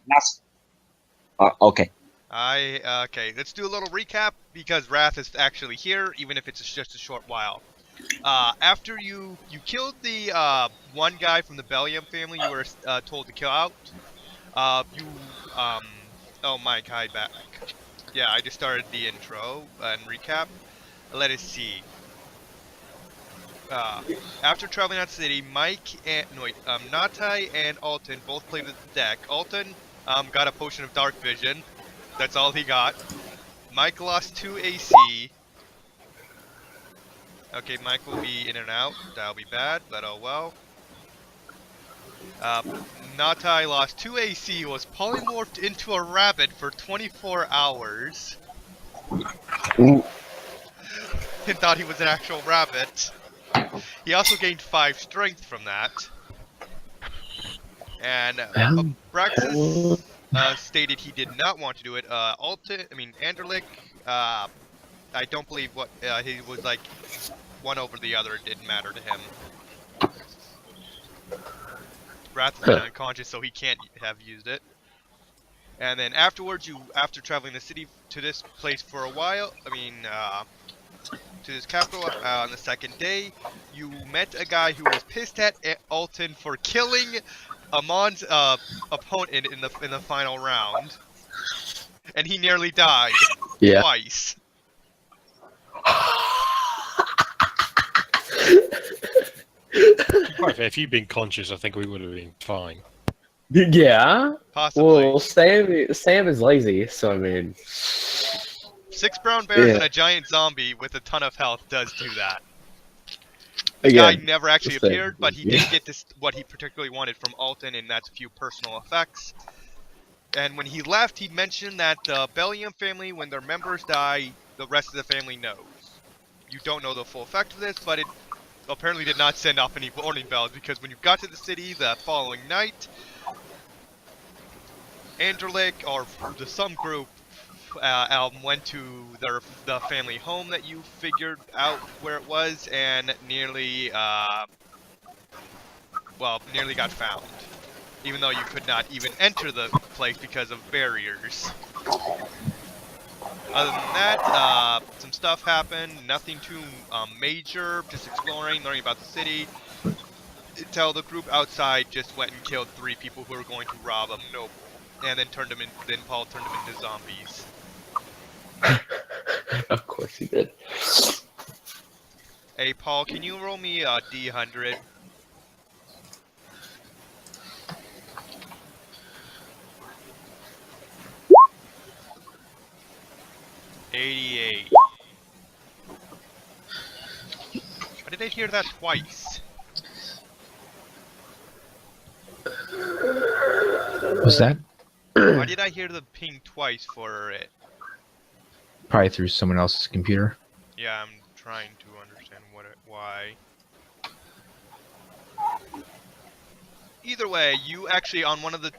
last. Okay. Okay, let's do a little recap because Wrath is actually here, even if it's just a short while. After you killed the one guy from the Bellium family you were told to kill out, oh Mike, hide back. Yeah, I just started the intro and recap. Let us see. After traveling out the city, Natai and Alton both played with the deck. Alton got a potion of dark vision. That's all he got. Mike lost 2 AC. Okay, Mike will be in and out. That'll be bad, but oh well. Natai lost 2 AC, was polymorphed into a rabbit for 24 hours. Ooh. And thought he was an actual rabbit. He also gained 5 strength from that. And Braxis stated he did not want to do it. Anderlik, I don't believe he was like one over the other. It didn't matter to him. Wrath is unconscious, so he can't have used it. And then afterwards, after traveling the city to this place for a while, to this capital on the second day, you met a guy who was pissed at Alton for killing Amon's opponent in the final round, and he nearly died twice. If you'd been conscious, I think we would have been fine. Yeah. Possibly. Well, Sam is lazy, so I mean. 6 brown bears and a giant zombie with a ton of health does do that. The guy never actually appeared, but he did get what he particularly wanted from Alton, and that's a few personal effects. And when he left, he mentioned that the Bellium family, when their members die, the rest of the family knows. You don't know the full effect of this, but it apparently did not send off any warning bells, because when you got to the city the following night, Anderlik, or some group, went to the family home that you figured out where it was, and nearly got found. Even though you could not even enter the place because of barriers. Other than that, some stuff happened, nothing too major, just exploring, learning about the city, until the group outside just went and killed 3 people who were going to rob a noble, and then Paul turned them into zombies. Of course he did. Hey Paul, can you roll me a D100? $88. Why did I hear that twice? Was that? Why did I hear the ping twice for it? Probably through someone else's computer. Yeah, I'm trying to understand why. Either way, you actually on one of the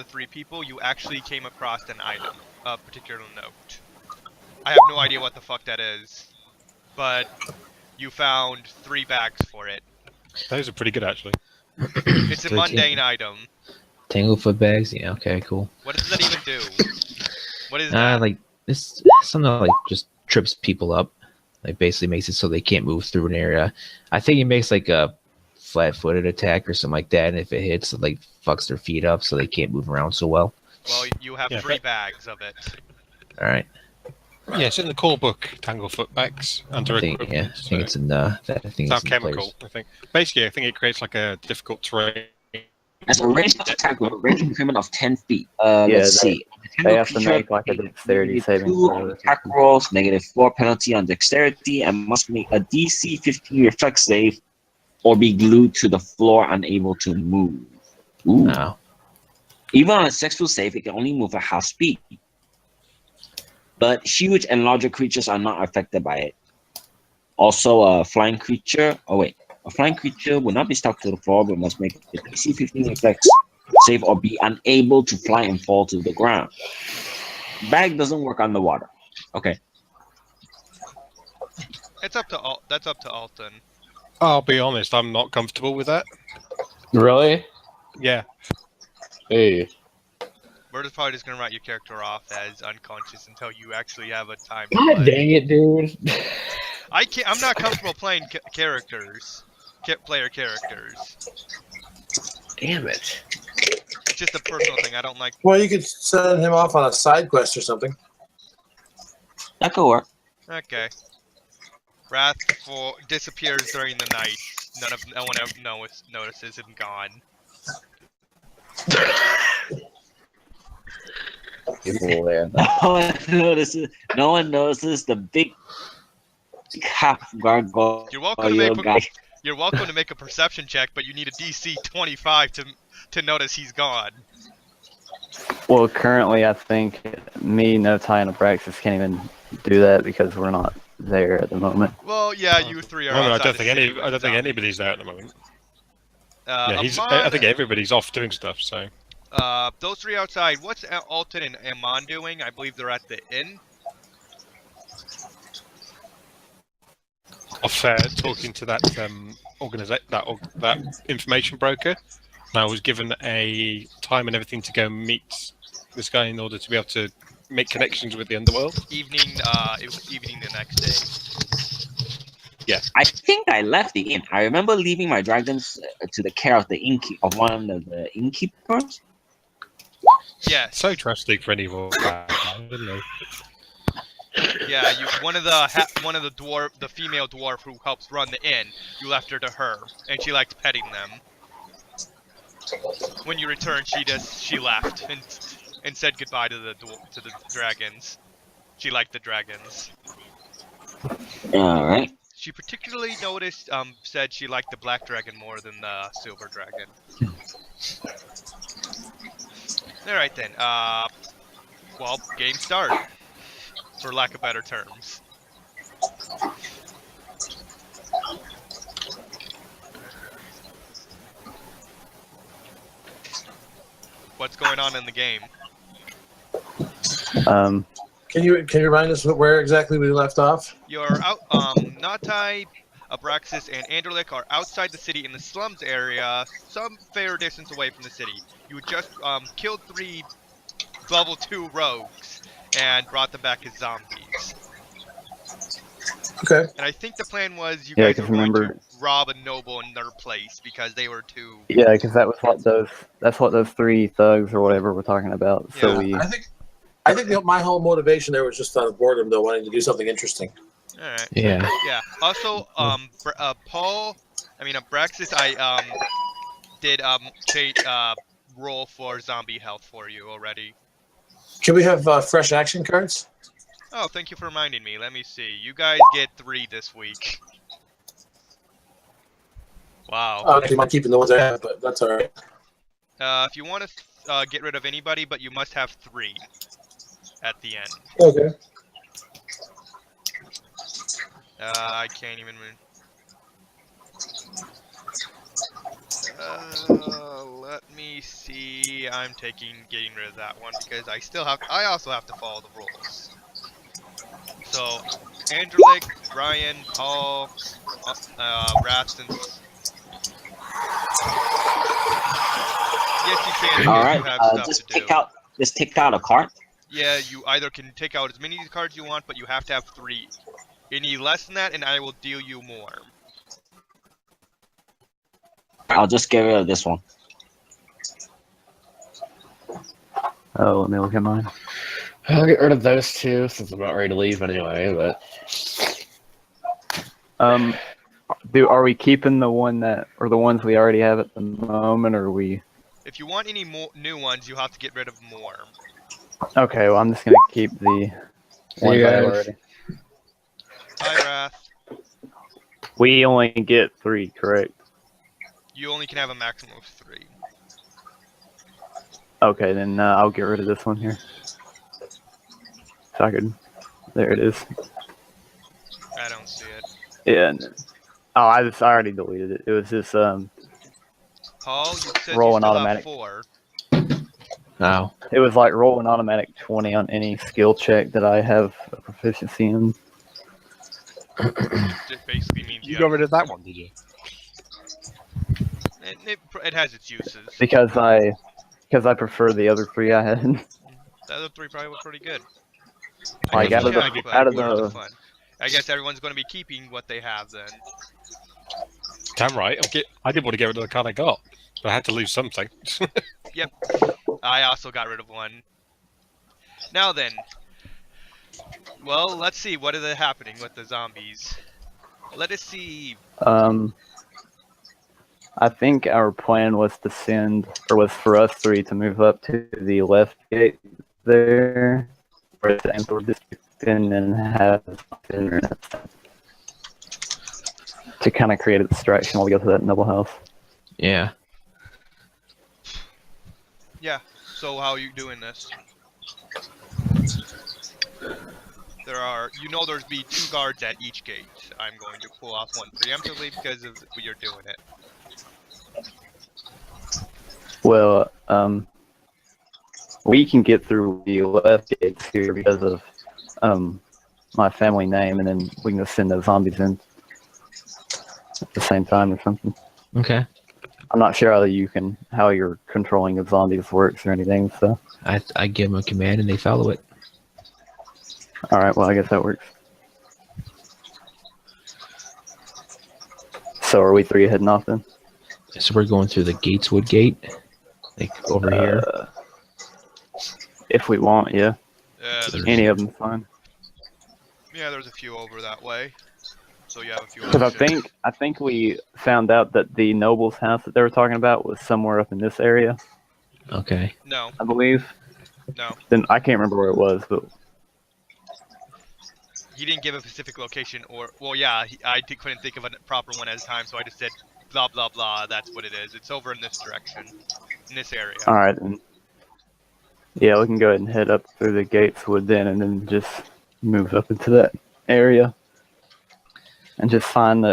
3 people, you actually came across an item, a particular note. I have no idea what the fuck that is, but you found 3 bags for it. Those are pretty good, actually. It's a mundane item. Tanglefoot bags? Yeah, okay, cool. What does that even do? What is that? Like, it's something that, like, just trips people up. Like, basically makes it so they can't move through an area. I think it makes, like, a flat-footed attack or something like that, and if it hits, it, like, fucks their feet up so they can't move around so well. Well, you have 3 bags of it. Alright. Yeah, it's in the core book, Tanglefoot bags. Under I think it's in the... I think it's chemical, I think. Basically, I think it creates, like, a difficult terrain. As a ranged attack with a range increment of 10 feet. Let's see. They have to make like a dexterity saving throw. Attack rolls, -4 penalty on dexterity, and must make a DC 15 reflex save or be glued to the floor unable to move. Ooh. Oh. Even on a successful save, it can only move at half speed. But huge and larger creatures are not affected by it. Also, a flying creature. Oh, wait. A flying creature will not be stuck to the floor, but must make a DC 15 reflex save or be unable to fly and fall to the ground. Bag doesn't work underwater. Okay. That's up to Alton. I'll be honest, I'm not comfortable with that. Really? Yeah. Hey. We're just probably just gonna write your character off as unconscious until you actually have a time to God play. dang it, dude. I can't. I'm not comfortable playing player characters. Damn it. It's just a personal thing. I don't like. Well, you could send him off on a side quest or something. That could work. Okay. Wrath disappears during the night. No one ever notices him gone. People there. No one notices the big half gargoyle You're welcome guy. You're welcome to make a perception check, but you need a DC 25 to notice he's gone. Well, currently, I think me, Notai, and Abraxas can't even do that because we're not there at the moment. Well, yeah, you three are. Well, I outside don't the think city with I don't think zombies. anybody's there at the moment. Yeah, Amon, I think everybody's off doing stuff. So those three outside. What's Alton and Amon doing? I believe they're at the inn. off talking to that that information broker, and I was given a time and everything to go meet this guy in order to be able to make connections with the underworld. It was evening the next day. Yeah. I think I left the inn. I remember leaving my dragons to the care of one of the innkeepers. Yeah. So trusting for any more guy, isn't he? Yeah, one of the female dwarf who helps run the inn, you left her to her, and she liked petting them. When you returned, she left and said goodbye to the dragons. She liked the dragons. All right. She particularly said she liked the black dragon more than the silver dragon. All right then. Well, game start. For lack of better terms. What's going on in the game? Can you remind us where exactly we left off? You're out. Natai, Abraxas, and Anderlik are outside the city in the slums area, some fair distance away from the city. You just killed 3 level 2 rogues and brought them back as zombies. Okay. And I think the plan was you Yeah, guys were 'cause going remember- to rob a noble in their place because they were too. Yeah, because that's what those 3 thugs or whatever were talking about. So Yeah. we. I think my whole motivation there was just out of boredom, though, wanting to do something interesting. All right. Yeah. Yeah. Also, Abraxas, I did roll for zombie health for you already. Can we have fresh action cards? Oh, thank you for reminding me. Let me see. You guys get 3 this week. Wow. I actually might keeping the ones I have, but that's all right. If you want to get rid of anybody, but you must have 3 at the end. Okay. I can't even. Let me see. I'm getting rid of that one because I also have to follow the rules. So, Angelic, Ryan, Paul, Raston. Yes, you can. All because right. You have stuff Just to do. take out a card. Yeah, you either can take out as many cards you want, but you have to have 3. Any less than that, and I will deal you more. I'll just get rid of this one. Oh, let me look at mine. I'll get rid of those 2 since I'm not ready to leave anyway, but... Are we keeping the one or the ones we already have at the moment, or are we... If you want any more new ones, you have to get rid of more. Okay, well, I'm just gonna keep the ones I have guys. already. Hi, Wrath. We only get 3, correct? You only can have a maximum of 3. Okay, then I'll get rid of this one here. So I could... There it is. I don't see it. Yeah. I already deleted it. It was just Paul, you said Roll an you still automatic. have 4. Wow. it was like roll an automatic 20 on any skill check that I have a proficiency in. It basically means You got rid of that one, did you? It has its uses. Because I because I prefer the other 3 I had. The other 3 probably were pretty good. Like guess out of you the check, but out of where's the fun? I guess everyone's going to be keeping what they have then. Damn right. I didn't want to get rid of the card I got, but I had to lose something. Yep. I also got rid of one. Now then. Well, let's see. What is happening with the zombies? Let us see. I think our plan was to was for us 3 to move up to the left gate there, where it's the Emperor District, and then have internet to kind of create a distraction while we go to that noble house. Yeah. Yeah. So how are you doing this? There's be 2 guards at each gate. I'm going to pull off one preemptively because of you're doing it. Well, we can get through the left gates here because of my family name, and then we can just send those zombies in at the same time or something. Okay. I'm not sure how your controlling of zombies works or anything, so. I give them a command and they follow it. Alright, well, I guess that works. So are we 3 heading off then? So we're going through the Gateswood gate, like over here. If we want, yeah. Any of them fine. Yeah, there's a few over that way. So you have a few Because options. I think we found out that the noble's house that they were talking about was somewhere up in this area, Okay. No, I believe. no. Then I can't remember where it was, but He didn't give a specific location or... Well, yeah, couldn't think of a proper one at a time, so I just said blah, blah, blah. That's what it is. It's over in this direction. In this area. alright then. Yeah, we can go ahead and head up through the Gateswood then, and then just move up into that area. And just find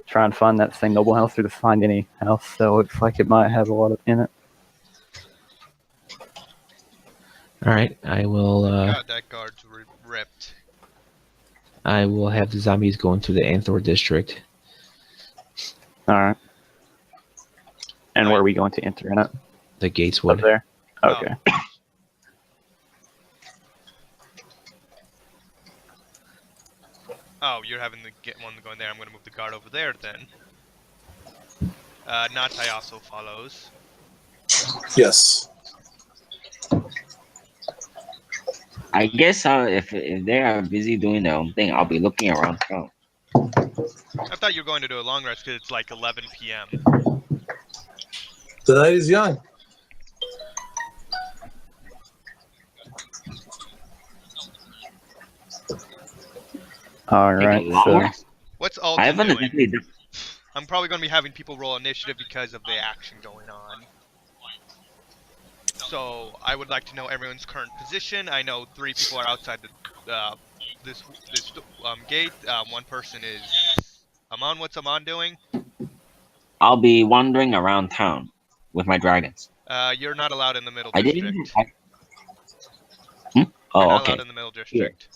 try and find that same noble house, or just find any house that looks like it might have a lot in it. All right. I will. God, that guard's ripped. I will have the zombies going through the Anthor district. Alright. And where are we going to enter in it? The Up Gateswood. there? Okay. Oh, you're having the one going there. I'm going to move the guard over there then. Natai also follows. Yes. I guess if they are busy doing their own thing, I'll be looking around town. I thought you were going to do a long rest because it's like 11 p.m. The night is young. Alright, so What's I Alton haven't doing? exactly done. I'm probably going to be having people roll initiative because of the action going on. So I would like to know everyone's current position. I know 3 people are outside this gate. One person is Aman. What's Aman doing? I'll be wandering around town with my dragons. You're not allowed in the middle I district. didn't. You're Oh, not okay. allowed in the middle district.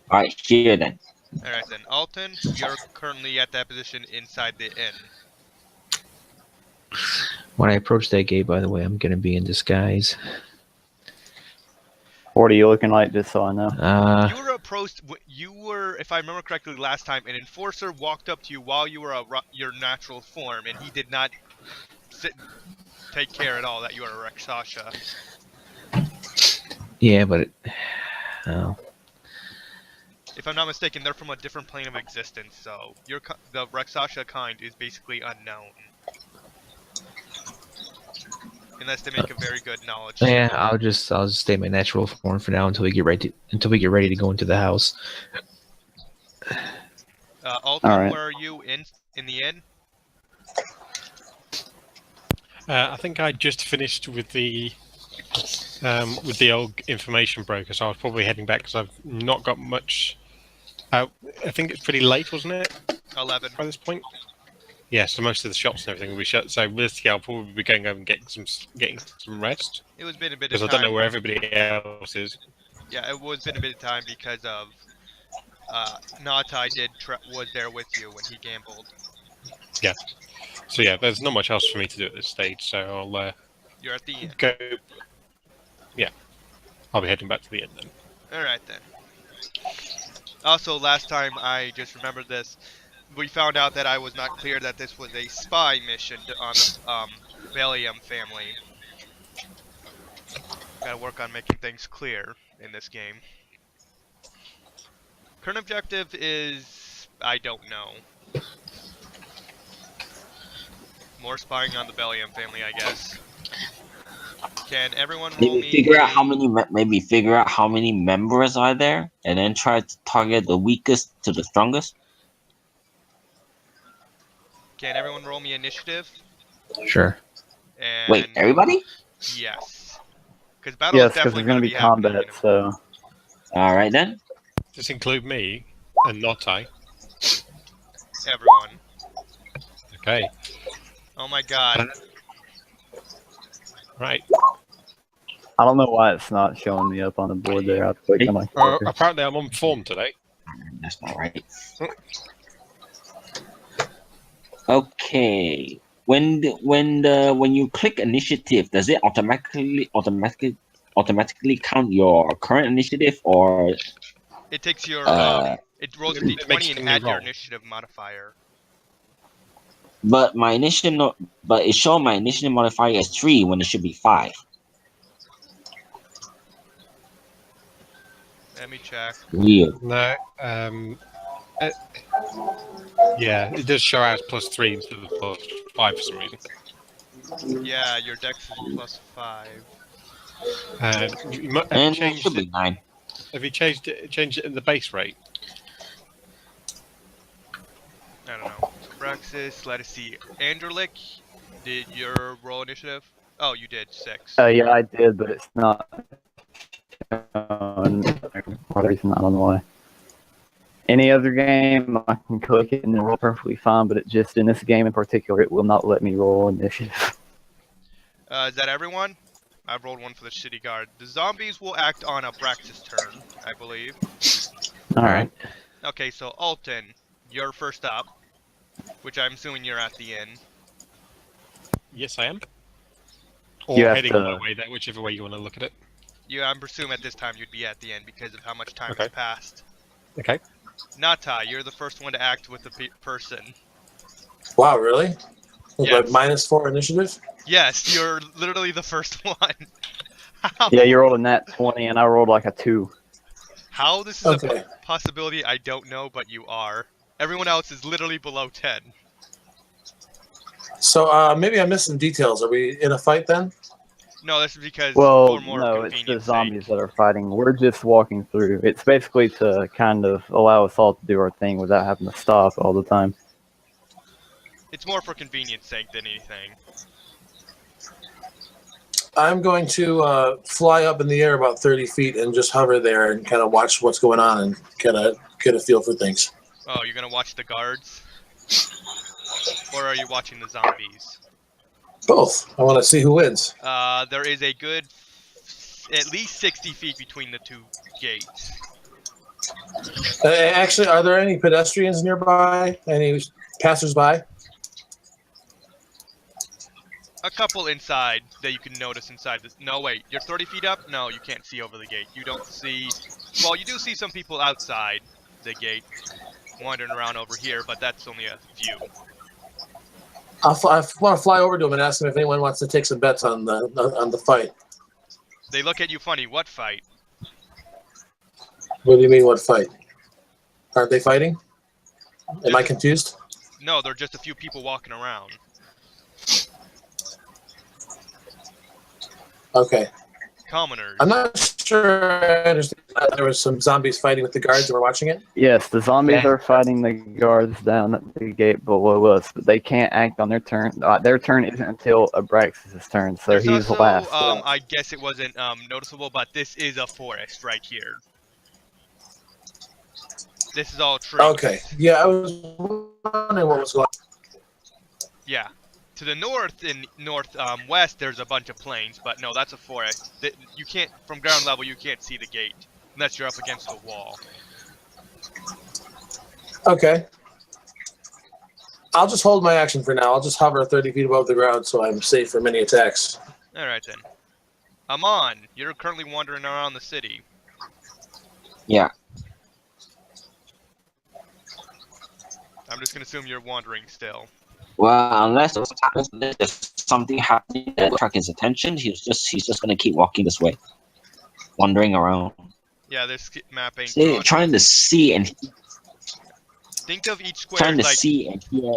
All right, here then. Alright then, Alton, you're currently at that position inside the inn. When I approach that gate, by the way, I'm going to be in disguise. what are you looking like, just so I know? You were approached. You were, if I remember correctly, last time an enforcer walked up to you while you were your natural form, and he did not take care at all that you were a Rakshasa. Yeah, but oh. If I'm not mistaken, they're from a different plane of existence, so the Rakshasa kind is basically unknown. Unless they make a very good knowledge. Yeah, I'll just stay in my natural form for now until we get ready to go into the house. Alton, All right. where are you in the inn? I think I just finished with the old information broker, so I was probably heading back because I've not got much. I think it's pretty late, wasn't it? 11. By this point. Yeah, so most of the shops and everything will be shut. So realistically, I'll probably be going over and getting some rest. It was been a bit of Because time. I don't know where everybody else is. Yeah, it was been a bit of time because of Natai was there with you when he gambled. Yeah. So yeah, there's not much else for me to do at this stage. So I'll You're at the end. Go. Yeah, I'll be heading back to the end then. All right then. Also, last time I just remembered this. We found out that I was not clear that this was a spy mission on the Valium family. Gotta work on making things clear in this game. Current objective is... I don't know. More spying on the Valium family, I guess. Can everyone roll Maybe me figure out a- how many. Maybe figure out how many members are there, and then try to target the weakest to the strongest. Can everyone roll me initiative? Sure. And Wait, everybody? yes. Because battle Yes, is because definitely there's going to be happening combat, in a- so... All right then. Does this include me and not I? Everyone. Okay. Oh my god. Right. I don't know why it's not showing me up on the board there. I'll click on my character. Apparently, I'm on form today. That's not right. Okay. When you click initiative, does it automatically count your current initiative, or It takes your it rolls a It makes d20 a and new add your roll. initiative modifier. but my initiative but it shows my initiative modifier is 3 when it should be 5. Let me check. Weird. No. Yeah, it does show as +3 instead of +5 for some reason. Yeah, your dex is +5. Have you And it changed should be it? 9. Have you changed it in the base rate? I don't know. Brexis, let us see. Andrelik, did your roll initiative? Oh, you did 6. Yeah, I did, but it's not showing for whatever reason. I don't know why. Any other game, I can click it and roll perfectly fine, but it just, in this game in particular, it will not let me roll initiative. Is that everyone? I've rolled one for the city guard. The zombies will act on a Braxis turn, I believe. Alright. Okay, so Alton, you're first up, which I'm assuming you're at the inn. Yes, I am. Or You have heading to- my way there, whichever way you want to look at it. Yeah, I'm presuming at this time you'd be at the inn because of how much time Okay. has passed. Okay. Nata, you're the first one to act with the person. Wow, really? With Yes. like -4 initiative? Yes, you're literally the first one. How? Yeah, you rolled a nat 20 and I rolled like a 2. How this is Okay. a possibility, I don't know, but you are. Everyone else is literally below 10. So maybe I missed some details. Are we in a fight then? No, this is because Well, for more no, it's the convenience zombies sake. that are fighting. We're just walking through. It's basically to kind of allow us all to do our thing without having to stop all the time. It's more for convenience sake than anything. I'm going to fly up in the air about 30 feet and just hover there and kind of watch what's going on and kind of get a feel for things. Oh, you're gonna watch the guards? Or are you watching the zombies? Both. I want to see who wins. There is a good at least 60 feet between the two gates. Actually, are there any pedestrians nearby? Any passersby? A couple inside that you can notice inside this. No, wait, you're 30 feet up? No, you can't see over the gate. You don't see. Well, you do see some people outside the gate wandering around over here, but that's only a few. I want to fly over to them and ask them if anyone wants to take some bets on the fight. They look at you funny. What fight? What do you mean, what fight? Aren't they fighting? Am I confused? No, there are just a few people walking around. Okay. Commoners. I'm not sure I understand. There was some zombies fighting with the guards that were watching it. Yes, the zombies are fighting the guards down at the gate below us, but they can't act on their turn. Their turn isn't until Abraxas' turn, so There's he's also, last. I guess it wasn't noticeable, but this is a forest right here. This is all trees. Okay. Yeah, I was wondering what was going on. Yeah. To the north and northwest, there's a bunch of plains, but no, that's a forest. You can't, from ground level, you can't see the gate unless you're up against the wall. Okay. I'll just hold my action for now. I'll just hover 30 feet above the ground so I'm safe from any attacks. Alright then. Amon, you're currently wandering around the city. Yeah. I'm just gonna assume you're wandering still. Well, unless there's something happening that will attract his attention, he's just gonna keep walking this way, wandering around. Yeah, this map ain't See, drawn. trying to see and Think of each square trying as to like. see and hear.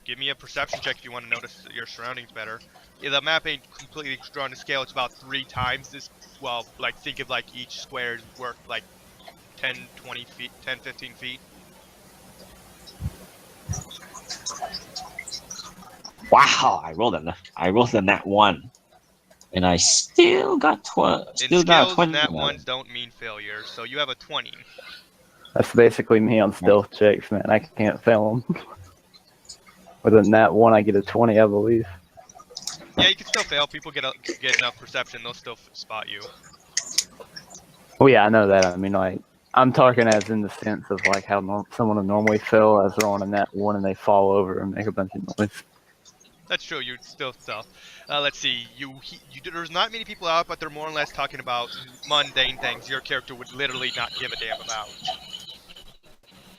Give me a perception check if you want to notice your surroundings better. Yeah, the map ain't completely drawn to scale. It's about 3 times this. Well, like think of like each square is worth like 10, 20 feet, 10, 15 feet. Wow! I rolled a nat 1, and I still got In skills, 20. nat ones don't mean failure, so you have a 20. That's basically me on stealth checks, man. I can't fail them. With a nat 1, I get a 20, I believe. Yeah, you can still fail. People get enough perception, they'll still spot you. Well, yeah, I know that. I mean, like, I'm talking as in the sense of like how someone would normally fail as they're on a nat 1 and they fall over and make a bunch of noise. That's true. You still stealth. Let's see. There's not many people out, but they're more or less talking about mundane things your character would literally not give a damn about.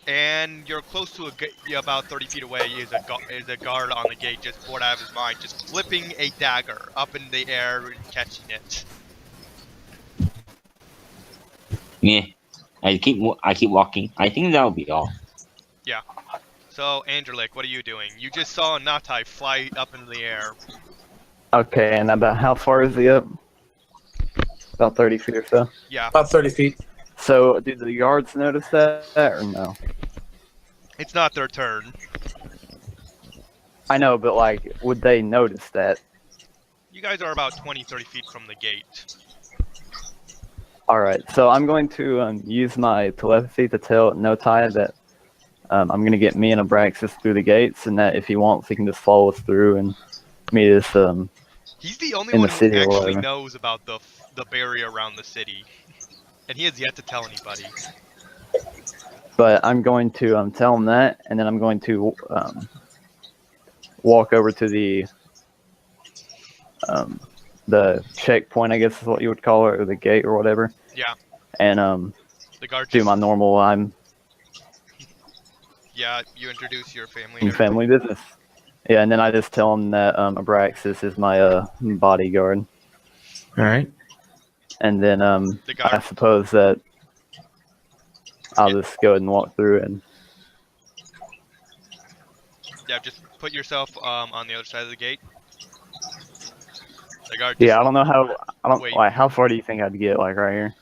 And you're close to about 30 feet away is a guard on the gate, just bored out of his mind, just flipping a dagger up in the air and catching it. Yeah, I keep walking. I think that'll be all. Yeah. So, Andrlik, what are you doing? You just saw a Natai fly up into the air. Okay, and about how far is he up? About 30 feet or so? Yeah. About 30 feet. So, do the guards notice that, or no? It's not their turn. I know, but like, would they notice that? You guys are about 20, 30 feet from the gate. Alright, so I'm going to use my telepathy to tell Notai that I'm going to get me and Abraxas through the gates, and that if he wants, he can just follow us through and meet us He's the only in one the who city or actually whatever. knows about the barrier around the city. And he has yet to tell anybody. But I'm going to tell him that, and then I'm going to walk over to the checkpoint, I guess is what you would call it, or the gate or whatever. Yeah. And The guard do just, my normal yeah, you introduce your family and everything. family business. Yeah, and then I just tell him that Abraxas is my bodyguard. All right. And then The guard, I suppose that I'll just go ahead and walk through and yeah, just put yourself on the other side of the gate. The guard just, yeah, I don't know how Wait. like how far do you think I'd get, like right here?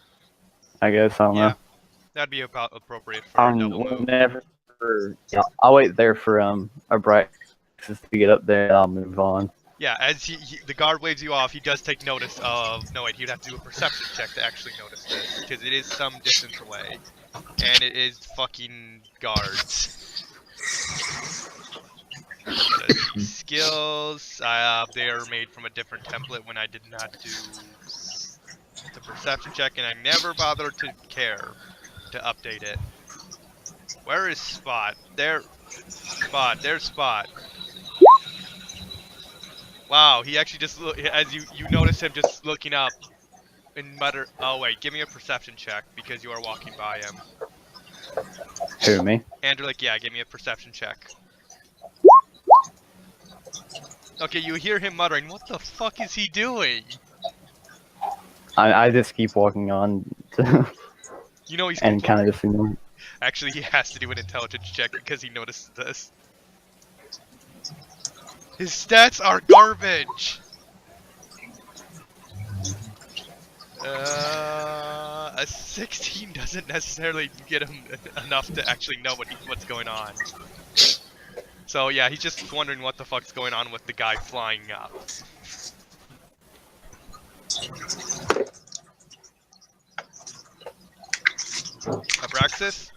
I guess I don't Yeah. know. That'd be about appropriate for a double move. Yeah, I'll wait there for Abraxas to get up there, and I'll move on. Yeah, as the guard waves you off, he does take notice of. No, wait, he'd have to do a perception check to actually notice this, because it is some distance away, and it is fucking guards. Skills, they are made from a different template when I did not do the perception check, and I never bothered to care to update it. Where is Spot? There's Spot. Wow, he actually just as you notice him just looking up and mutter. Oh wait, give me a perception check because you are walking by him. Who, me? Andrlik, yeah, give me a perception check. Okay, you hear him muttering, "What the fuck is he doing?" I just keep walking on You know he's and kind of just ignore. Actually, he has to do an intelligence check because he noticed this. His stats are garbage! A 16 doesn't necessarily get him enough to actually know what's going on. So yeah, he's just wondering what the fuck's going on with the guy flying up. Abraxas?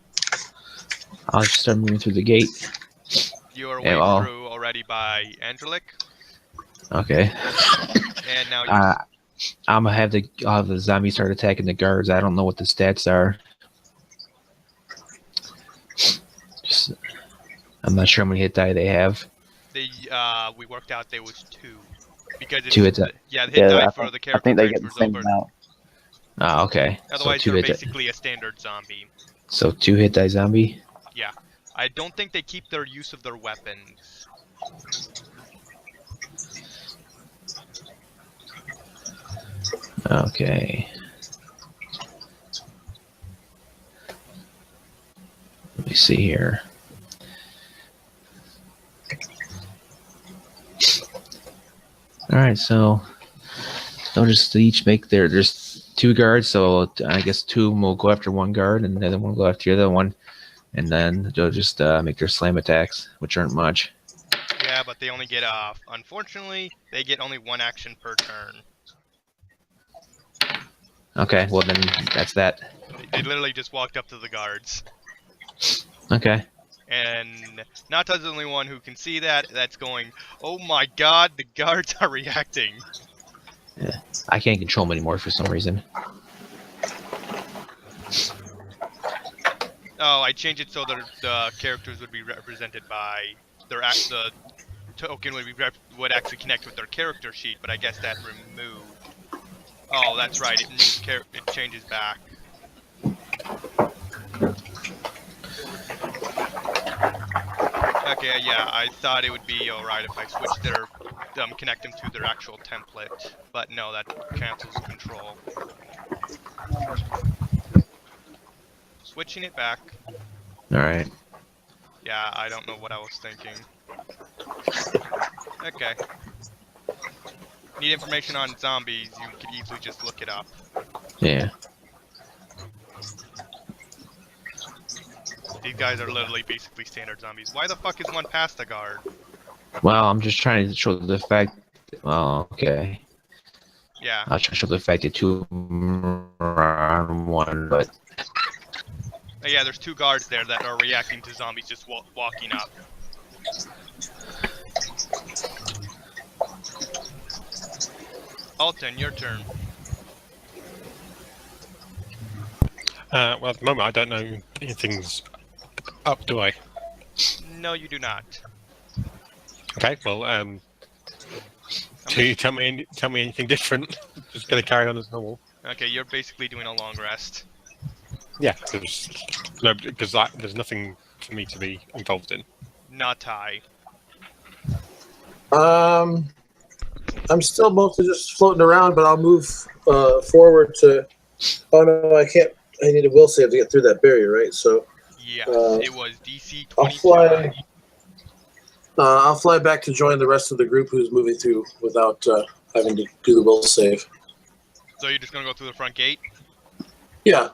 I'll just start moving through the gate. You are Yeah, way well. through already by Andrlik, Okay. and now you I'll have the zombies start attacking the guards. I don't know what the stats are. Just, I'm not sure how many hit die they have. we worked out there was 2. Because it's, 2 hit die. yeah, the hit die for the I character think they get the transfers same over. amount. Oh, okay. Otherwise, so 2 they're hit die. basically a standard zombie. So 2 hit die zombie. Yeah. I don't think they keep their use of their weapons. Okay. Let me see here. All right, so they'll just each make there's 2 guards, so I guess 2 will go after 1 guard, and the other one will go after the other one, and then they'll just make their slam attacks, which aren't much. Yeah, but they only get unfortunately, they get only 1 action per turn. Okay, well then that's that. They literally just walked up to the guards. Okay. And Nata's the only one who can see that. That's going, oh my god, the guards are reacting. Yeah. I can't control them anymore for some reason. Oh, I changed it so that the characters would be represented by their the token would actually connect with their character sheet, but I guess that removed. Oh, that's right. It changes back. Okay, yeah, I thought it would be alright if I switched their connect them to their actual template, but no, that cancels control. Switching it back. Alright. Yeah, I don't know what I was thinking. Okay. Need information on zombies, you could easily just look it up. Yeah. These guys are literally basically standard zombies. Why the fuck is one past the guard? Well, I'm just trying to show the fact. Well, okay. Yeah. I'll try to show the fact that 2 are on 1, but. Yeah, there's 2 guards there that are reacting to zombies just walking up. Alton, your turn. Well, at the moment, I don't know anything's up, do I? No, you do not. Okay, well, do you tell me anything different? Just gonna carry on as normal. Okay, you're basically doing a long rest. Yeah, because there's nothing for me to be involved in. Not I. I'm still mostly just floating around, but I'll move forward to. Oh no, I can't. I need a will save to get through that barrier, right? So. Yes, it was DC 22. I'll fly back to join the rest of the group who's moving through without having to do the will save. So you're just gonna go through the front gate? Yeah.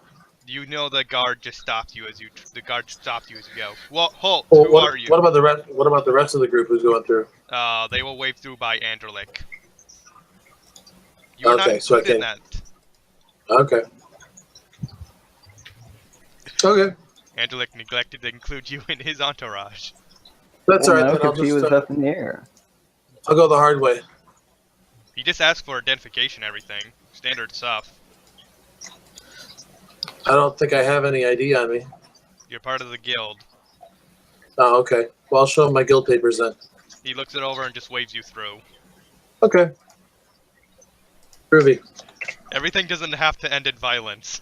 You know the guard just stopped you as you. The guard stopped you as you go. Well, halt! Well, Who are you? What about the rest? What about the rest of the group who's going through? They will wave through by Anderlik. You're Okay, not so I included in can. that. Okay. Okay. Anderlik neglected to include you in his entourage. That's Well, all right. no, Then I'll 'cause he was just. up in the air. I'll go the hard way. He just asked for identification, everything. Standard stuff. I don't think I have any ID on me. You're part of the guild. Oh, okay. Well, I'll show him my guild papers then. He looks it over and just waves you through. Okay. Groovy. Everything doesn't have to end in violence.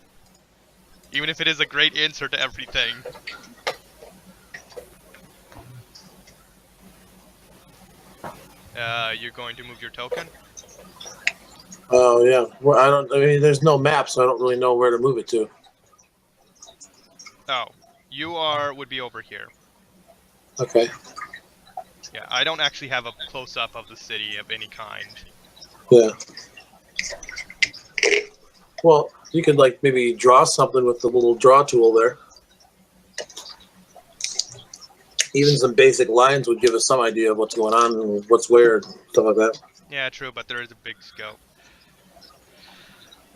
Even if it is a great answer to everything. You're going to move your token? Oh yeah. Well, I mean, there's no map, so I don't really know where to move it to. Oh, you would be over here. Okay. Yeah, I don't actually have a close-up of the city of any kind. Yeah. Well, you could like maybe draw something with the little draw tool there. Even some basic lines would give us some idea of what's going on and what's where and stuff like that. Yeah, true, but there is a big scope.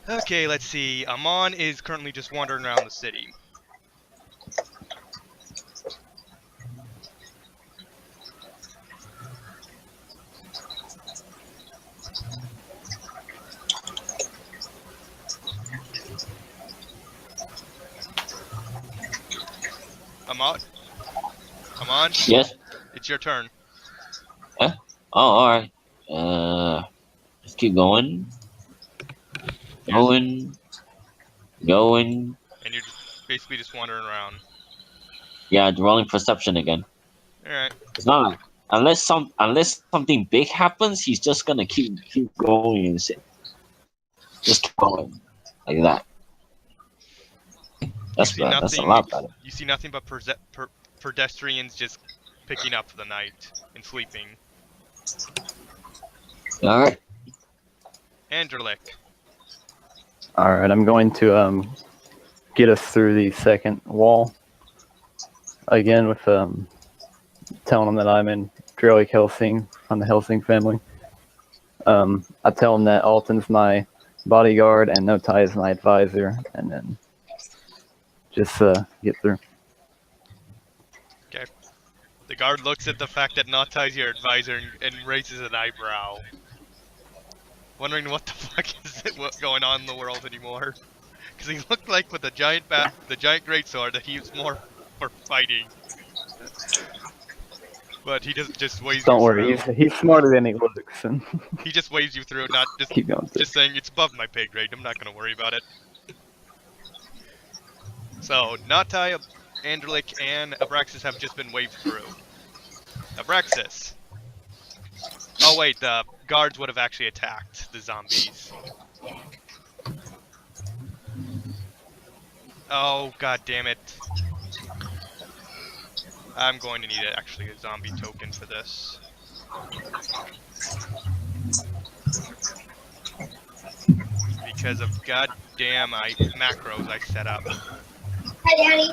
Okay, let's see. Amon is currently just wandering around the city. Amon? Amon? Yes. It's your turn. Oh, all right. keep going. Going. And you're just basically just wandering around. Yeah, rolling perception again. Alright. It's not like, unless something big happens, he's just gonna keep going and just keep going like that. That's a lot better. You see nothing but pedestrians just picking up for the night and sleeping. All right. Andrlik. All right, I'm going to get us through the second wall again with telling them that I'm in Drellic Helsing from the Helsing family. I tell them that Alton's my bodyguard and Notai is my advisor, and then just get through. Okay. The guard looks at the fact that Notai's your advisor and raises an eyebrow. Wondering what the fuck is going on in the world anymore. Because he looked like with the giant greatsword that he was more for fighting. But he just waves Don't you worry, through. he's smarter than he looks. And He just waves you through, not just keep going. just saying it's above my pay grade. I'm not gonna worry about it. So Notai, Andrlik, and Abraxas have just been waved through. Abraxas. Oh wait, the guards would have actually attacked the zombies. Oh god damn it. I'm going to need actually a zombie token for this. Because of goddamn macros I set up. Hi, Daddy.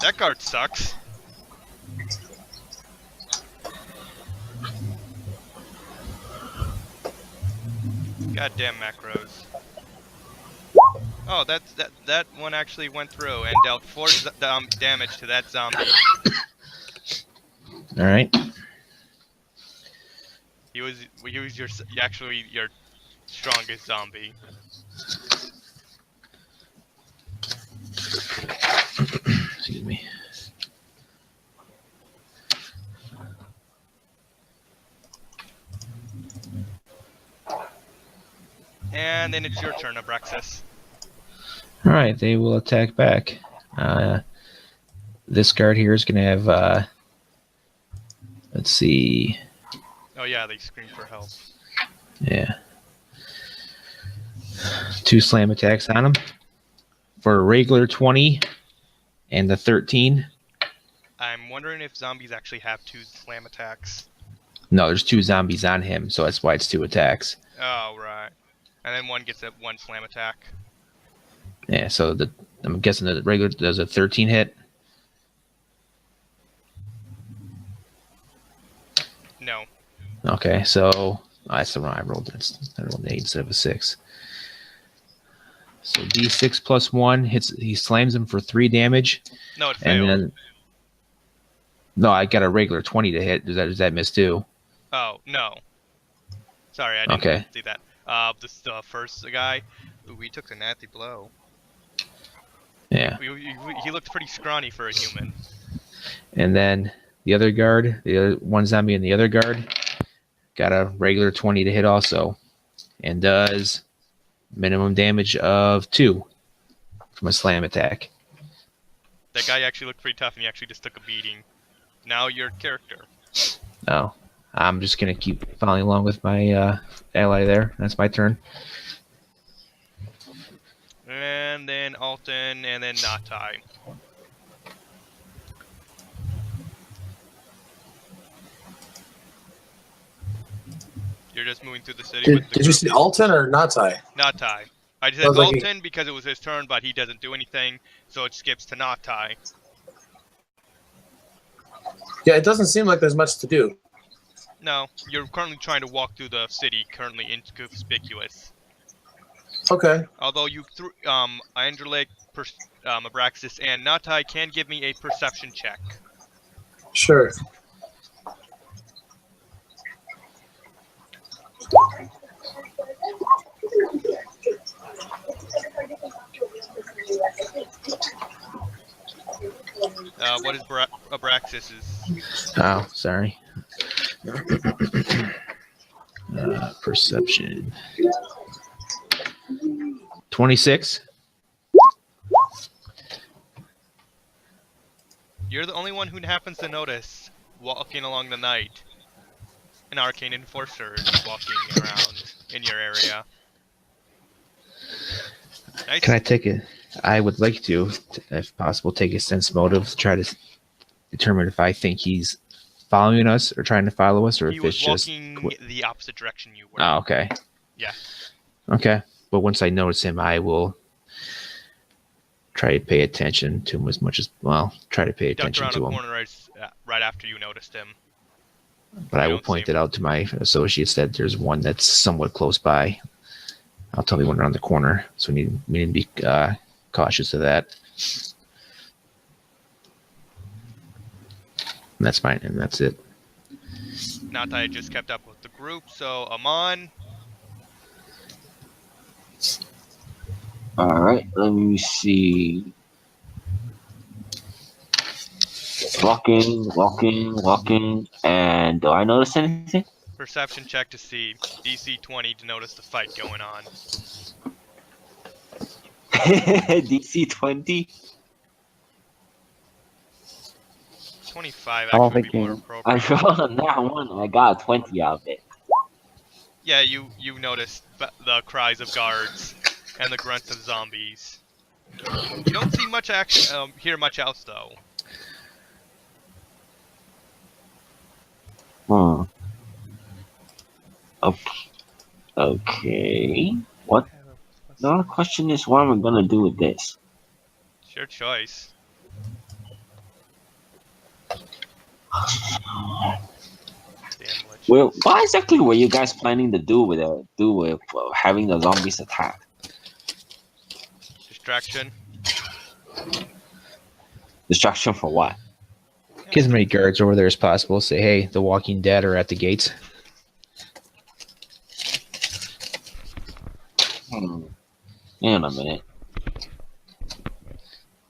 That guard sucks. Goddamn macros. Oh, that one actually went through and dealt 4 damage to that zombie. All right. He was actually your strongest zombie. Excuse me. And then it's your turn, Abraxas. All right, they will attack back. This guard here is going to have, let's see. Oh yeah, they scream for help. Yeah. 2 slam attacks on him for a regular 20 and the 13. I'm wondering if zombies actually have 2 slam attacks. No, there's 2 zombies on him, so that's why it's 2 attacks. Oh, right. And then one gets a 1 slam attack. Yeah, so I'm guessing the regular does a 13 hit. No. Okay, so that's the wrong. I rolled an 8 instead of a 6. So D6 plus 1 hits. He slams him for 3 damage. No, it failed. And then, no, I got a regular 20 to hit. Does that miss too? Oh no. Sorry, I didn't see that. The first guy, we took a nasty blow. Yeah. He looked pretty scrawny for a human. And then the other guard, the other one zombie and the other guard, got a regular 20 to hit also, and does minimum damage of 2 from a slam attack. That guy actually looked pretty tough, and he actually just took a beating. Now your character. Oh, I'm just gonna keep following along with my ally there. That's my turn. And then Alton, and then Notai. You're just moving through the city. Did you see Alton or Notai? Notai. I said Alton because it was his turn, but he doesn't do anything, so it skips to Notai. Yeah, it doesn't seem like there's much to do. No, you're currently trying to walk through the city, currently inconspicuous. Okay. Although you Andrlik, Abraxas, and Notai can give me a perception check. Sure. What is Abraxas's? Oh, sorry. Perception. 26. You're the only one who happens to notice, walking along the night, an arcane enforcer is walking around in your area. Nice. Can I take it? I would like to, if possible, take a sense motive to try to determine if I think he's following us or trying to follow us, or He if it's was just. walking the opposite direction you were. Oh, okay. Yeah. Okay, but once I notice him, I will try to pay attention to him as much as try to pay He ducked attention around to a him. corner right after you noticed him. But I You will don't point see it him. out to my associates that there's one that's somewhat close by. I'll tell me when around the corner, so we need to be cautious of that. And that's fine, and that's it. Not that I just kept up with the group, so Amon, Alright, let me see. Walking, and do I notice anything? perception check to see. DC 20 to notice the fight going on. DC 20? 25 I don't actually would think be more you- I appropriate. rolled on that one, I got a 20 out of it. Yeah, you noticed the cries of guards and the grunts of zombies. You don't see much action, hear much else though. Okay. What? The other question is, what am I gonna do with this? It's your choice. Damn lich. Well, what exactly were you guys planning to do with having the zombies attack? Distraction. Distraction for what? Get as many guards over there as possible. Say, hey, the Walking Dead are at the gates. Hang on a minute.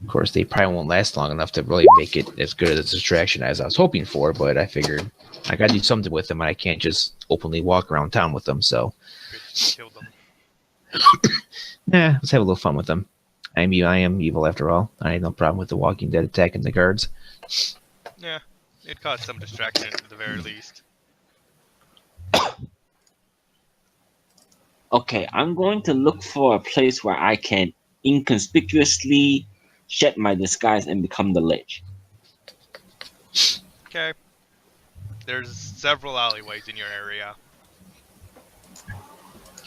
Of course, they probably won't last long enough to really make it as good a distraction as I was hoping for, but I figured I gotta do something with them, and I can't just openly walk around town with them, so Kill them. let's have a little fun with them. I am evil after all. I had no problem with the Walking Dead attacking the guards. Yeah, it caused some distraction at the very least. Okay, I'm going to look for a place where I can inconspicuously shed my disguise and become the lich. Okay. There's several alleyways in your area.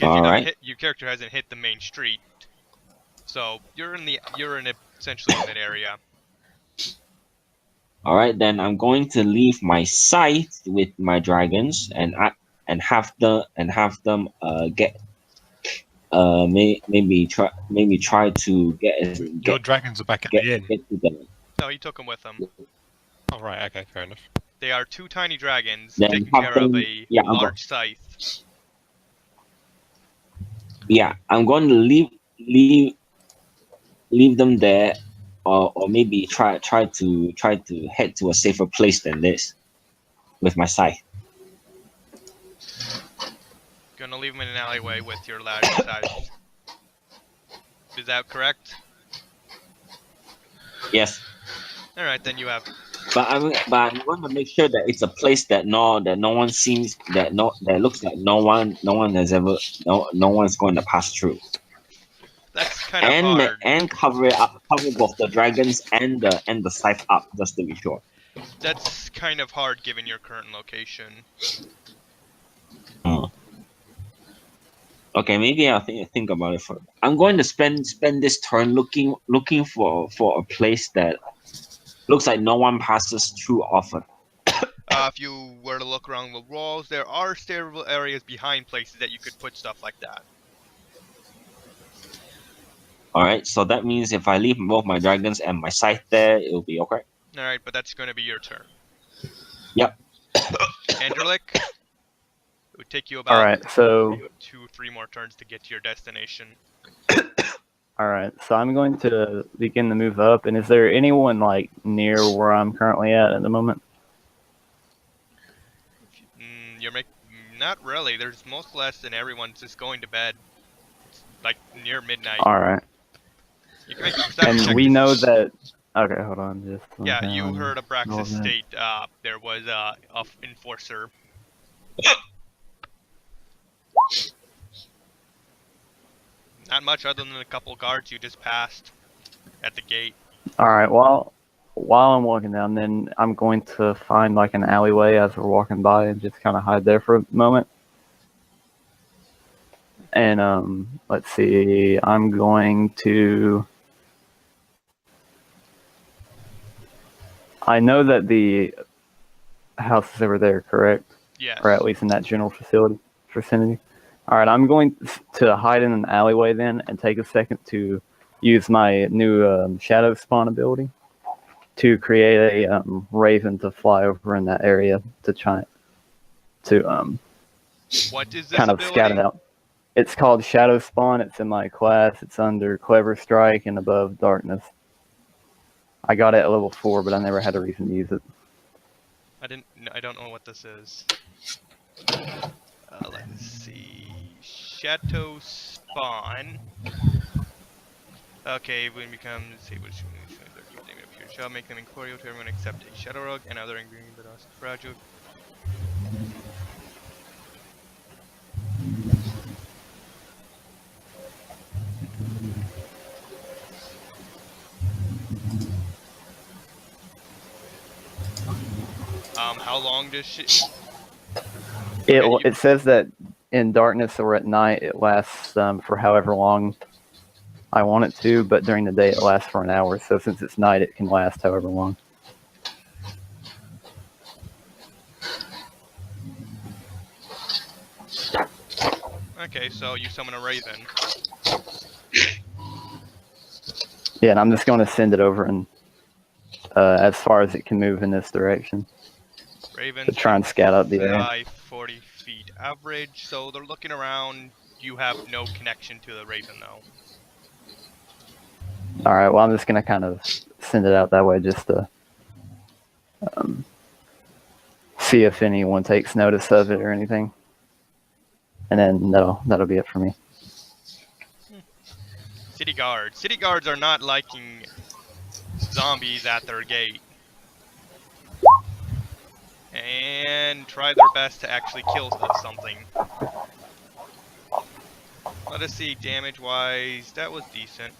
Alright. Your character hasn't hit the main street, so you're essentially in that area. Alright, then I'm going to leave my scythe with my dragons and have them get maybe try to Your dragons are back at the inn. get to them. No, he took them with him. Oh, right, okay, fair enough. They are two tiny dragons Then taking have care of them- a yeah, I'm large scythe. Yeah, I'm going to leave them there, or maybe try to head to a safer place than this with my scythe. Gonna leave them in an alleyway with your large scythe. Is that correct? Yes, Alright, then you have... but I'm going to make sure that it's a place that no one seems that looks like no one's going to pass through. That's kind of hard. And cover it up, cover both the dragons and the scythe up, just to be sure. That's kind of hard given your current location. Okay, maybe I'll think about it. I'm going to spend this turn looking for a place that looks like no one passes through often. If you were to look around the walls, there are stairable areas behind places that you could put stuff like that. All right, so that means if I leave both my dragons and my scythe there, it'll be okay. Alright, but that's going to be your turn. Yep. Angelic, it would take you about Alright, so 2-3 more turns to get to your destination. alright, so I'm going to begin to move up, and is there anyone like near where I'm currently at the moment? Not really. There's most less than everyone's just going to bed, like near midnight. All right. You can make a perception And check we to know see. that. Okay, hold on. Just Yeah, you heard Abraxas roll that. state there was a enforcer. Not much other than a couple guards you just passed at the gate. All right. Well, while I'm walking down, then I'm going to find like an alleyway as we're walking by and just kind of hide there for a moment. And let's see. I'm going to. I know that the house is over there, correct? Yes. Or at least in that general vicinity. All right, I'm going to hide in an alleyway then and take a second to use my new shadow spawn ability to create a raven to fly over in that area to try to What is this kind of ability? scout it out. It's called Shadow Spawn. It's in my class. It's under Clever Strike and above Darkness. I got it at level 4, but I never had a reason to use it. I don't know what this is. Let's see. Chateau Spawn. Okay, when it becomes disabled, shall make them incorporeal to everyone except a Shadow Rogue and other ingredient that are fragile. How long does she? It says that in darkness or at night it lasts for however long I want it to, but during the day it lasts for an hour. So since it's night, it can last however long. Okay, so you summon a raven. Yeah, and I'm just going to send it over and as far as it can move in this direction. Ravens To try and scout out the area. fly 40 feet average, so they're looking around. You have no connection to the raven though. All right, well, I'm just going to kind of send it out that way just to see if anyone takes notice of it or anything. And then that'll be it for me. City guards. City guards are not liking zombies at their gate. And try their best to actually kill something. Let us see, damage-wise, that was decent.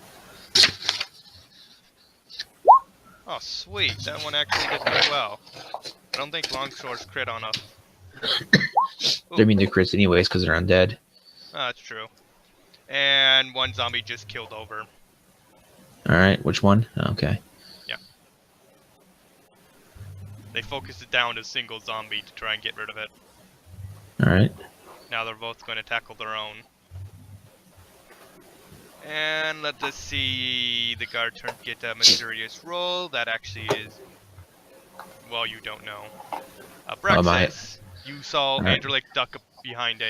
Oh, sweet, that one actually did pretty well. I don't think longswords crit on us. They mean they're crits anyways because they're undead. Oh, that's true. And one zombie just killed over. Alright, which one? Okay. Yeah. They focused it down to a single zombie to try and get rid of it. Alright. Now they're both going to tackle their own. And let us see, the guard turn get a mysterious roll. That actually is, well, you don't know. Brexis, you saw Andrelic duck behind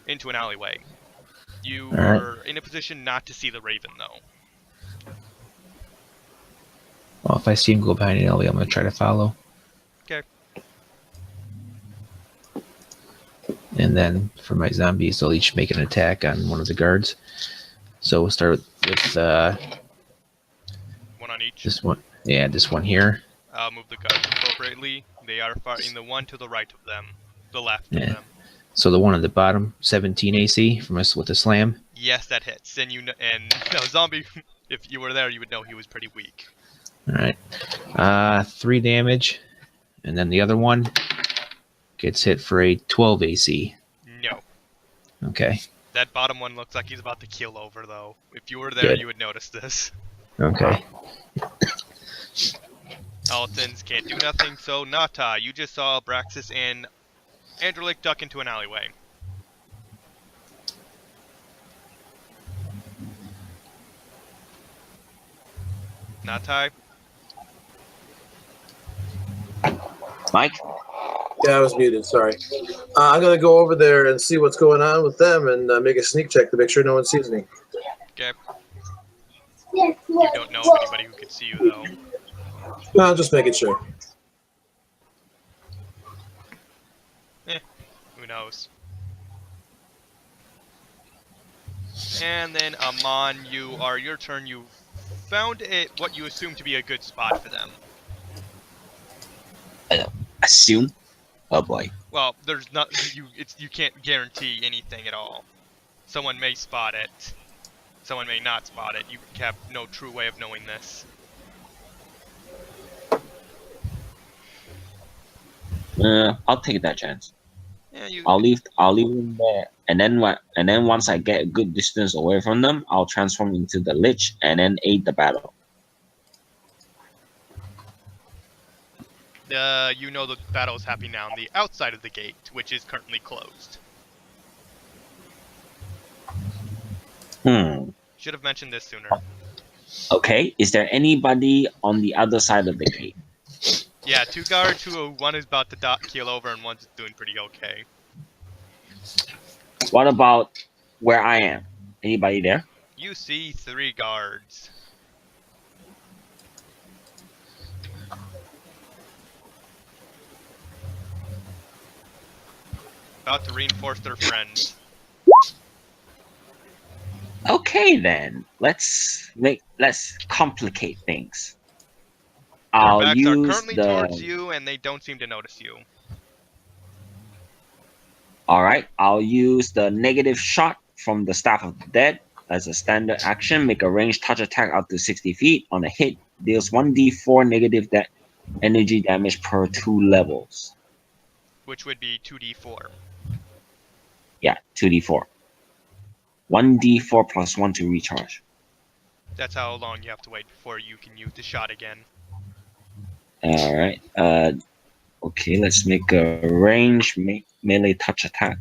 into an alleyway. You were in a position not to see the raven though. Well, if I see him go behind an alley, I'm going to try to follow. Okay. And then for my zombies, they'll each make an attack on one of the guards. So we'll start with one on each. this one. Yeah, this one here. I'll move the guards appropriately. They are fighting the one to the right of them, the left of them. So the one at the bottom, 17 AC from us with a slam. Yes, that hits. And zombie, if you were there, you would know he was pretty weak. All right, 3 damage, and then the other one gets hit for a 12 AC. No. Okay. That bottom one looks like he's about to keel over, though. If you were there, you would notice this. Okay. Altons can't do nothing, so Nata, you just saw Braxis and Andrelic duck into an alleyway. Natai? Mike? Yeah, I was muted. Sorry. I'm gonna go over there and see what's going on with them and make a sneak check to make sure no one sees me. Okay. You don't know of anybody who could see you, though. No, I'm just making sure. Who knows? And then Amon, your turn. You found it what you assume to be a good spot for them. Assume. Oh boy. Well, there's not you can't guarantee anything at all. Someone may spot it. Someone may not spot it. You have no true way of knowing this. I'll take that chance. Yeah, I'll leave them there, and then once I get a good distance away from them, I'll transform into the Lich and then aid the battle. You know the battle is happening now on the outside of the gate, which is currently closed. Should have mentioned this sooner. Okay, is there anybody on the other side of the gate? Yeah, 2 guards one is about to keel over and one's doing pretty okay. What about where I am? Anybody there? You see 3 guards. About to reinforce their friends. Okay then, let's complicate things. Their I'll backs use are currently towards you, and they don't seem to notice you. All right, I'll use the negative shot from the Staff of the Dead as a standard action. Make a ranged touch attack up to 60 feet. On a hit, deals 1d4 negative energy damage per 2 levels. Which would be 2d4. Yeah, 2d4. 1d4 plus 1 to recharge. That's how long you have to wait before you can use the shot again. All right. Okay, let's make a range melee touch attack.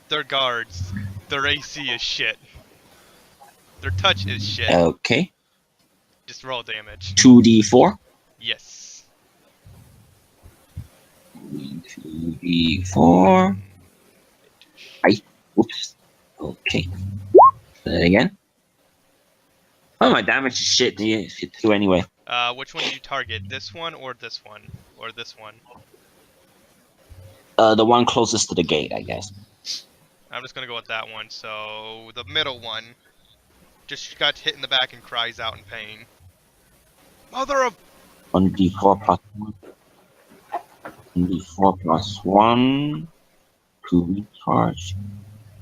Their guards, their AC is shit. Their touch is shit. Okay. Just roll damage. 2d4. Yes. 2d4. Oops. Okay. Say that again. Oh, my damage is shit. Hit 2 anyway. Which one did you target? This one or this one? Or this one? The one closest to the gate, I guess. I'm just gonna go with that one. So, the middle one just got hit in the back and cries out in pain. Mother of... 1d4 plus 1. 1d4 plus 1. 2 recharge.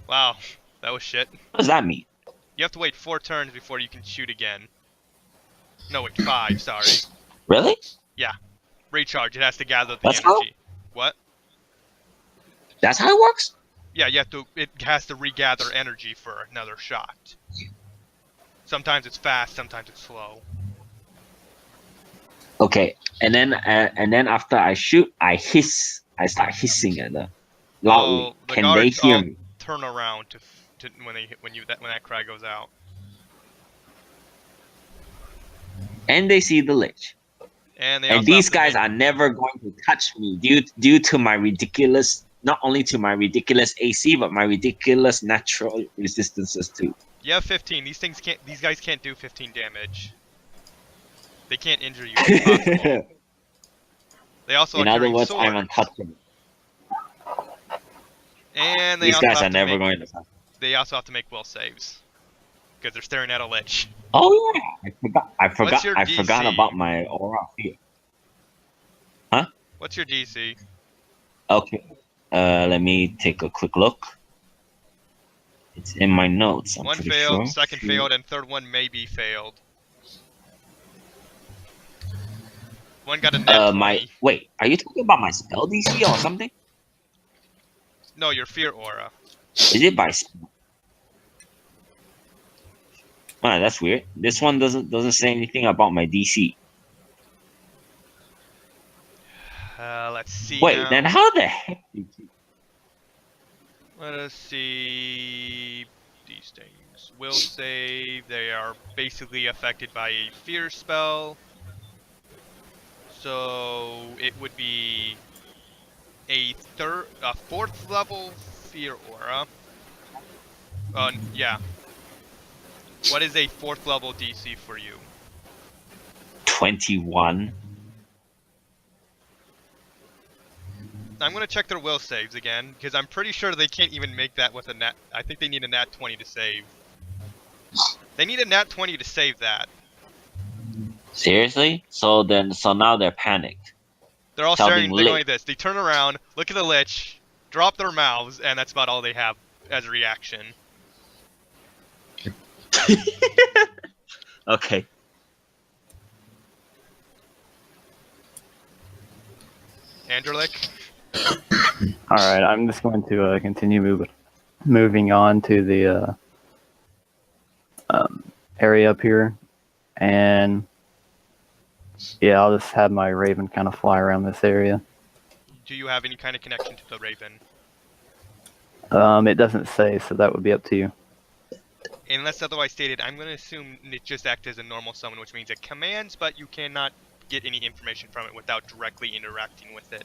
Wow, that was shit. What does that mean? You have to wait 4 turns before you can shoot again. No, wait, 5, sorry. Really? Yeah. Recharge, it has to gather the That's energy. What? That's how it works? Yeah, it has to regather energy for another shot. Sometimes it's fast, sometimes it's slow. Okay, and then after I shoot, I hiss. I start hissing at them loudly. Oh, the Can they guards hear all me? turn around to when that cry goes out. And they see the Lich. And these guys are never going to touch me due to my ridiculous, not only to my ridiculous AC, but my ridiculous natural resistances too. You have 15. These guys can't do 15 damage. They can't injure you. It's impossible. They also In are other carrying words, swords. I'm untouchable. And These guys are never going to touch me. They also have to make will saves. Because they're staring at a Lich. Oh yeah, I What's your forgot DC? about my aura of fear. Huh? What's your DC? Okay. Let me take a quick look. It's in my notes. I'm One pretty failed, sure. second failed, and third one maybe failed. One got a net 20. Wait, are you talking about my spell DC or something? No, your fear aura. Is it by spell? Ah, that's weird. This one doesn't say anything about my DC. Let's see. Wait, now. then how the heck did you... Let us see these things. Will save. They are basically affected by a fear spell. So it would be a 4th level fear aura. Yeah. What is a 4th level DC for you? 21. I'm gonna check their will saves again, because I'm pretty sure they can't even make that with a nat. I think they need a nat 20 to save. They need a nat 20 to save that. Seriously? So now they're panicked. They're all Sounding staring, they're going lit. like this. They turn around, look at the Lich, drop their mouths, and that's about all they have as a reaction. Okay. Andrlik? Alright, I'm just going to continue moving on to the area up here. And yeah, I'll just have my Raven kind of fly around this area. Do you have any kind of connection to the Raven? It doesn't say, so that would be up to you. Unless otherwise stated, I'm going to assume it just acts as a normal summon, which means it commands, but you cannot get any information from it without directly interacting with it.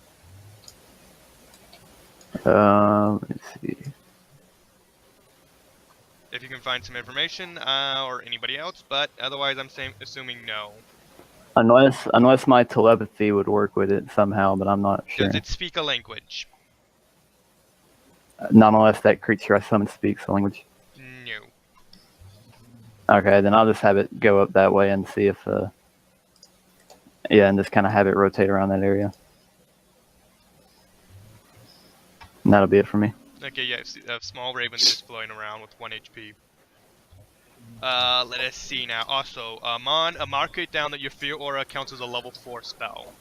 Let's see. If you can find some information, or anybody else, but otherwise I'm assuming no. Unless my telepathy would work with it somehow, but I'm not sure. Does it speak a language? Not unless that creature I summon speaks the language. No. Okay, then I'll just have it go up that way and see if, yeah, and just kind of have it rotate around that area. And that'll be it for me. Okay, yeah, a small raven just floating around with 1 HP. Let us see now. Also, Mon, mark it down that your Fear Aura counts as a level 4 spell.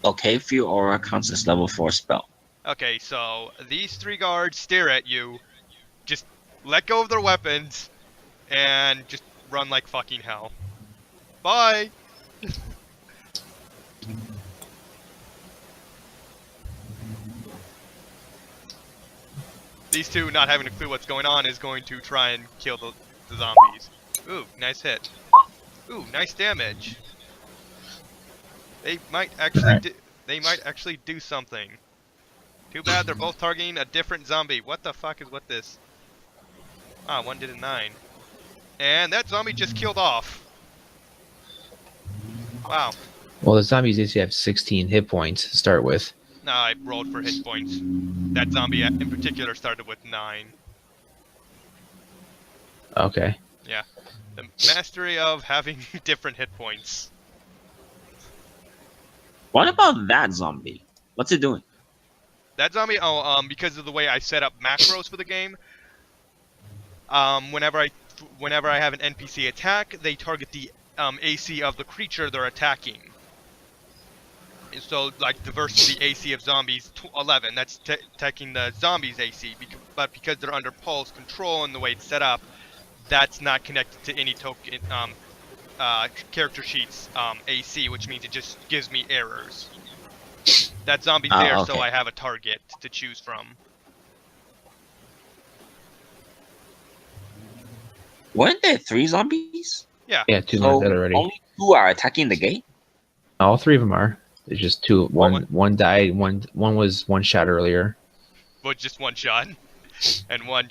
Okay, Fear Aura counts as level 4 spell. Okay, so these 3 guards stare at you, just let go of their weapons, and just run like fucking hell. Bye! These 2, not having a clue what's going on, is going to try and kill the zombies. Ooh, nice hit. Ooh, nice damage. They might actually do something. Too bad they're both targeting a different zombie. What the fuck is with this? Ah, one did a 9. And that zombie just killed off. Wow. Well, the zombies usually have 16 hit points to start with. Nah, I rolled for hit points. That zombie in particular started with 9. Okay. Yeah. The mastery of having different hit points. What about that zombie? What's it doing? That zombie, because of the way I set up macros for the game, whenever I have an NPC attack, they target the AC of the creature they're attacking. And so, like, versus the AC of zombies, 11, that's attacking the zombies' AC, but because they're under Paul's control and the way it's set up, that's not connected to any token, character sheet's AC, which means it just gives me errors. That zombie's there, okay. so I have a target to choose from. Weren't there 3 zombies? Yeah. Yeah, 2 So are dead already. only 2 are attacking the gate? All 3 of them are. There's just 2. One died. One was one shot earlier. But just one shot, and one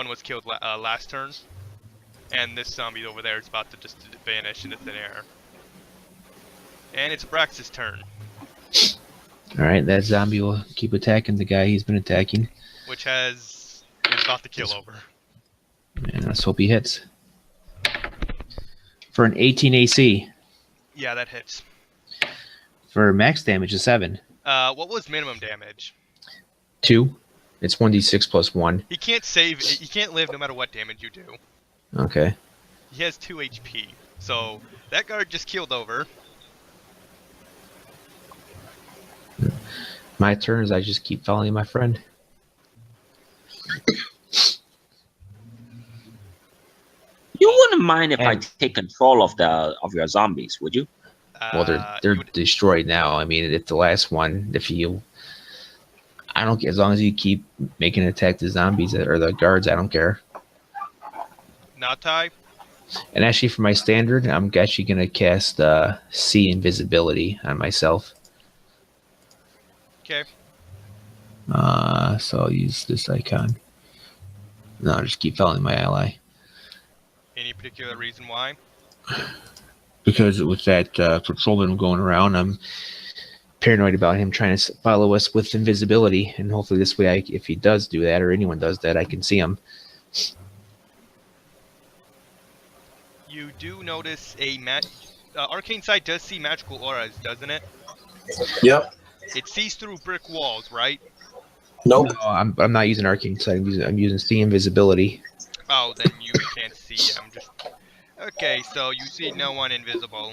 was killed last turn, and this zombie over there is about to just vanish into thin air. And it's Brax's turn, All right, that zombie will keep attacking the guy he's been attacking. which is about to kill over. And let's hope he hits. For an 18 AC. Yeah, that hits. For max damage is 7. What was minimum damage? 2. It's 1d6 plus 1. He can't save. He can't live no matter what damage you do. Okay. He has 2 HP, so that guard just keeled over. My turn is I just keep following my friend. You wouldn't mind if I take control of your zombies, would you? Well, they're destroyed now. I mean, if the last one, I don't care. As long as you keep making an attack the zombies or the guards, I don't care. Natai? And actually, for my standard, I'm actually going to cast See Invisibility on myself. Okay. So I'll use this icon. No, just keep following my ally. Any particular reason why? Because with that patrolman going around, I'm paranoid about him trying to follow us with invisibility, and hopefully this way, if he does do that or anyone does that, I can see him. You do notice Arcane Sight does see magical auras, doesn't it? Yep. It sees through brick walls, right? Nope. No, I'm not using arcane sight. I'm using see invisibility. Oh, then you can't see him. Just okay. So you see no one invisible.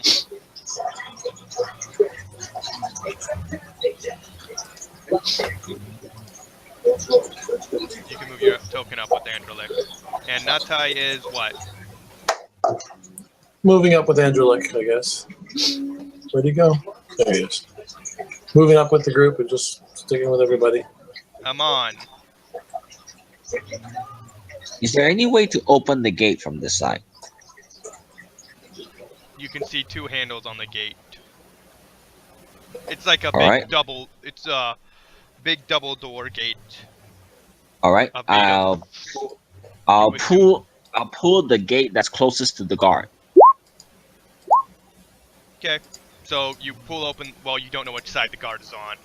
You can move your token up with Andrelic. And Natai is what? Moving up with Andrelic, I guess. Where'd he go? There he is. Moving up with the group and just sticking with everybody. I'm on. Is there any way to open the gate from this side? You can see 2 handles on the gate. It's like a All right. double. It's a big double door gate. All right. I'll pull the gate that's closest to the guard. Okay. So you pull open. Well, you don't know which side the guard is on.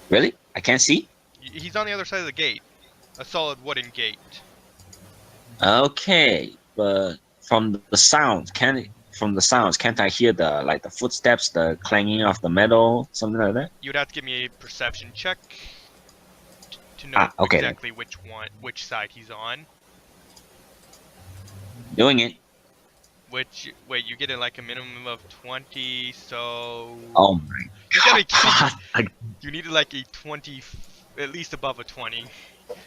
Really? I can't see? He's on the other side of the gate. A solid wooden gate. Okay, but from the sounds, can't I hear the footsteps, the clanging of the metal, something like that? You'd have to give me a perception check to know exactly which side he's on. Doing it. Wait, you get like a minimum of 20, so... Oh my You gotta god. you needed like a 20, at least above a 20.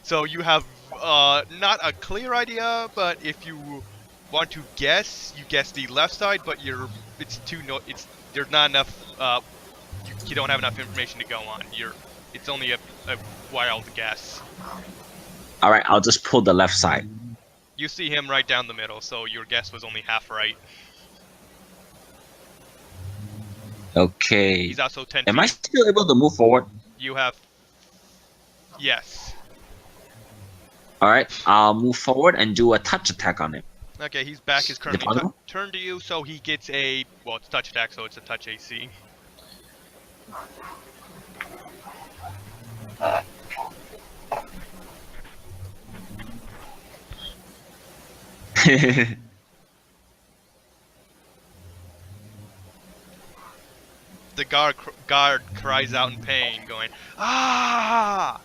So you have not a clear idea, but if you want to guess, you guess the left side, but there's not enough, you don't have enough information to go on. It's only a wild guess. Alright, I'll just pull the left side. You see him right down the middle, so your guess was only half right. Okay. He's also 10 Am I feet. still able to move forward? You have... Yes. Alright, I'll move forward and do a touch attack on him. Okay, his back is currently Department? turned to you, so he gets a... Well, it's touch attack, so it's a touch AC. The guard cries out in pain, going, "Ah!"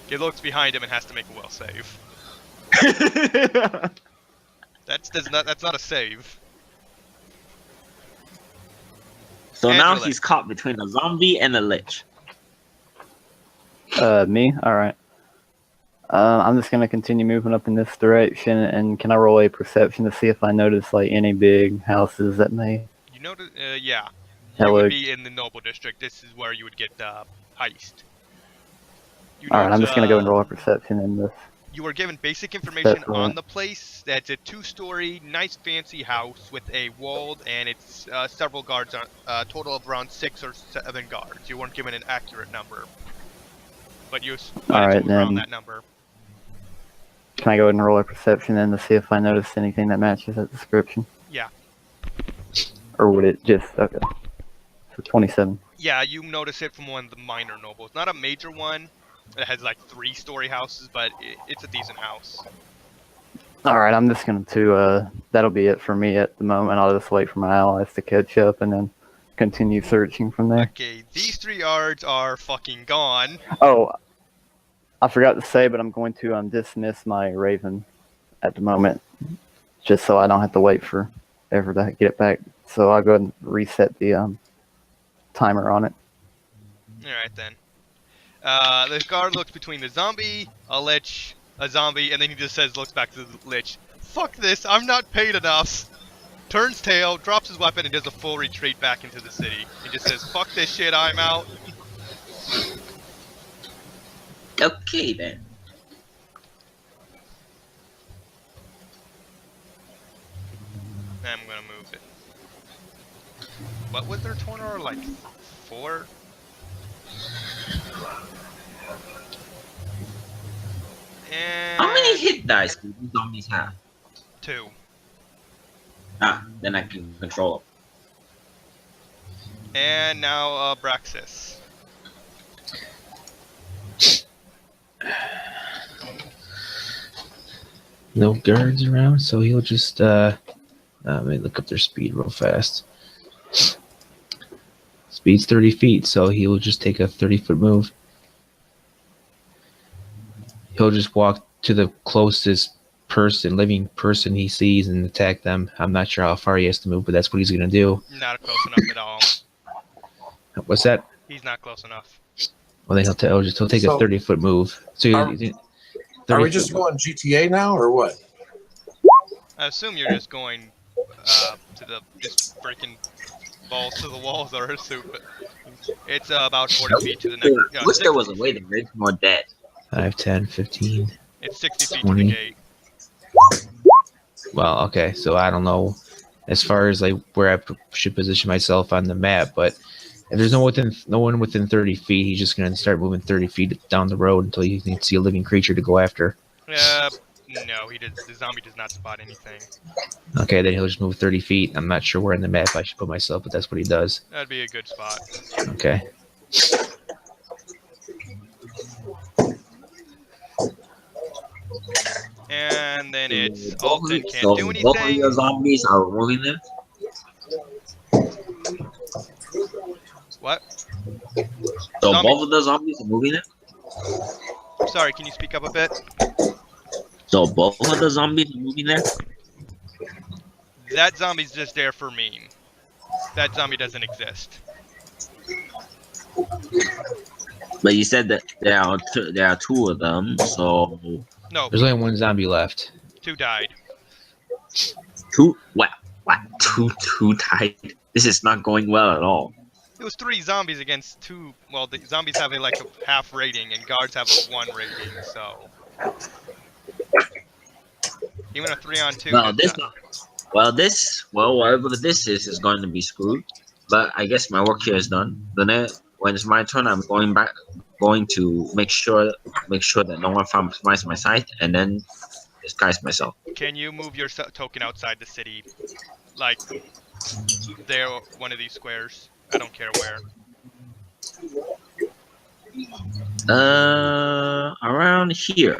He looks behind him and has to make a will save. That's not a save. So now Angela. he's caught between a zombie and a lich. Me? Alright. I'm just gonna continue moving up in this direction, and can I roll a perception to see if I notice like any big houses that may... You know, yeah. You Hello. would be in the Noble District. This is where you would get heist. Alright, I'm just gonna go and roll a perception in this. You were given basic information That's right. on the place. That's a 2-story, nice, fancy house with a walled, and it's several guards on a total of around 6 or 7 guards. You weren't given an accurate number, but you Alright, around then. that number. Can I go ahead and roll a perception then to see if I notice anything that matches that description? Yeah. Or would it just... Okay. So 27. Yeah, you notice it from one of the minor nobles. Not a major one. It has like 3-story houses, but it's a decent house. Alright, I'm just going to, that'll be it for me at the moment. I'll just wait for my allies to catch up and then continue searching from there. Okay, these 3 yards are fucking gone. Oh, I forgot to say, but I'm going to dismiss my Raven at the moment, just so I don't have to wait for ever to get it back. So I'll go ahead and reset the timer on it. Alright then. The guard looks between the zombie, a lich, a zombie, and then he just looks back to the lich. Fuck this, I'm not paid enough. Turns tail, drops his weapon, and does a full retreat back into the city. He just says, fuck this shit, I'm out. Okay then. I'm gonna move it. What was their total? Like 4? And How many hit dice do these zombies have? 2. Then I can control And now Braxis. No guards around, so he'll just let me look up their speed real fast. Speed's 30 feet, so he'll just take a 30-foot move. He'll just walk to the closest living person he sees and attack them. I'm not sure how far he has to move, but that's what he's gonna do. Not close enough at all. What's that? He's not close enough. Well, then he'll take a 30-foot move. So Are we just going GTA now, or what? I assume you're just going to the just freaking balls to the walls, or assume, but it's about 40 feet to the next. I wish there was a way to make more dead. 5, 10, 15. It's 60 feet 20. to the gate. Well, okay, so I don't know as far as like where I should position myself on the map, but if there's no one within 30 feet, he's just gonna start moving 30 feet down the road until you can see a living creature to go after. No, the zombie does not spot anything. Okay, then he'll just move 30 feet. I'm not sure where in the map I should put myself, but that's what he does. That'd be a good spot. Okay. And then it's Alton can't So do both of anything. your zombies are moving there? What? So Zombie. both of the zombies are moving there? Sorry, can you speak up a bit? So both of the zombies are moving there? That zombie's just there for meme. That zombie doesn't exist. But you said that there are two of them, so No, There's only one zombie left. 2 died. two. What? Two died. This is not going well at all. It was 3 zombies against 2. Well, the zombies have a half rating, and guards have a 1 rating. So even a 3-on-2. Whatever this is going to be screwed. But I guess my work here is done. When it's my turn, I'm going to make sure that no one finds my site, and then disguise myself. Can you move your token outside the city? Like, there, one of these squares. I don't care where. Around here.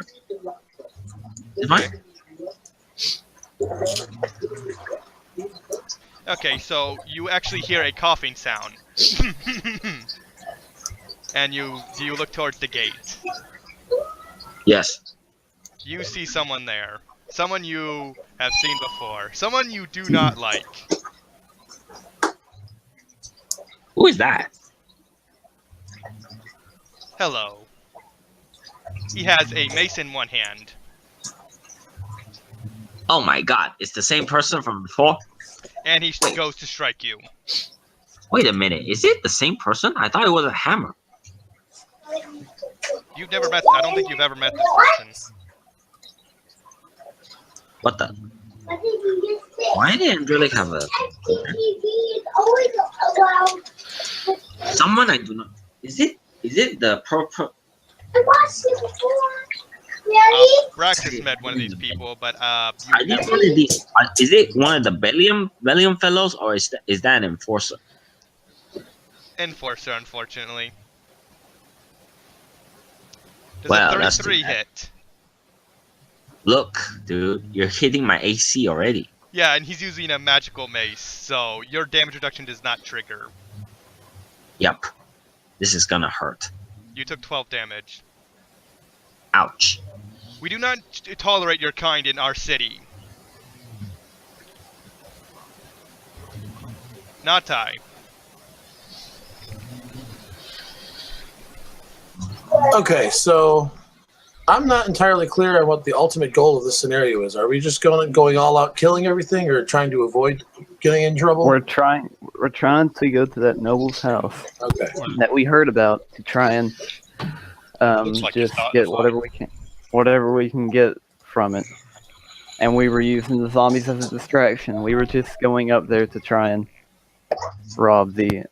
Okay, so you actually hear a coughing sound. And do you look towards the gate? Yes. You see someone there. Someone you have seen before. Someone you do not like. Who is that? Hello. He has a mace in one hand. Oh my god, it's the same person from before? And he goes to strike you. Wait a minute, is it the same person? I thought it was a hammer. You've never met. I don't think you've ever met this person. What the? Why didn't Drilic have a... Someone I do not... Is it the purple... Braxis met one of these people, but I didn't really these. Is it one of the Bellium fellows, or is that an enforcer? Enforcer, unfortunately. Does Wow, a that's 33 too bad. hit? Look, dude, you're hitting my AC already. Yeah, and he's using a magical mace, so your damage reduction does not trigger. Yep. This is gonna hurt. You took 12 damage. Ouch. We do not tolerate your kind in our city. Natai. Okay, so I'm not entirely clear on what the ultimate goal of this scenario is. Are we just going all out killing everything, or trying to avoid getting in trouble? We're trying to go to that noble's house Okay. that we heard about to try and Looks like just it's not get fine. whatever we can get from it. And we were using the zombies as a distraction. We were just going up there to try and rob the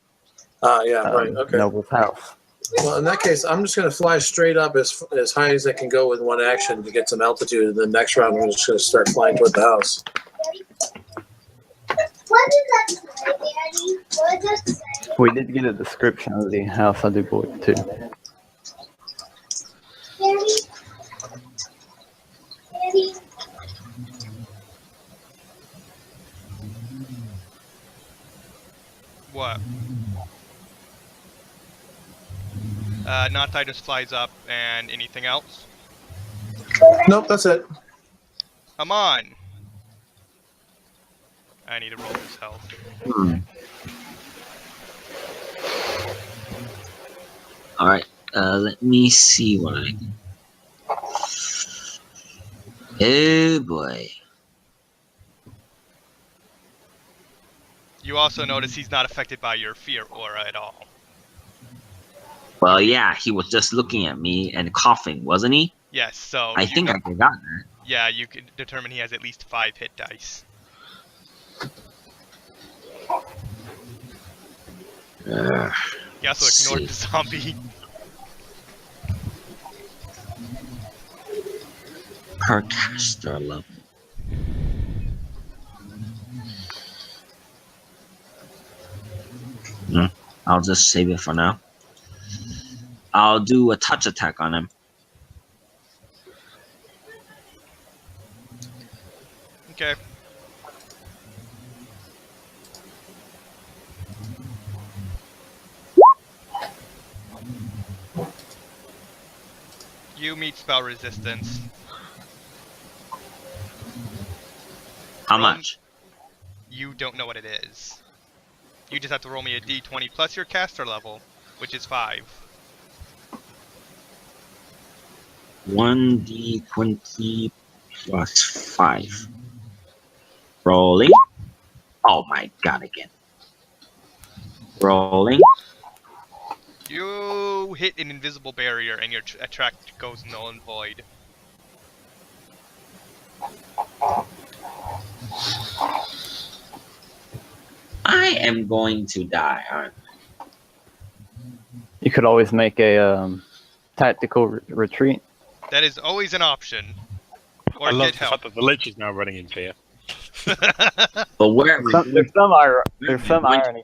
Yeah, right. Okay. noble's house. Well, in that case, I'm just going to fly straight up as high as I can go with one action to get some altitude. And the next round, I'm just going to start flying toward the house. What does that say, Daddy? What does it say? We did get a description of the house, I do believe, too. Daddy? Daddy? What? Not Titus flies up, and anything else? Nope, that's it. Come on! I need to roll his health. Alright, let me see what I can. Oh boy. You also notice he's not affected by your fear aura at all. Well, yeah, he was just looking at me and coughing, wasn't he? Yes, so... I think I forgot that. Yeah, you can determine he has at least 5 hit dice. You also ignored the zombie. Per caster level. I'll just save it for now. I'll do a touch attack on him. Okay. You meet spell resistance. How much? You don't know what it is. You just have to roll me a d20 plus your caster level, which is 5. 1d20 plus 5. Rolling. Oh my god, again. Rolling. You hit an invisible barrier and your attract goes null and void. I am going to die, aren't I? You could always make a tactical retreat. That is always an option. Or I love get the help. fact that the lich is now running in fear. But where There's some irony.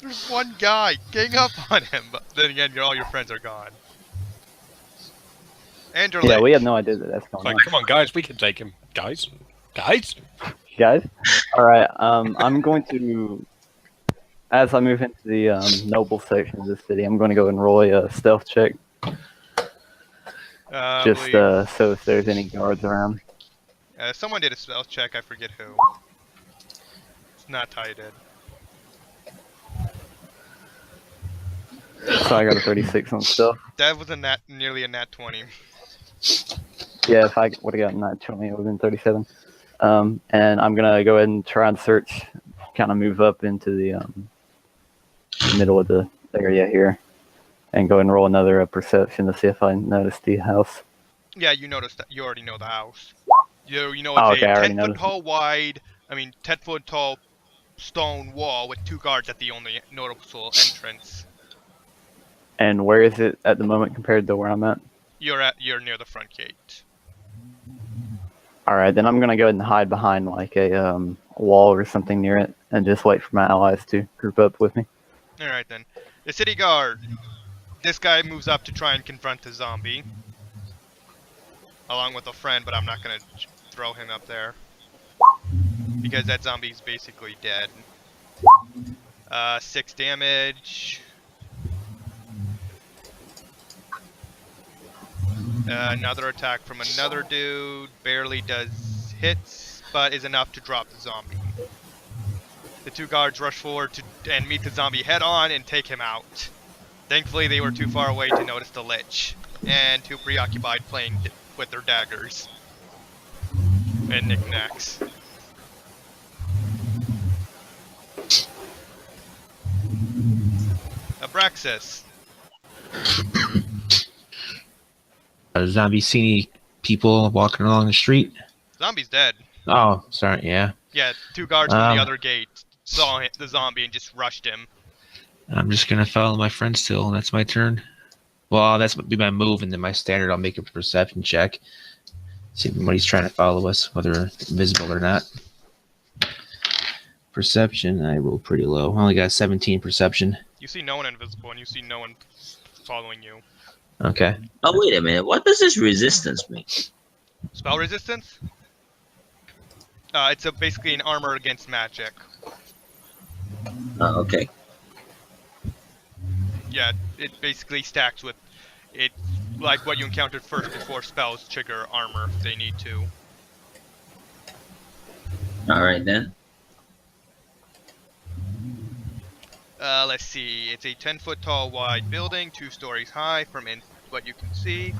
There's one guy. Gang up on him. But then again, all your friends are gone. And your Yeah, lich. we have no idea that that's going Like, on. come on, guys, we can take him. Guys? Guys? Guys? Alright, I'm going to, as I move into the noble section of the city, I'm going to go and roll a stealth check. Just so if there's any guards around. Someone did a spell check, I forget who. It's not Ty did. So I got a 36 on stealth. That was nearly a nat 20. Yeah, if I would have gotten that 20, it would have been 37. And I'm going to go ahead and try and search, kind of move up into the middle of the area here. And go and roll another perception to see if I notice the house. Yeah, you noticed that. You already know the house. You know it's a 10-foot tall wide, 10-foot tall stone wall with 2 guards at the only notable entrance. And where is it at the moment compared to where I'm at? You're near the front gate. Alright, then I'm gonna go ahead and hide behind like a wall or something near it and just wait for my allies to group up with me. Alright then. The city guard. This guy moves up to try and confront the zombie. Along with a friend, but I'm not gonna throw him up there. Because that zombie's basically dead. 6 damage. Another attack from another dude. Barely does hits, but is enough to drop the zombie. The 2 guards rush forward and meet the zombie head on and take him out. Thankfully, they were too far away to notice the lich, and too preoccupied playing with their daggers and knickknacks. Abraxas. Zombie see any people walking along the street? Zombie's dead. Oh, sorry, yeah. Yeah, 2 guards from the other gate saw the zombie and just rushed him. I'm just gonna follow my friend still, and that's my turn. Well, that's be my move, and then my standard, I'll make a perception check. See what he's trying to follow us, whether invisible or not. Perception, I rolled pretty low. I only got 17 perception. You see no one invisible, and you see no one following you. Okay. Oh, wait a minute. What does this resistance mean? Spell resistance? It's basically an armor against magic. Oh, okay. Yeah, it basically stacks with it, like what you encountered first before spells trigger armor if they need to. Alright then. Let's see. It's a 10-foot tall wide building, 2 stories high from what you can see.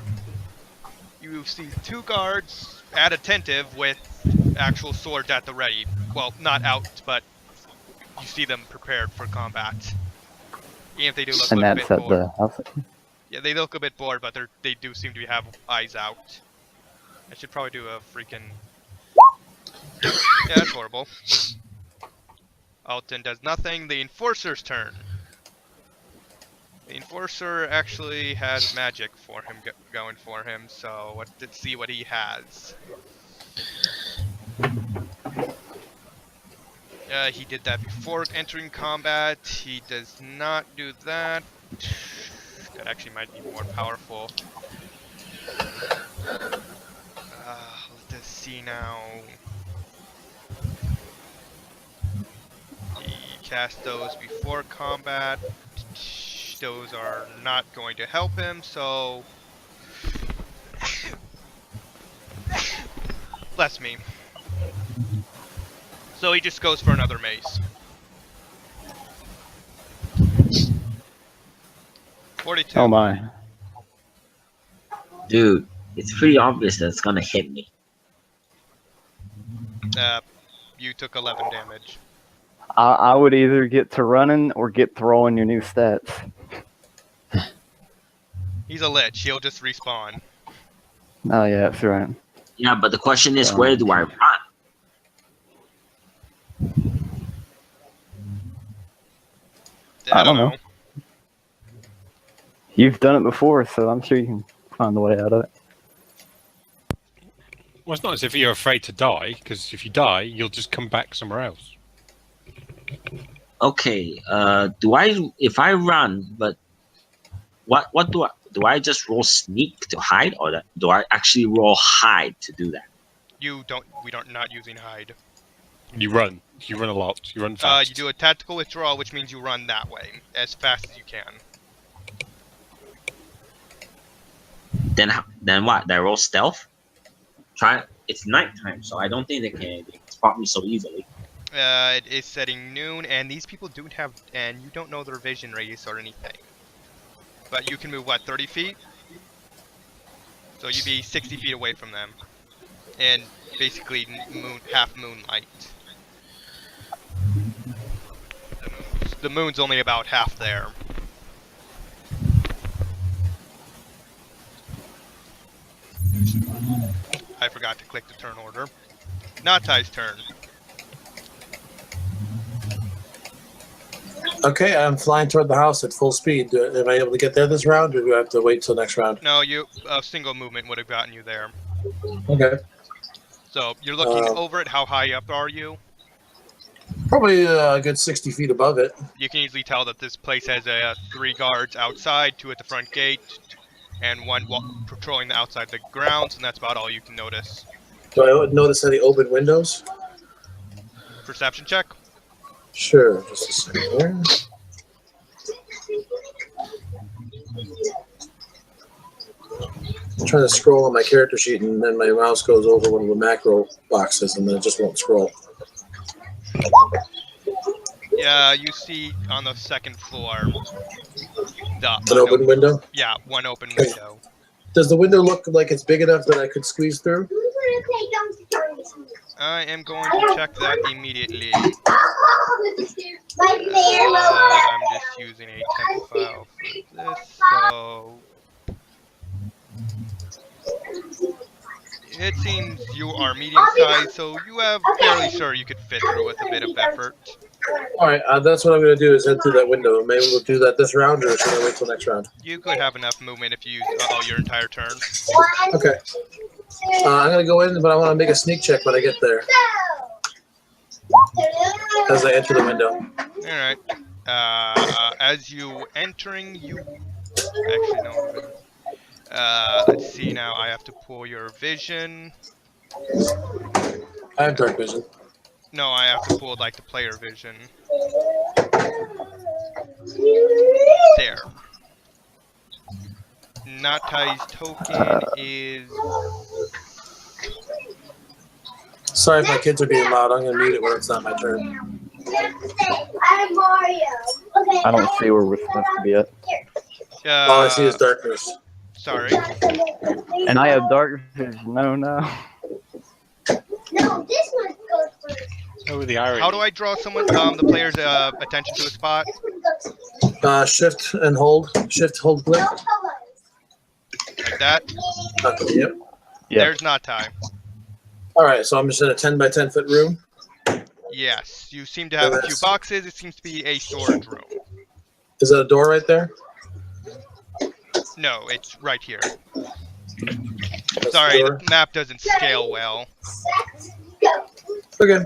You see 2 guards at attentive with actual swords at the ready. Well, not out, but you see them prepared for combat. Even if they do look And a that's bit at bored. the house. Yeah, they look a bit bored, but they do seem to have eyes out. I should probably do a freaking... Yeah, that's horrible. Alton does nothing. The Enforcer's turn. The Enforcer actually has magic for him going for him, so let's see what he has. He did that before entering combat. He does not do that. That actually might be more powerful. Let's see now. He cast those before combat. Those are not going to help him, so... Bless me. So he just goes for another mace. 42. Oh my. Dude, it's pretty obvious that it's gonna hit me. You took 11 damage. I would either get to running or get throwing your new stats. He's a lich. He'll just respawn. Oh yeah, that's right. Yeah, but the question is, where do I run? I don't know. You've done it before, so I'm sure you can find a way out of it. Well, it's not as if you're afraid to die, because if you die, you'll just come back somewhere else. Okay, if I run, but what do I just roll sneak to hide, or do I actually roll hide to do that? We don't not using hide. You run a lot, you run fast. You do a tactical withdrawal, which means you run that way, as fast as you can. Then what? Do I roll stealth? It's nighttime, so I don't think they can spot me so easily. It is setting noon, and these people don't have, and you don't know their vision radius or anything. But you can move, what, 30 feet? So you'd be 60 feet away from them. And basically half moonlight. The moon's only about half there. I forgot to click the turn order. Natai's turn. Okay, I'm flying toward the house at full speed. Am I able to get there this round, or do I have to wait till next round? No, a single movement would have gotten you there. Okay. So you're looking over it. How high up are you? Probably a good 60 feet above it. You can easily tell that this place has 3 guards outside, 2 at the front gate, and 1 patrolling the outside the grounds, and that's about all you can notice. Do I notice any open windows? Perception check. Sure. Just a second here. I'm trying to scroll on my character sheet, and then my mouse goes over one of the macro boxes, and then it just won't scroll. Yeah, you see on the 2nd floor. An open window? Yeah, 1 open window. Does the window look like it's big enough that I could squeeze through? I am going to check that immediately. I'm just using a temp file for this, so... It seems you are medium-sized, so you are fairly sure you could fit through with a bit of effort. All right, that's what I'm going to do is head through that window. Maybe we'll do that this round, or should I wait till next round? You could have enough movement if you use all your entire turn. Okay. I'm going to go in, but I want to make a sneak check when I get there. As I enter the window. Alright. As you entering, you... Actually, no. Let's see now. I have to pull your vision. I have dark vision. No, I have to pull, like, the player vision. There. Natai's token is... Sorry if my kids are being loud. I'm going to mute it when it's not my turn. I'm Mario. Okay. I don't see where we're supposed to be at. All I see is darkness. Sorry. And I have dark vision. No. No, this one goes first. Oh, with the irony. How do I draw someone, the player's attention to a spot? This one goes Shift and hold. Shift, hold, click. Like that? Okay, yep. Yeah. There's Natai. All right, so I'm just in a 10 by 10 foot room. Yes. You seem to have a few boxes. It seems to be a storage room. Is that a door right there? No, it's right here. That's Sorry, the door. the map doesn't scale well. Okay.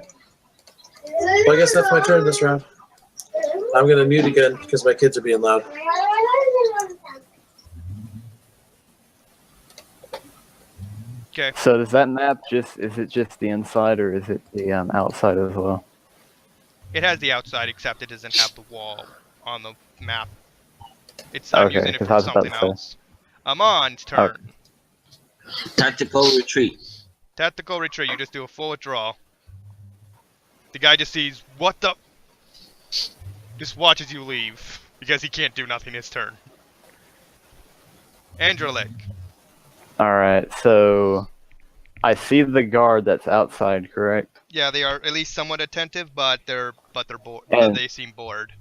Well, I guess that's my turn this round. I'm going to mute again because my kids are being loud. Okay. So does that map is it just the inside or is it the outside as well? It has the outside, except it doesn't have the wall on the map. It's not Okay, using it 'cause for I was about something to say. else. Amon's turn. Okay. Tactical retreat. Tactical retreat. You just do a full withdrawal. The guy just sees, what the... Just watches you leave, because he can't do nothing his turn. Andrelic. Alright, so I see the guard that's outside, correct? Yeah, they are at least somewhat attentive, but they're bored. And- They seem bored.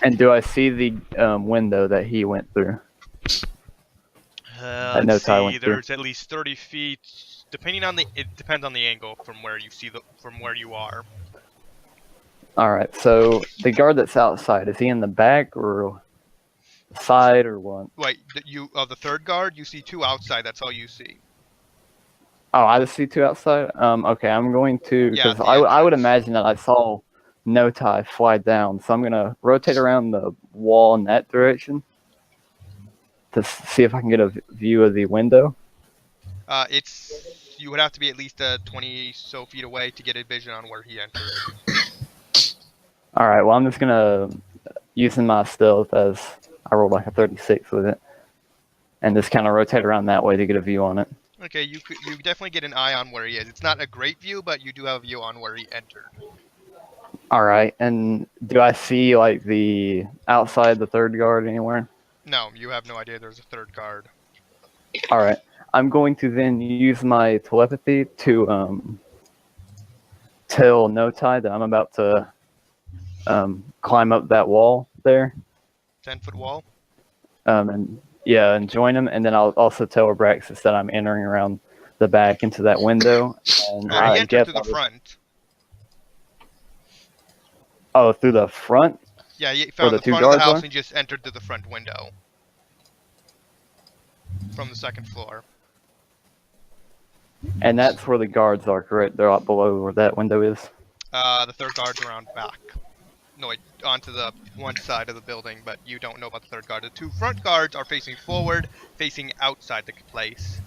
And do I see the window that he went through? Let's Natai see. went through. There's at least 30 feet. Depending on the, it depends on the angle from where you see from where you are. Alright, so the guard that's outside, is he in the back or side or what? Wait, the third guard, you see two outside. That's all you see. Oh, I just see two outside? Okay, I'm going to, Yeah, because the I would entrance. imagine that I saw Notai fly down, so I'm going to rotate around the wall in that direction to see if I can get a view of the window. You would have to be at least 20 so feet away to get a vision on where he entered. Alright, well I'm just going to, using my stealth as I rolled like a 36 with it, and just kind of rotate around that way to get a view on it. Okay, you definitely get an eye on where he is. It's not a great view, but you do have a view on where he entered. Alright, and do I see like the outside the third guard anywhere? No, you have no idea there's a third guard. Alright, I'm going to then use my telepathy to tell Notai that I'm about to climb up that wall there. 10-foot wall? And join him, and then I'll also tell Abraxas that I'm entering around the back into that window. And He I entered guess through the front. Oh, through the front? Yeah, he found the the two front of the guards house are? and just entered through the front window. From the second floor. And that's where the guards are, correct? They're up below where that window is? The third guard's around back. No, wait, onto the one side of the building, but you don't know about the third guard. The two front guards are facing forward, facing outside the place.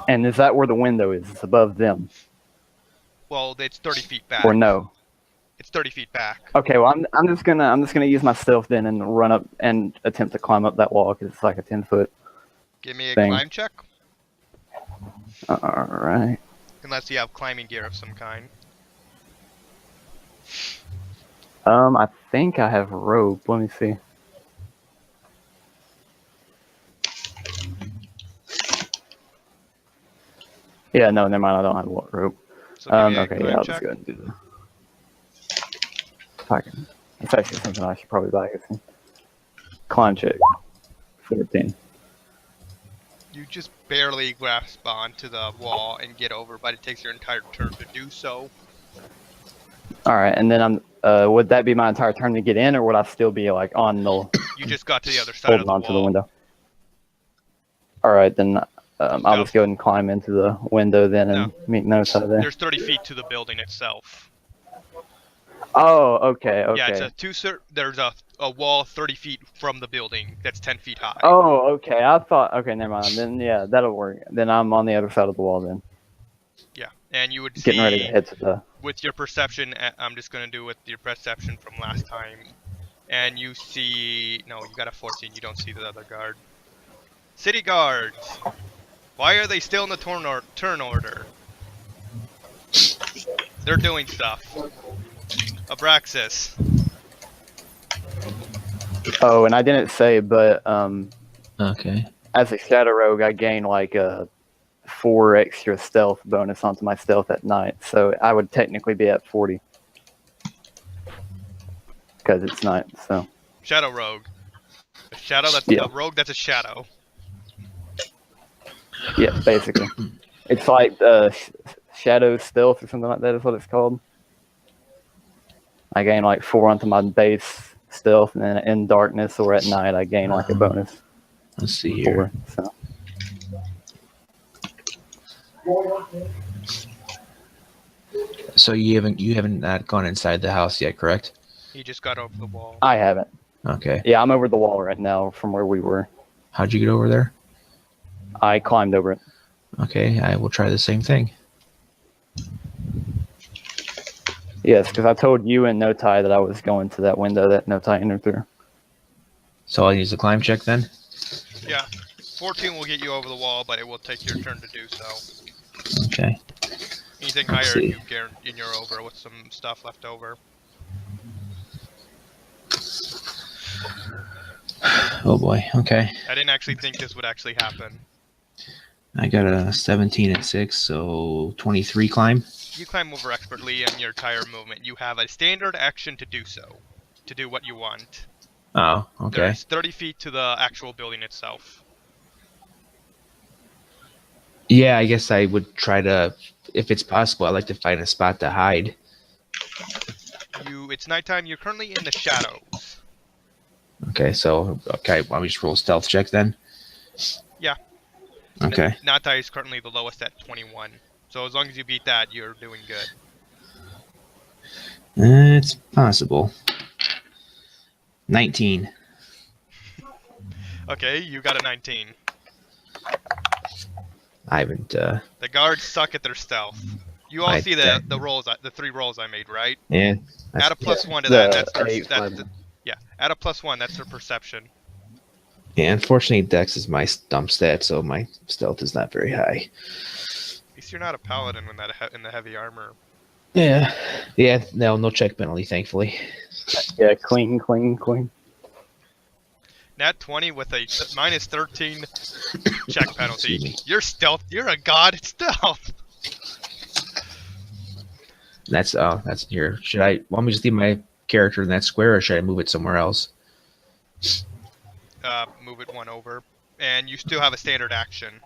And is that where the window is? It's above them? Well, it's 30 feet back. Or no? It's 30 feet back. Okay, well I'm just gonna use my stealth then and run up and attempt to climb up that wall because it's like a 10-foot. Give me a Thing. climb check. All right. Unless you have climbing gear of some kind. I think I have rope. Let me see. Yeah, no, never mind. I don't have rope. So give me a Okay, climb yeah, I'll check. just go ahead and do that. If I can. That's actually something I should probably buy. Climb check. 14. You just barely grasp onto the wall and get over, but it takes your entire turn to do so. All right, and then I'm. Would that be my entire turn to get in, or would I still be like on the You just got to the other side of holding the onto the wall. window? All right, then I'll just go ahead and climb into the window then and meet Nota there. There's 30 feet to the building itself. Oh, okay, okay. Yeah, it's there's a wall 30 feet from the building that's 10 feet high. Oh, okay. I thought. Okay, never mind. Then yeah, that'll work. Then I'm on the other side of the wall then. Yeah, and you would Getting see ready to head to the. with your perception. I'm just gonna do with your perception from last time, and you see. No, you got a 14. You don't see the other guard. City guards. Why are they still in the turn order? They're doing stuff. Abraxas. Oh, and I didn't say, but Okay. as a shadow rogue, I gain like a 4 extra stealth bonus onto my stealth at night, so I would technically be at 40 because it's night. So Shadow rogue. A shadow that's Yeah. a rogue that's a shadow. yeah, basically, it's like shadow stealth or something like that is what it's called. I gain like 4 onto my base stealth, and then in darkness or at night, I gain like a bonus. Let's see here. 4. So you haven't not gone inside the house yet, correct? He just got over the wall. I haven't. Okay. Yeah, I'm over the wall right now from where we were. How'd you get over there? I climbed over it. Okay, I will try the same thing. Yes, because I told you and Notai that I was going to that window that Notai entered through. So I'll use a climb check then? Yeah. 14 will get you over the wall, but it will take your turn to do so. Okay. Anything Let's higher, see. you're over with some stuff left over. Oh boy, okay. I didn't actually think this would actually happen. I got a 17 and 6, so 23 climb. You climb over expertly in your entire movement. You have a standard action to do so, to do what you want. Oh, okay. There's 30 feet to the actual building itself. Yeah, I guess I would try to, if it's possible, I'd like to find a spot to hide. It's nighttime. You're currently in the shadows. Okay, so, okay, why don't we just roll stealth check then? Yeah. Okay. Natai is currently the lowest at 21. So as long as you beat that, you're doing good. It's possible. 19. Okay, you got a 19. I haven't, The guards suck at their stealth. You all see the rolls, the 3 rolls I made, right? yeah. Add a +1 to The that. eight, Yeah, add a +1. That's their perception. Yeah, unfortunately, Dex is my dump stat, so my stealth is not very high. At least you're not a paladin in the heavy armor. Yeah. Yeah, no check penalty, thankfully. Yeah, clean. Nat 20 with a -13 check penalty. Excuse me. You're stealth. You're a god at stealth. That's here. Should I want me to just leave my character in that square, or should I move it somewhere else? Move it 1 over, and you still have a standard action.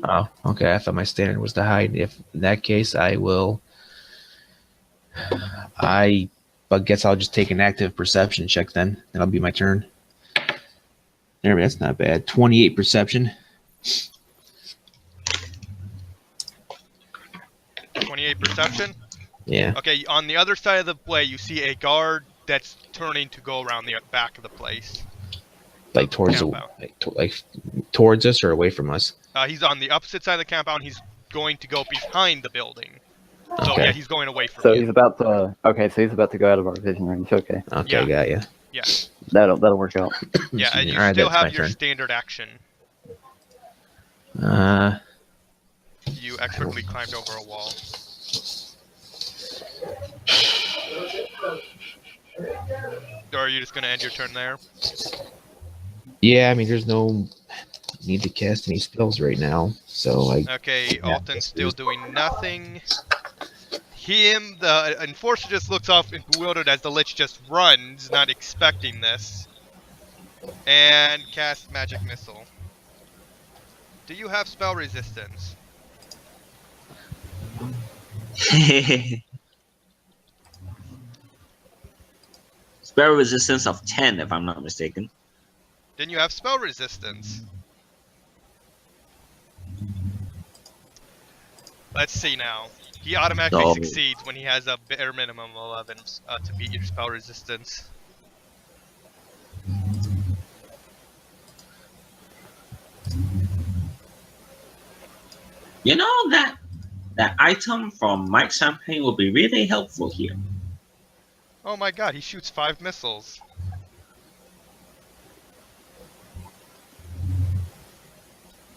Oh, okay. I thought my standard was to hide. If in that case, I will. But guess I'll just take an active perception check then. That'll be my turn. There, that's not bad. 28 perception. 28 perception. Yeah. Okay, on the other side of the way, you see a guard that's turning to go around the back of the place. Like towards Camp like towards us or away from us. He's on the opposite side of the compound. He's going to go behind the building. So Okay. yeah, he's going away from So you. he's about to. Okay, so he's about to go out of our vision range. Okay, Okay, Yeah. got ya. Yeah, that'll work out. yeah, and you Alright, still that's my have your turn. standard action. You expertly climbed over a wall. Or are you just gonna end your turn there? Yeah, I mean, there's no need to cast any spells right now, so Okay, Alton's still doing nothing. The enforcer just looks off and bewildered as the lich just runs, not expecting this. And casts magic missile. Do you have spell resistance? Spell resistance of 10, if I'm not mistaken. Then you have spell resistance. Let's see now. He automatically So- succeeds when he has a bare minimum of 11 to beat your spell resistance. You know that item from Mike Champagne will be really helpful here. Oh my god, he shoots 5 missiles.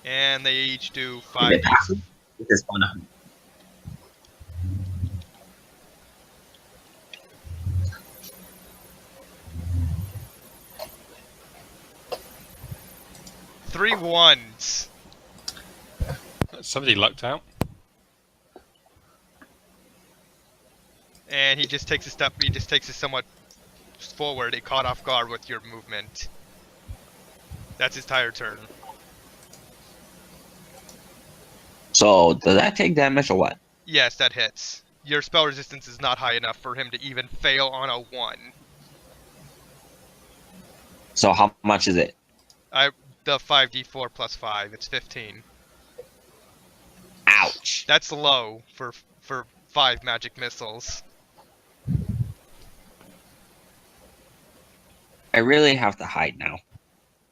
And they each do Is 5 it passive? It is on a 3 1s. Somebody lucked out. And he just takes a step, he just takes it somewhat forward, it caught off guard with your movement. That's his entire turn. So does that take damage or what? Yes, that hits. Your spell resistance is not high enough for him to even fail on a 1. So how much is it? The 5d4 plus 5, it's 15. Ouch. That's low for 5 magic missiles. I really have to hide now.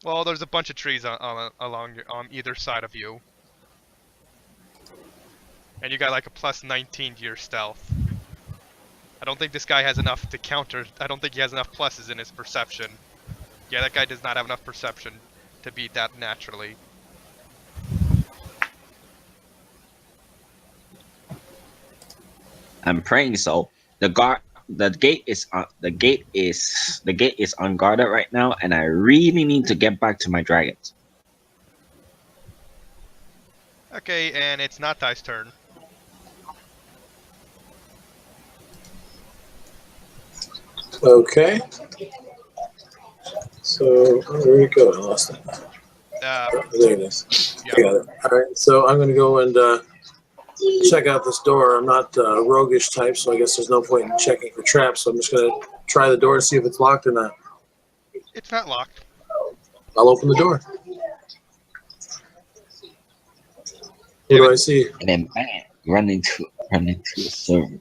Well, there's a bunch of trees along on either side of you. And you got like a plus 19 to your stealth. I don't think this guy has enough to counter. I don't think he has enough pluses in his perception. Yeah, that guy does not have enough perception to beat that naturally. I'm praying so. The gate is unguarded right now, and I really need to get back to my dragons. Okay, and it's not Dice turn. Okay. So where did it go? I lost it. Oh, there it is. Yeah. I got it. All right. So I'm going to go and check out this door. I'm not a roguish type, so I guess there's no point in checking for traps. So I'm just going to try the door to see if it's locked or not. It's not locked. I'll open the door. What do I see? And then bam, run into a server.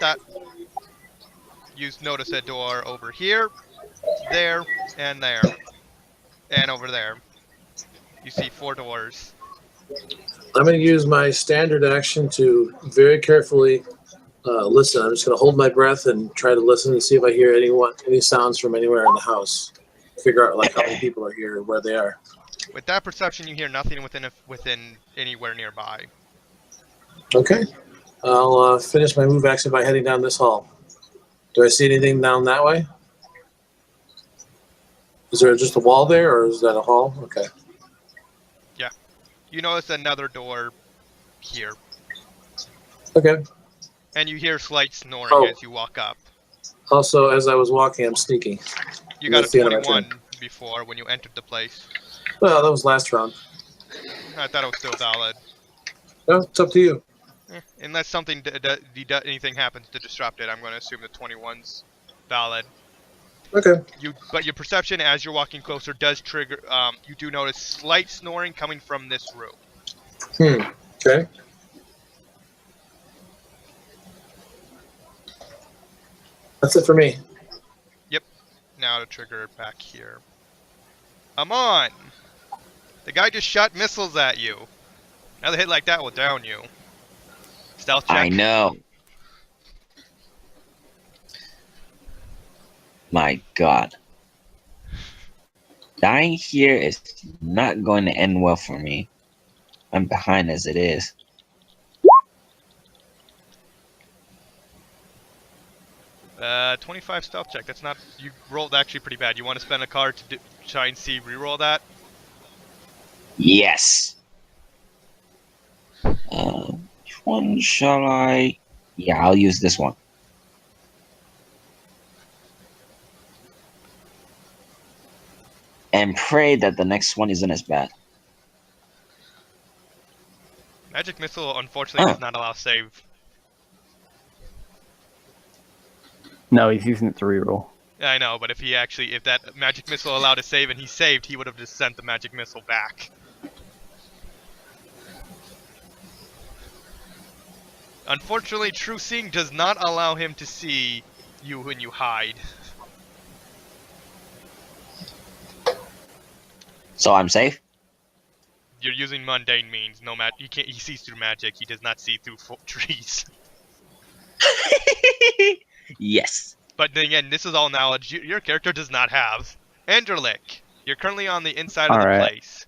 That you notice a door over here, there, and there, and over there. You see 4 doors. I'm going to use my standard action to very carefully listen. I'm just going to hold my breath and try to listen and see if I hear any sounds from anywhere in the house. Figure out like how many people are here and where they are. With that perception, you hear nothing within anywhere nearby. Okay. I'll finish my move action by heading down this hall. Do I see anything down that way? Is there just a wall there, or is that a hall? Okay. Yeah. You notice another door here. Okay. And you hear slight snoring as you walk up. Also, as I was walking, I'm sneaking. You got That's a the end of my 21 turn. before when you entered the place. Well, that was last round. I thought it was still valid. No, it's up to you. Unless something anything happens to disrupt it, I'm going to assume the 21's valid. Okay. But your perception as you're walking closer does trigger. You do notice slight snoring coming from this room. Okay. That's it for me. Yep. Now to trigger it back here. Amon! The guy just shot missiles at you. Another hit like that will down you. Stealth check. I know. My God. Dying here is not going to end well for me. I'm behind as it is. Uh, 25 stealth check. That's not. You rolled actually pretty bad. You want to spend a card to try and see reroll that? Yes. Which one shall I? Yeah, I'll use this one. And pray that the next one isn't as bad. Magic Missile, unfortunately, does not allow save. No, he's using it to reroll. Yeah, I know, but if that Magic Missile allowed a save and he saved, he would have just sent the Magic Missile back. Unfortunately, True Seeing does not allow him to see you when you hide. So I'm safe? You're using mundane means. He sees through magic. He does not see through trees. Yes. But then again, this is all knowledge your character does not have. Andrelic, you're currently on the inside of the place.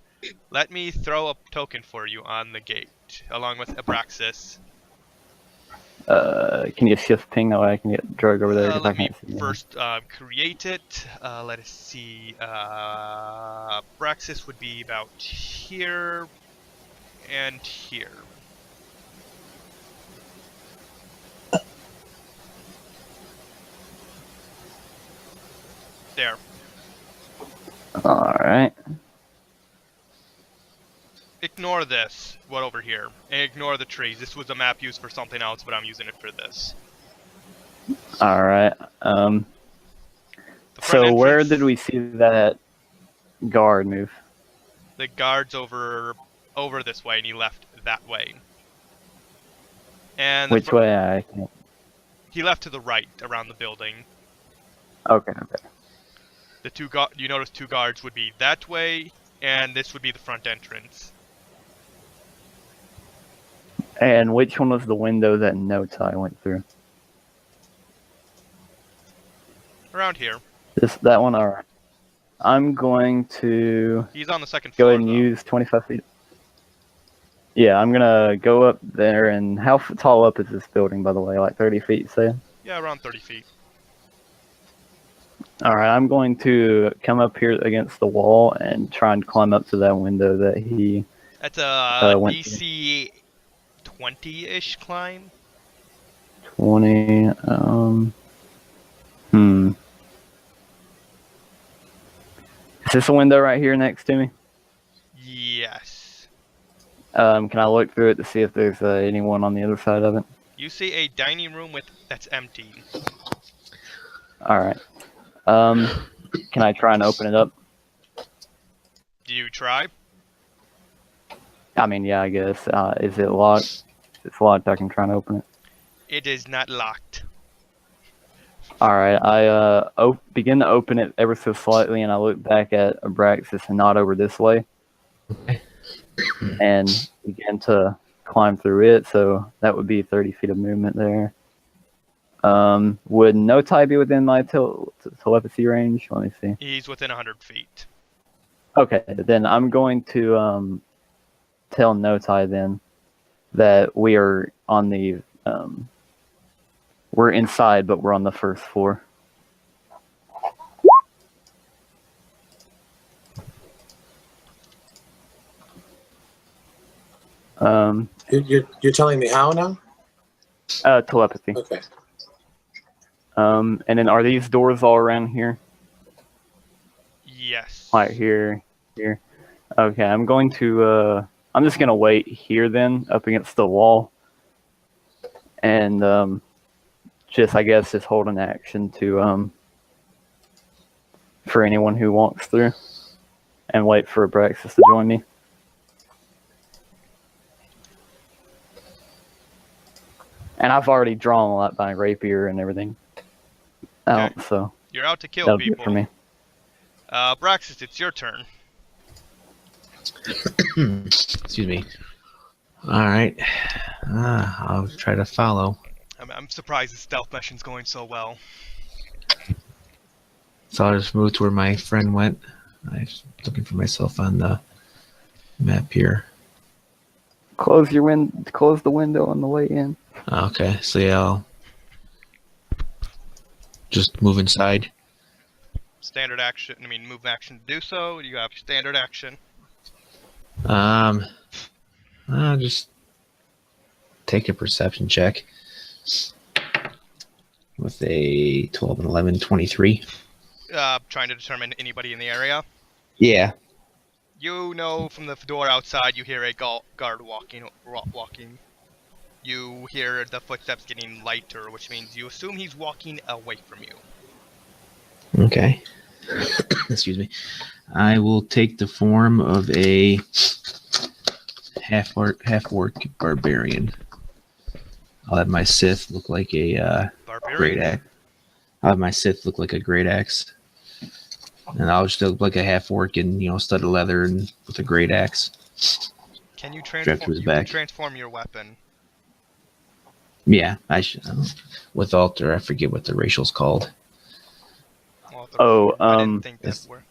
Let me throw a token for you on the gate, along with Abraxas. Can you shift ping that way I can get Drug over there? Let me first create it. Let us see. Abraxas would be about here and here. There. Alright. Ignore this, what over here, and ignore the trees. This was a map used for something else, but I'm using it for this. Alright. So where did we see that guard move? The guard's over this way, and he left that way. And which way? I can't. He left to the right, around the building. Okay. You notice two guards would be that way, and this would be the front entrance. And which one was the window that No-Tie went through? Around here. That one, alright. I'm going to... He's on the second floor, go ahead and use 25 feet. Yeah, I'm gonna go up there, and how tall up is this building, by the way? Like 30 feet, say? Yeah, around 30 feet. Alright, I'm going to come up here against the wall and try and climb up to that window that he... That's a DC 20-ish climb. 20, Is this a window right here next to me? Yes. Can I look through it to see if there's anyone on the other side of it? You see a dining room that's empty. Alright. Can I try and open it up? Do you try? I mean, yeah, I guess. Is it locked? If it's locked, I can try and open it. It is not locked. Alright, I begin to open it ever so slightly, and I look back at Abraxas and nod over this way. And begin to climb through it, so that would be 30 feet of movement there. Would No-Tie be within my telepathy range? Let me see. He's within 100 feet. Okay, then I'm going to tell No-Tie then that we are on the we're inside, but we're on the first floor. You're telling me how now? Telepathy. Okay. And then are these doors all around here? Yes. Right here. Okay, I'm going to, I'm just going to wait here then, up against the wall. And, I guess, just hold an action to, for anyone who walks through. And wait for Abraxas to join me. And I've already drawn a lot by rapier and everything. Out, okay. So you're out to kill that'll people. Be it for me. Braxis, it's your turn. Excuse me. All right. I'll try to follow. I'm surprised the stealth mission's going so well. So I'll just move to where my friend went. I'm looking for myself on the map here. Close the window on the way in. Okay, so yeah, I'll just move inside. Standard action. I mean, move action to do so. You have standard action. I'll just take a perception check with a 12 and 11, 23. Trying to determine anybody in the area. Yeah. You know from the door outside you hear a guard walking. You hear the footsteps getting lighter, which means you assume he's walking away from you. Okay. Excuse me. I will take the form of a half-orc barbarian. I'll have my Sith look like a great axe. I'll have my Sith look like a great axe. And I'll just look like a half-orc in, studded leather and with a great axe. Can you Strapped to his back. transform your weapon? Yeah, I should. With Alter, I forget what the racial's called. Well, I didn't think that were.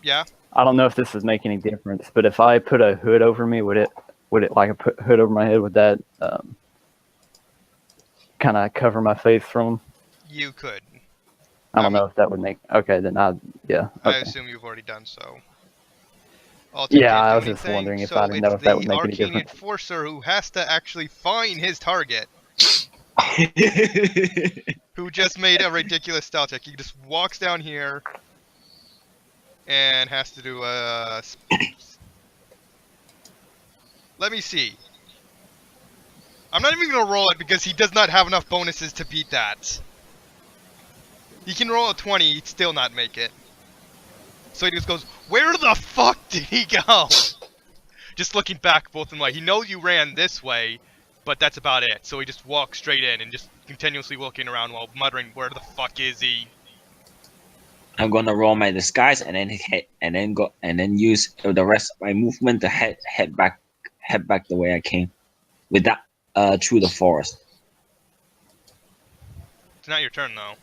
Yeah. I don't know if this would make any difference, but if I put a hood over me, would it like a hood over my head? Would that kind of cover my face from? You could. I don't know if that would make. Okay, then yeah. Okay. I assume you've already done so. Yeah, I was just wondering if I didn't know if that would make any difference. It's the Arcane Enforcer who has to actually find his target. Who just made a ridiculous stealth check. He just walks down here and has to do a... Let me see. I'm not even going to roll it because he does not have enough bonuses to beat that. He can roll a 20, he'd still not make it. So he just goes, where the fuck did he go? Just looking back both in way. He knows you ran this way, but that's about it. So he just walks straight in and just continuously looking around while muttering, where the fuck is he? I'm gonna roll my disguise and then use the rest of my movement to head back the way I came, with that through the forest. It's not your turn though.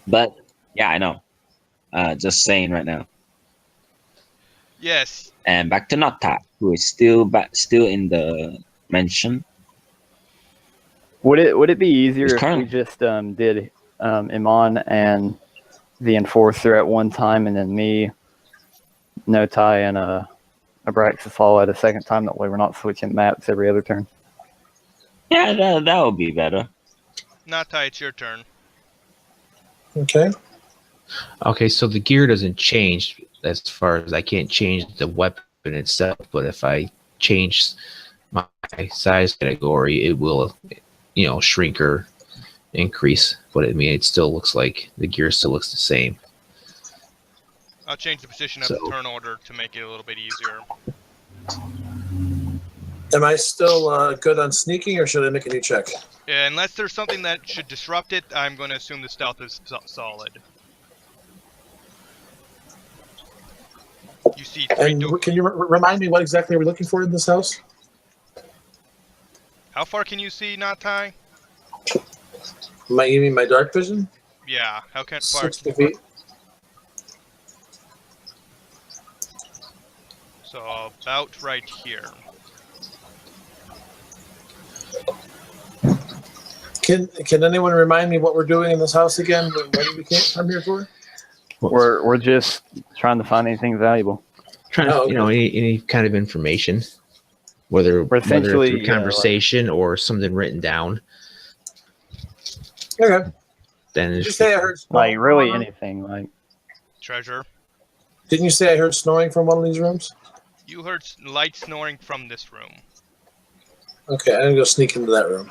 But yeah, I know. Just saying right now. Yes. And back to Nota, who is still in the mansion. Would it be easier if we just did Iman and the Enforcer at one time, and then me, Notai, and Abraxas all at a second time? That way we're not switching maps every other turn. Yeah, that would be better. Notai, it's your turn. Okay. Okay, so the gear doesn't change as far as I can't change the weapon itself, but if I change my size category, it will, shrink or increase. But I mean, it still looks like the gear still looks the same. I'll change the position of the turn order to make it a little bit easier. Am I still good on sneaking, or should I make a new check? Yeah, unless there's something that should disrupt it, I'm going to assume the stealth is solid. You see and can you remind me what exactly we're looking for in this house? How far can you see, Natai? You mean my dark vision? Yeah, how far? 60 feet. So about right here. Can anyone remind me what we're doing in this house again? What did we come here for? We're just trying to find anything valuable. Trying to, any kind of information, whether through conversation or something written down. Okay. Then did you say I heard snoring? Like really anything, like treasure. Didn't you say I heard snoring from one of these rooms? You heard light snoring from this room. Okay, I'm gonna go sneak into that room.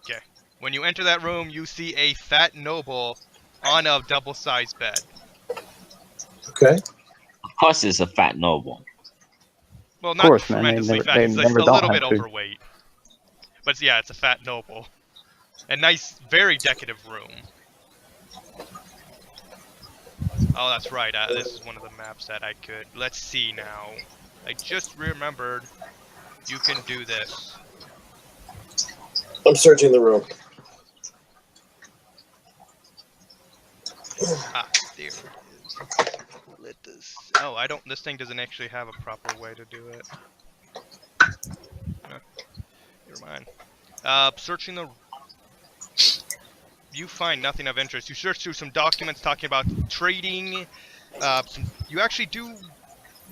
Okay. When you enter that room, you see a fat noble on a double-sized bed. Okay. Of course, it's a fat noble. Well, not tremendously fat. He's like a little bit overweight. But yeah, it's a fat noble. A nice, very decorative room. Oh, that's right. This is one of the maps that I could. Let's see now. I just remembered you can do this. I'm searching the room. Ah, there it is. Let this. Oh, I don't. This thing doesn't actually have a proper way to do it. Never mind. Searching the. You find nothing of interest. You search through some documents talking about trading. You actually do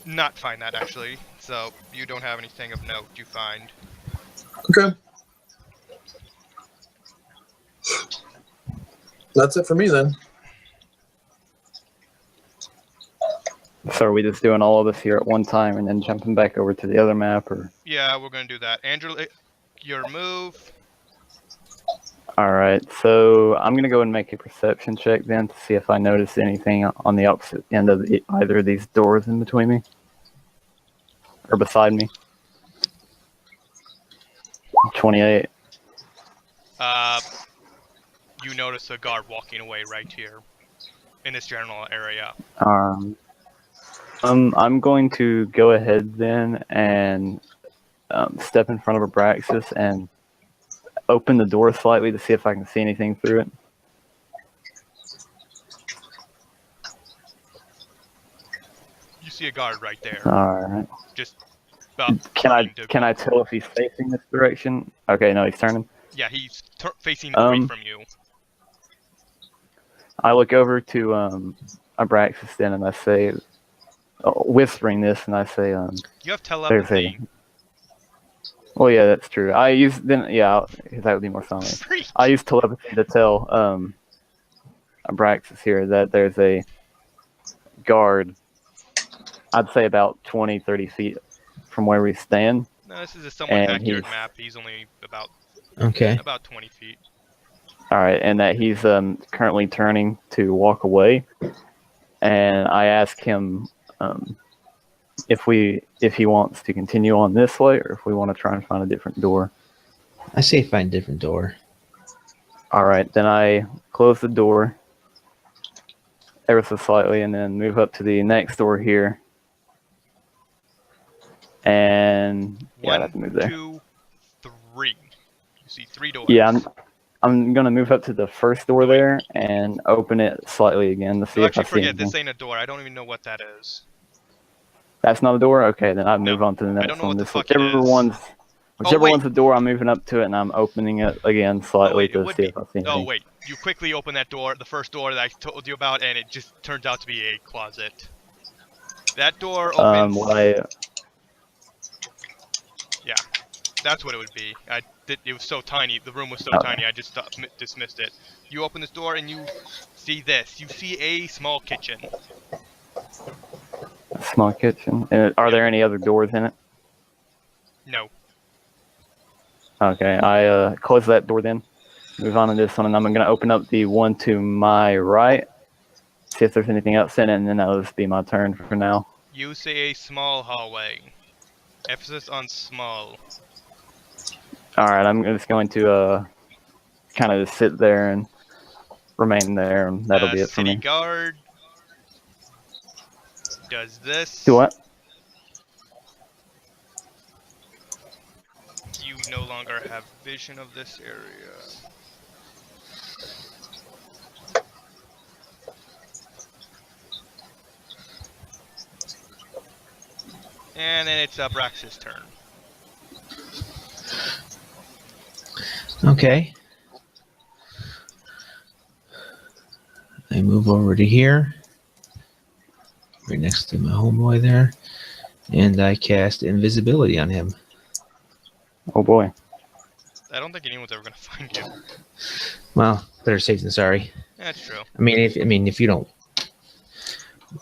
not find that actually. So you don't have anything of note. You find. Okay. That's it for me then. So are we just doing all of this here at one time and then jumping back over to the other map, or? Yeah, we're gonna do that. Andrew, your move. All right, so I'm gonna go and make a perception check then to see if I notice anything on the opposite end of either of these doors in between me or beside me. 28. You notice a guard walking away right here in this general area. I'm going to go ahead then and step in front of Abraxas and open the door slightly to see if I can see anything through it. You see a guard right there. All right. Just about. Can I tell if he's facing this direction? Okay, no, he's turning. Yeah, he's facing away from you. I look over to Abraxas then and I say, whispering this, and I say, you have telepathy. Well, yeah, that's true. I use that would be more silent. I use telepathy to tell Abraxas here that there's a guard. I'd say about 20, 30 feet from where we stand. No, this is a somewhat accurate map. He's only about 20 feet. All right, and that he's currently turning to walk away, and I ask him if he wants to continue on this way or if we want to try and find a different door. I say find a different door. All right, then I close the door ever so slightly and then move up to the next door here. And yeah, I have to move there. 1, 2, 3. You see 3 doors. Yeah, I'm gonna move up to the first door there and open it slightly again to see if I see anything. This ain't a door. I don't even know what that is. That's not a door? Okay, then I move on to the next one. Whichever one's the door, I'm moving up to it and I'm opening it again slightly to see if I see anything. Oh wait, you quickly open that door, the first door that I told you about, and it just turns out to be a closet. That door opens. Yeah, that's what it would be. It was so tiny. The room was so tiny. I just dismissed it. You open this door and you see this. You see a small kitchen. A small kitchen. Are there any other doors in it? No. Okay, I close that door then. Move on to this one, and I'm gonna open up the one to my right. See if there's anything else in it, and then that'll just be my turn for now. You see a small hallway. Emphasis on small. Alright, I'm just going to kind of just sit there and remain there, and that'll be it for me. City guard does this. Do what? You no longer have vision of this area. And then it's Abraxas' turn. Okay. I move over to here, right next to my homeboy there, and I cast invisibility on him. Oh boy. I don't think anyone's ever gonna find you. Well, better safe than sorry. That's true. I mean, if you don't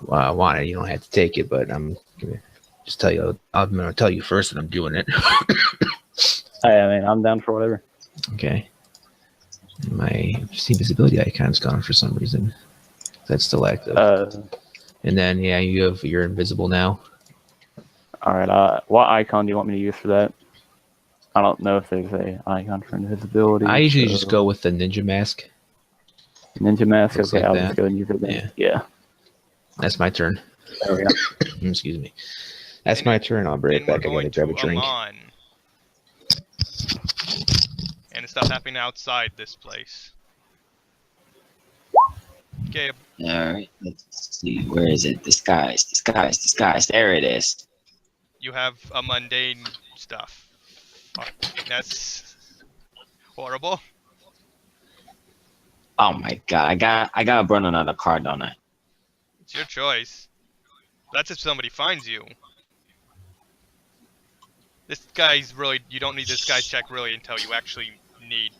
want it, you don't have to take it. But I'm gonna just tell you. I'm gonna tell you first that I'm doing it. I'm down for whatever. Okay. My invisibility icon's gone for some reason. That's still active. And then you're invisible now. All right. What icon do you want me to use for that? I don't know if there's a icon for invisibility. I usually just go with the ninja mask. Ninja mask. Looks okay, like I'll that. just go and use it then. Yeah. That's my turn. There we go. Excuse me. That's my turn. I'll be right back. I gotta grab a drink. And it's stuff happening outside this place. Okay. Alright, let's see. Where is it? Disguise. There it is. You have a mundane stuff. That's horrible. Oh my god, I gotta burn another card, don't I? It's your choice. That's if somebody finds you. This guy's really, you don't need this guy's check really until you actually need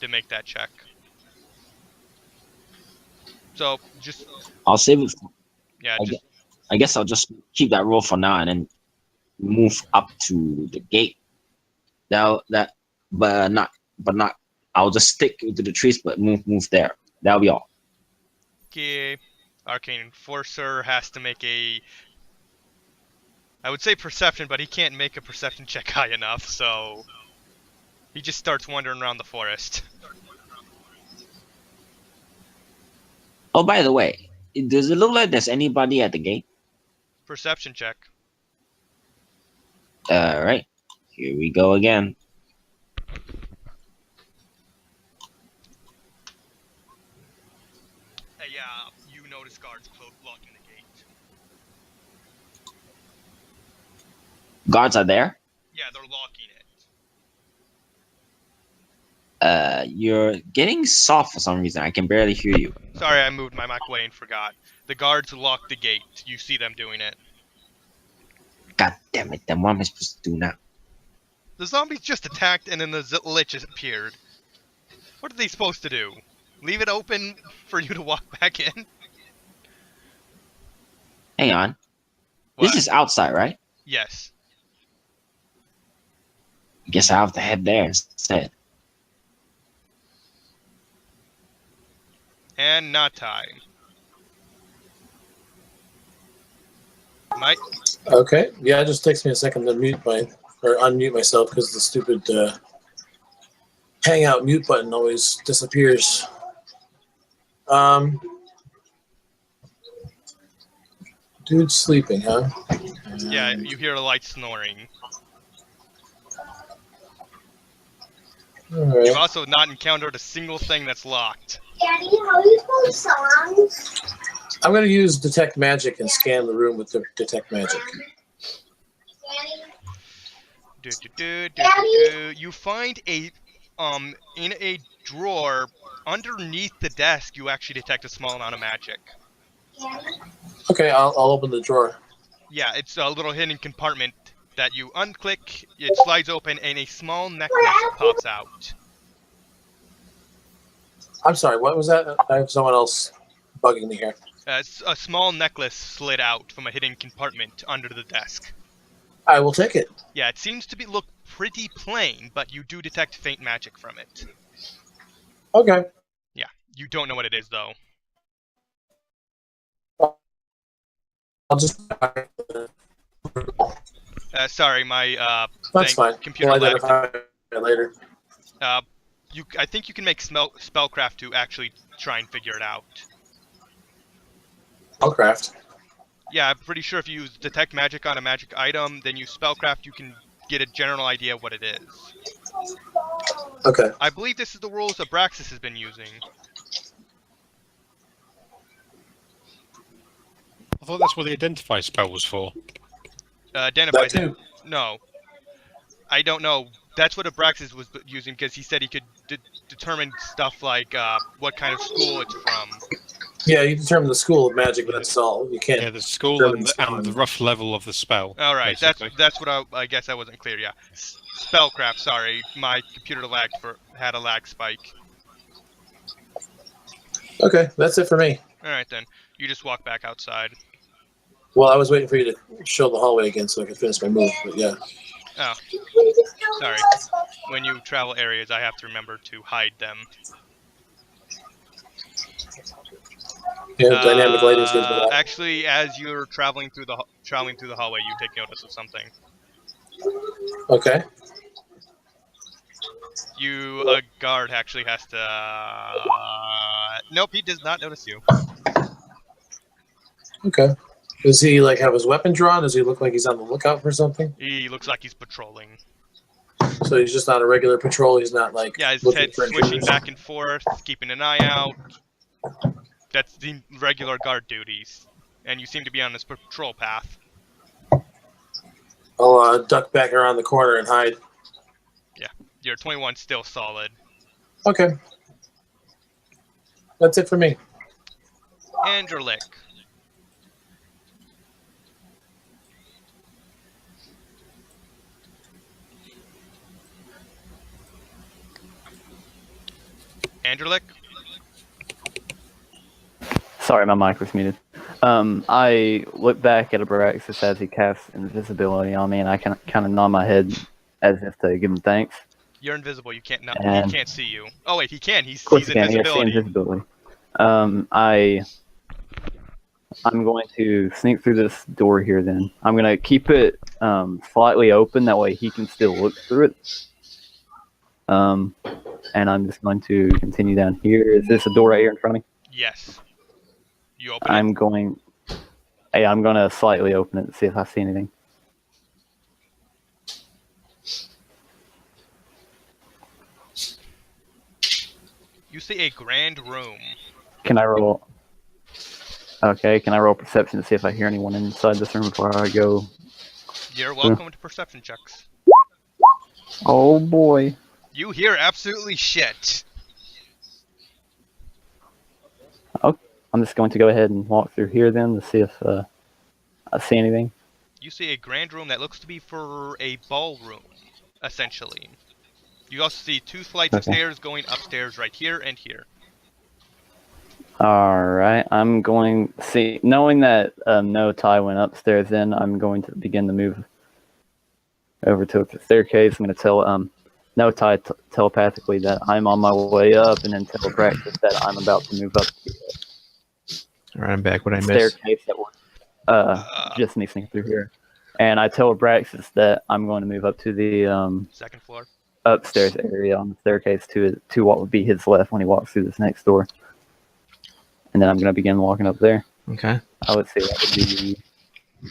to make that check. So just. I'll save it. Yeah, I guess I'll just keep that roll for now and then move up to the gate. But not. I'll just stick to the trees, but move there. That'll be all. Okay. Arcane Enforcer has to make I would say perception, but he can't make a perception check high enough, so he just starts wandering around the forest. Oh, by the way, does it look like there's anybody at the gate? Perception check. All right, here we go again. Yeah, you notice guards blocking the gate. Guards are there? Yeah, they're locking it. You're getting soft for some reason. I can barely hear you. Sorry, I moved my mic away and forgot. The guards locked the gate. You see them doing it. God damn it, then what am I supposed to do now? The zombies just attacked and then the lich appeared. What are they supposed to do? Leave it open for you to walk back in? Hang on. What? This is outside, right? Yes. Guess I have to head there instead. And not time. Mike? Okay. Yeah, it just takes me a second to unmute myself because the stupid Hangout mute button always disappears. Dude's sleeping, huh? Yeah, you hear a light snoring. All right. You've also not encountered a single thing that's locked. Daddy, how do you spell songs? I'm going to use Detect Magic and scan the room with the Detect Magic. Daddy? You find in a drawer underneath the desk. You actually detect a small amount of magic. Okay, I'll open the drawer. Yeah, it's a little hidden compartment that you unclick. It slides open, and a small necklace pops out. I'm sorry, what was that? I have someone else bugging me here. A small necklace slid out from a hidden compartment under the desk. I will take it. Yeah, it seems to look pretty plain, but you do detect faint magic from it. Okay. Yeah, you don't know what it is, though. I'll just... Sorry, my That's fine. computer We'll lagged. identify it later. I think you can make spellcraft to actually try and figure it out. Spellcraft. Yeah, I'm pretty sure if you use detect magic on a magic item, then use spellcraft, you can get a general idea of what it is. Okay. I believe this is the rules Abraxas has been using. I thought that's what the identify spell was for. Identify That too. No. I don't know. That's what Abraxas was using because he said he could determine stuff like what kind of school it's from. Yeah, you determine the school of magic, but that's all. You can't. Yeah, the school and the rough level of the spell. All right, basically. that's what I guess I wasn't clear. Yeah, spellcraft. Sorry, my computer had a lag spike. Okay, that's it for me. All right then, you just walk back outside. Well, I was waiting for you to show the hallway again so I could finish my move, but yeah. Oh, sorry. When you travel areas, I have to remember to hide them. Yeah, dynamic lighting is good for that. Actually, as you're traveling through the hallway, you take notice of something. Okay. A guard actually has to. Nope, he does not notice you. Okay. Does he have his weapon drawn? Does he look like he's on the lookout for something? He looks like he's patrolling. So he's just on a regular patrol. He's not Yeah, his looking head's for swishing intruders? back and forth, keeping an eye out. That's the regular guard duties, and you seem to be on this patrol path. I'll duck back around the corner and hide. Yeah, your 21's still solid. Okay. That's it for me. Anderlick. Anderlick? Sorry, my mic was muted. I look back at Abraxas as he casts invisibility on me, and I kind of nod my head as if to give him thanks. You're invisible. You can't. He And can't see you. Oh wait, he can. He of course, sees he can. He has invisibility. invisibility. I'm going to sneak through this door here. Then I'm going to keep it slightly open. That way, he can still look through it. And I'm just going to continue down here. Is this a door right here in front of me? Yes. You open I'm it. going to slightly open it to see if I see anything. You see a grand room. Can I roll? Okay, can I roll perception to see if I hear anyone inside this room before I go? You're welcome to perception checks. Oh boy. You hear absolutely shit. Oh, I'm just going to go ahead and walk through here then to see if I see anything. You see a grand room that looks to be for a ballroom, essentially. You also see 2 flights of stairs going upstairs right here and here. Alright, I'm going see knowing that no tie went upstairs then I'm going to begin to move over to the staircase. I'm gonna tell no tie telepathically that I'm on my way up and then tell Praxis that I'm about to move up the Alright, I'm back. What I missed? staircase that was just me sneaking through here. And I tell Praxis that I'm going to move up to the 2nd floor. Upstairs area on the staircase to what would be his left when he walks through this next door. And then I'm going to begin walking up there. Okay. I would say that would be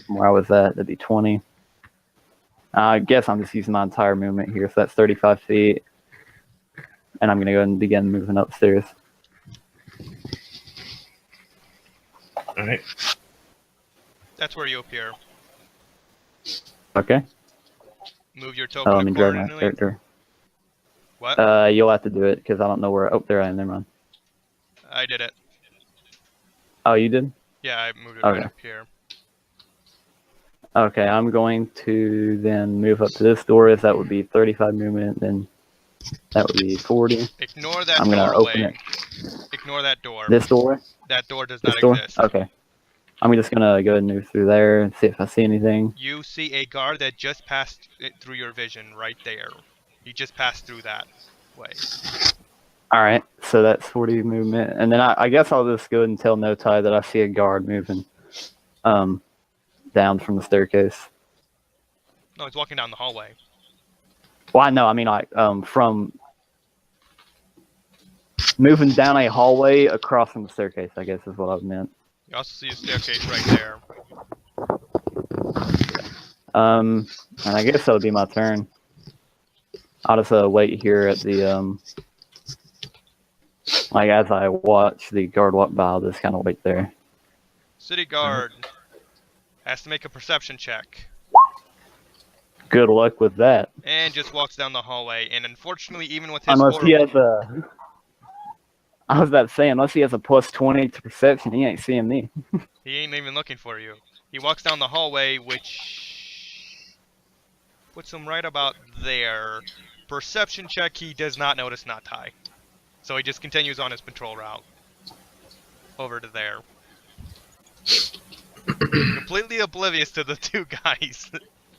from where I was at. That'd be 20. I guess I'm just using my entire movement here, so that's 35 feet. And I'm going to go ahead and begin moving upstairs. All right. That's where you appear. Okay. Move your token Let me drag my accordingly. character. What? You'll have to do it because I don't know where. Oh, there I am. Never mind. I did it. Oh, you did? Yeah, I moved it right Okay. up here. Okay, I'm going to then move up to this door. As that would be 35 movement. Then that would be 40. Ignore that I'm gonna doorway. open it. Ignore that door. This door? That door does This not door? exist. Okay. I'm just gonna go ahead and move through there and see if I see anything. You see a guard that just passed through your vision right there. He just passed through that way. Alright, so that's 40 movement. And then I guess I'll just go ahead and tell No Tie that I see a guard moving down from the staircase. No, he's walking down the hallway. Well, I know, I mean, like, from moving down a hallway across from the staircase, I guess is what I meant. You also see a staircase right there. And I guess that'll be my turn. I'll just wait here at the, like, as I watch the guard walk by, I'll just kind of wait there. City guard has to make a perception check. Good luck with that. And just walks down the hallway. And unfortunately, even with his Unless he has a... I was about to say, unless he has a plus 20 to perception, he ain't seeing me. He ain't even looking for you. He walks down the hallway, which puts him right about there. Perception check, he does not notice not tie. So he just continues on his patrol route. Over to there. Completely oblivious to the 2 guys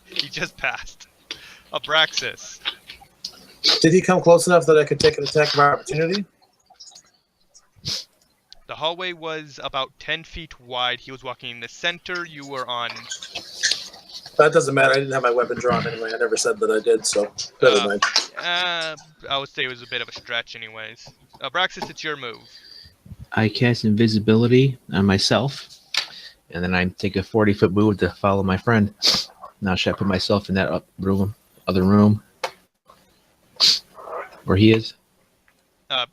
he just passed. Abraxas. Did he come close enough that I could take an attack of opportunity? The hallway was about 10 feet wide. He was walking in the center. You were on... That doesn't matter. I didn't have my weapon drawn anyway. I never said that I did, so never mind. I would say it was a bit of a stretch anyways. Abraxas, it's your move. I cast invisibility on myself, and then I take a 40-foot move to follow my friend. Now should I put myself in that other room, where he is?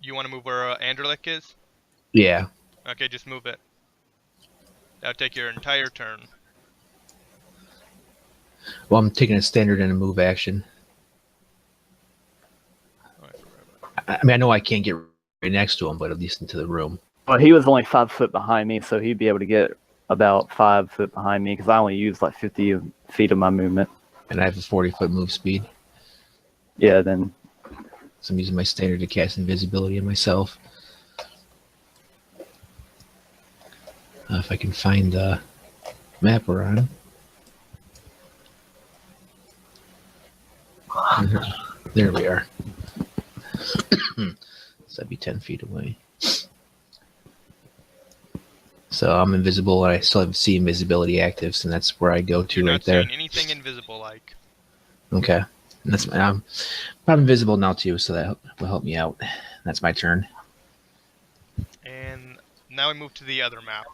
You want to move where Anderlik is? Yeah. Okay, just move it. That'll take your entire turn. Well, I'm taking a standard and a move action. I mean, I know I can't get right next to him, but at least into the room. Well, he was only 5 foot behind me, so he'd be able to get about 5 foot behind me because I only used like 50 feet of my movement. And I have a 40-foot move speed. Yeah, then. So I'm using my standard to cast invisibility on myself. If I can find the map we're on. There we are. So I'd be 10 feet away. So I'm invisible, and I still have see invisibility actives, and that's where I go to You're right not there. seeing anything invisible like. Okay, and that's I'm invisible now too, so that will help me out. That's my turn. And now we move to the other map.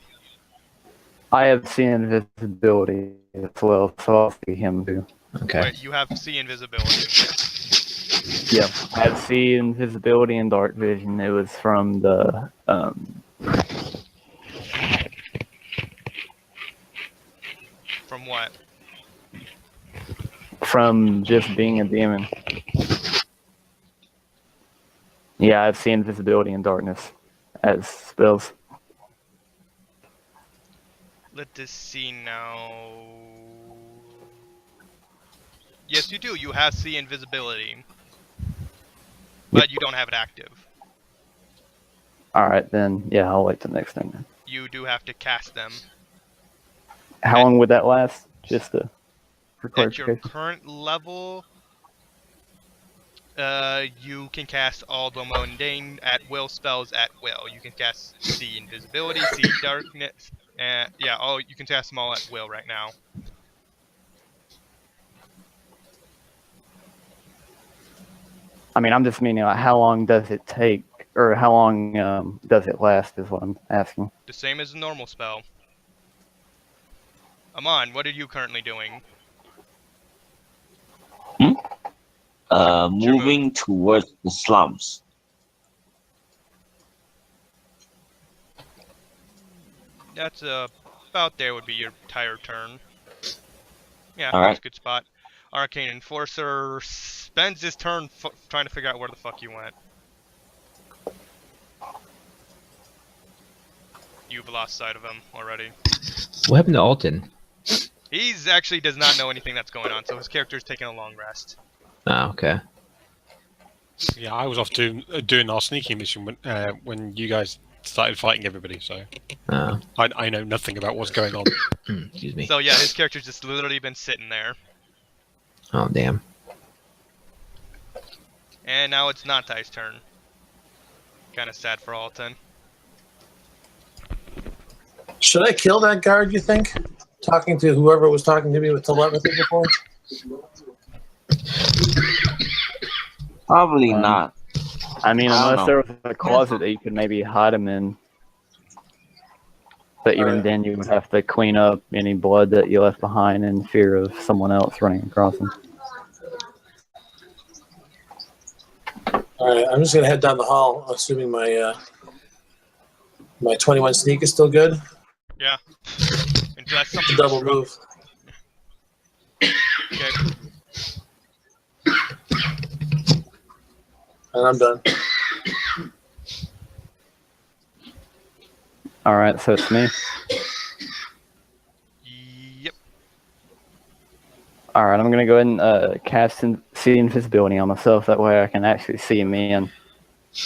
I have seen invisibility as well, so I'll see him too. Okay. Wait, you have see invisibility. Yep, I have see invisibility and dark vision. It was from the From what? from just being a demon. Yeah, I've seen invisibility and darkness as spells. Let us see now. Yes, you do. You have see invisibility, but you don't have it active. All right, then. Yeah, I'll wait till next time. Then. You do have to cast them. How long would that last? Just for At your clarification. current level, you can cast all the mundane at will spells at will. You can cast see invisibility, see darkness, and yeah, you can cast them all at will right now. I mean, I'm just meaning like, how long does it take, or how long does it last? Is what I'm asking. The same as a normal spell. Amon, what are you currently doing? Moving towards the slums. That's about there would be your entire turn. Yeah, All that's right. a good spot. Arcane Enforcer spends his turn trying to figure out where the fuck you went. You've lost sight of him already. What happened to Alton? He's actually does not know anything that's going on, so his character's taking a long rest. Oh, okay. Yeah, I was off doing our sneaking mission when you guys started fighting everybody, so I know nothing about what's going on. Excuse me. So yeah, his character's just literally been sitting there. Oh, damn. And now it's Natai's turn. Kind of sad for Alton. Should I kill that guard, you think? Talking to whoever was talking to me with telepathy before? Probably not. I mean, I don't unless know. there was a closet that you could maybe hide him in. But even then, you would have to clean up any blood that you left behind in fear of someone else running across him. All right, I'm just gonna head down the hall, assuming my my 21 sneak is still good. Yeah. Until that's something Double move. Okay. And I'm done. All right, so it's me. Yep. All right, I'm gonna go ahead and cast see invisibility on myself. That way, I can actually see me and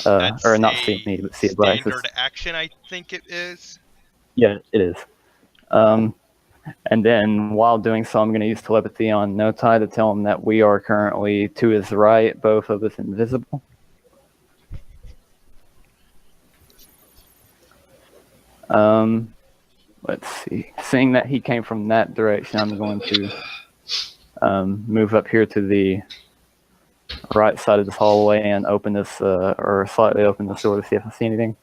That's or not a see me, but see Braxis. standard action, I think it is. Yeah, it is. And then while doing so, I'm going to use telepathy on Notai to tell him that we are currently to his right, both of us invisible. Let's see. Seeing that he came from that direction, I'm going to move up here to the right side of this hallway and open this, or slightly open this door to see if I see anything.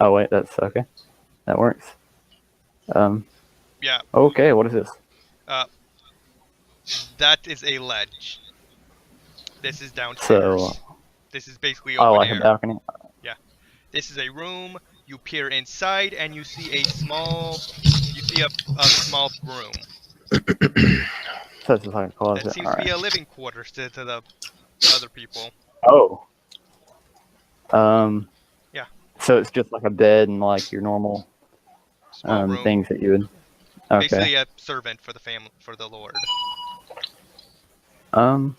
Oh wait, that's okay. That works. Yeah. Okay, what is this? That is a ledge. This is downstairs. So, This is basically open like air. a balcony. Yeah. This is a room. You peer inside and you see a small room. So it's like a closet. That seems to be a living quarters to the other people. Oh. Yeah. So it's just like a bed and like your normal Small room. things that you would. Okay. Basically a servant for the family, for the Lord. I'm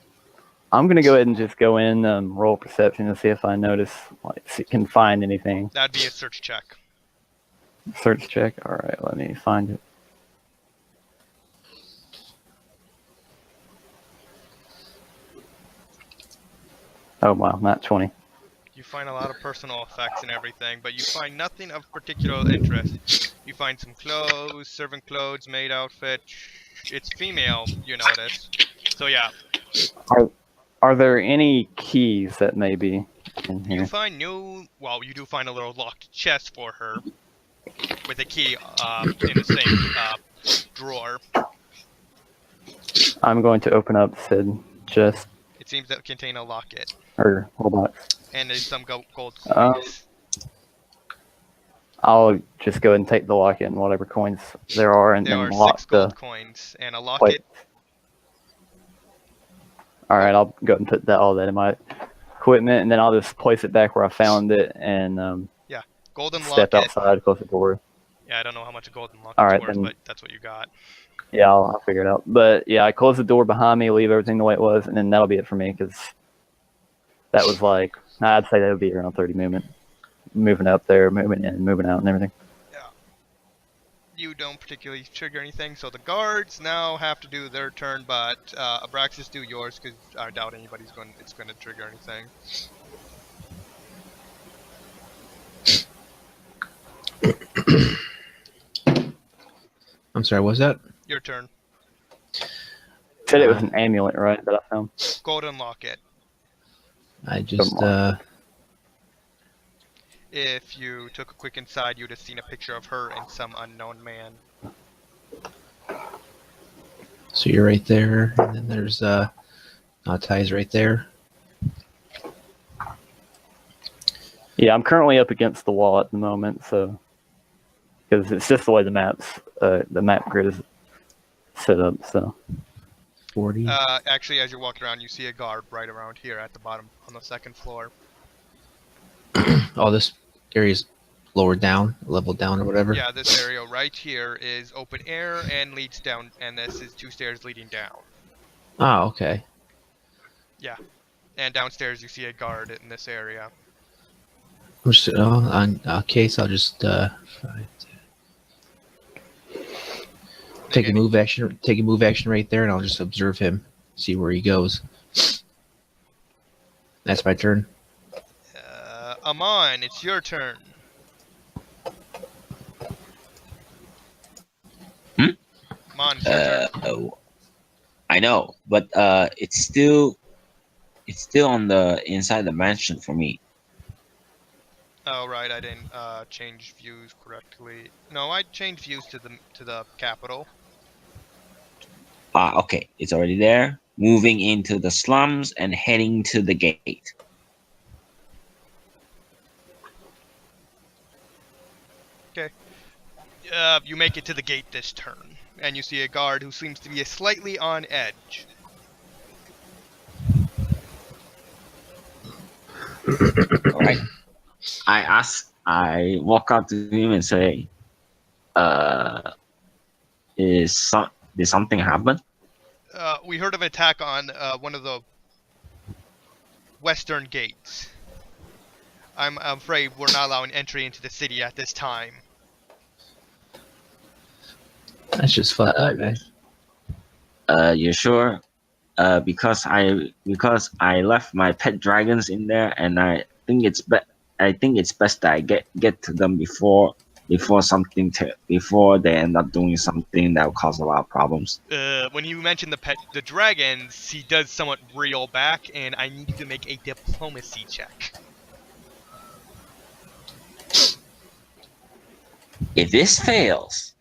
gonna go ahead and just go in roll perception to see if I notice can find anything. That'd be a search check. Search check. All right, let me find it. Oh wow, not 20. You find a lot of personal effects and everything, but you find nothing of particular interest. You find some clothes, servant clothes, maid outfit. It's female, you notice. So yeah, Are there any keys that may be in you here? find well, you do find a little locked chest for her with a key in the same drawer. I'm going to open up said chest It seems to contain a locket or whole box. and some gold Um, coins. I'll just go ahead and take the locket and whatever coins there are, and There then are lock 6 the gold coins and a plate. locket. All right, I'll go ahead and put all that in my equipment, and then I'll just place it back where I found it, and Golden step locket. outside, close the door. Yeah, I don't know how much a golden locket's All right, worth, then. but that's what you got. Yeah, I'll figure it out. But yeah, I close the door behind me, leave everything the way it was, and then that'll be it for me, because that was like, I'd say that would be around 30 movement. Moving up there, moving in, moving out, and everything. You don't particularly trigger anything, so the guards now have to do their turn, but Abraxas, do yours, because I doubt anybody's going to trigger anything. I'm sorry, what's that? Your turn. Said it was an amulet, right, that I found? Golden locket. I just If you took a quick inside, you'd have seen a picture of her and some unknown man. so you're right there, and then there's Ty's right there. Yeah, I'm currently up against the wall at the moment, so because it's just the way the map grid is set up. So 40. Actually, as you're walking around, you see a guard right around here at the bottom on the 2nd floor. Oh, this area's lower down, level down, or whatever. Yeah, this area right here is open air and leads down, and this is 2 stairs leading down. Oh, okay. Yeah, and downstairs you see a guard in this area. On case, I'll just take a move action. Take a move action right there, and I'll just observe him, see where he goes. That's my turn. Amon, it's your turn. Amon, it's your turn. I know, but it's still on the inside the mansion for me. Oh right, I didn't change views correctly. No, I changed views to the capital. Okay, it's already there. Moving into the slums and heading to the gate. Okay. You make it to the gate this turn, and you see a guard who seems to be slightly on edge. All right. I walk out to him and say, did something happen? We heard of an attack on one of the western gates. I'm afraid we're not allowing entry into the city at this time. That's just flat out, man. You sure? Because I left my pet dragons in there, and I think it's best that I get to them before they end up doing something that will cause a lot of problems. When you mention the dragons, he does somewhat reel back, and I need you to make a diplomacy check. If this fails,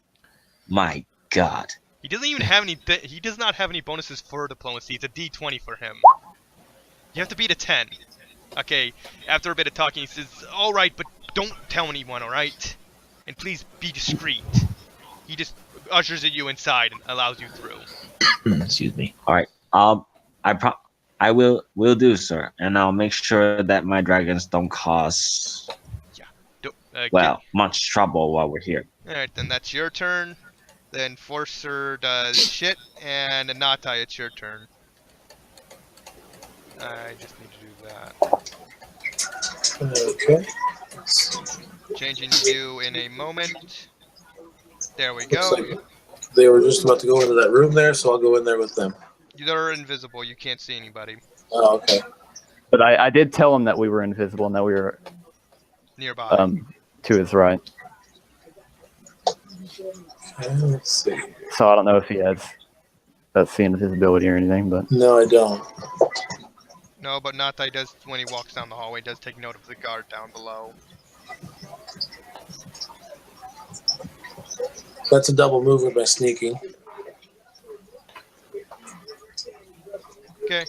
my God. He doesn't even have any. He does not have any bonuses for diplomacy. It's a D20 for him. You have to beat a 10. Okay. After a bit of talking, he says, "All right, but don't tell anyone, all right? And please be discreet." He just ushers you inside and allows you through. Excuse me. All right. I will do, sir, and I'll make sure that my dragons don't cause much trouble while we're here. All right, then that's your turn. Then Forcer does shit, and Natai, it's your turn. I just need to do that. Okay. Changing view in a moment. There we Looks go. like they were just about to go into that room there, so I'll go in there with them. They're invisible. You can't see anybody Oh, okay. But I did tell him that we were invisible and that we were nearby. to his right. Okay, let's see. So I don't know if he has that seeing invisibility or anything, but No, I don't. No, but Natai does, when he walks down the hallway, does take note of the guard down below. That's a double movement by sneaking. Okay.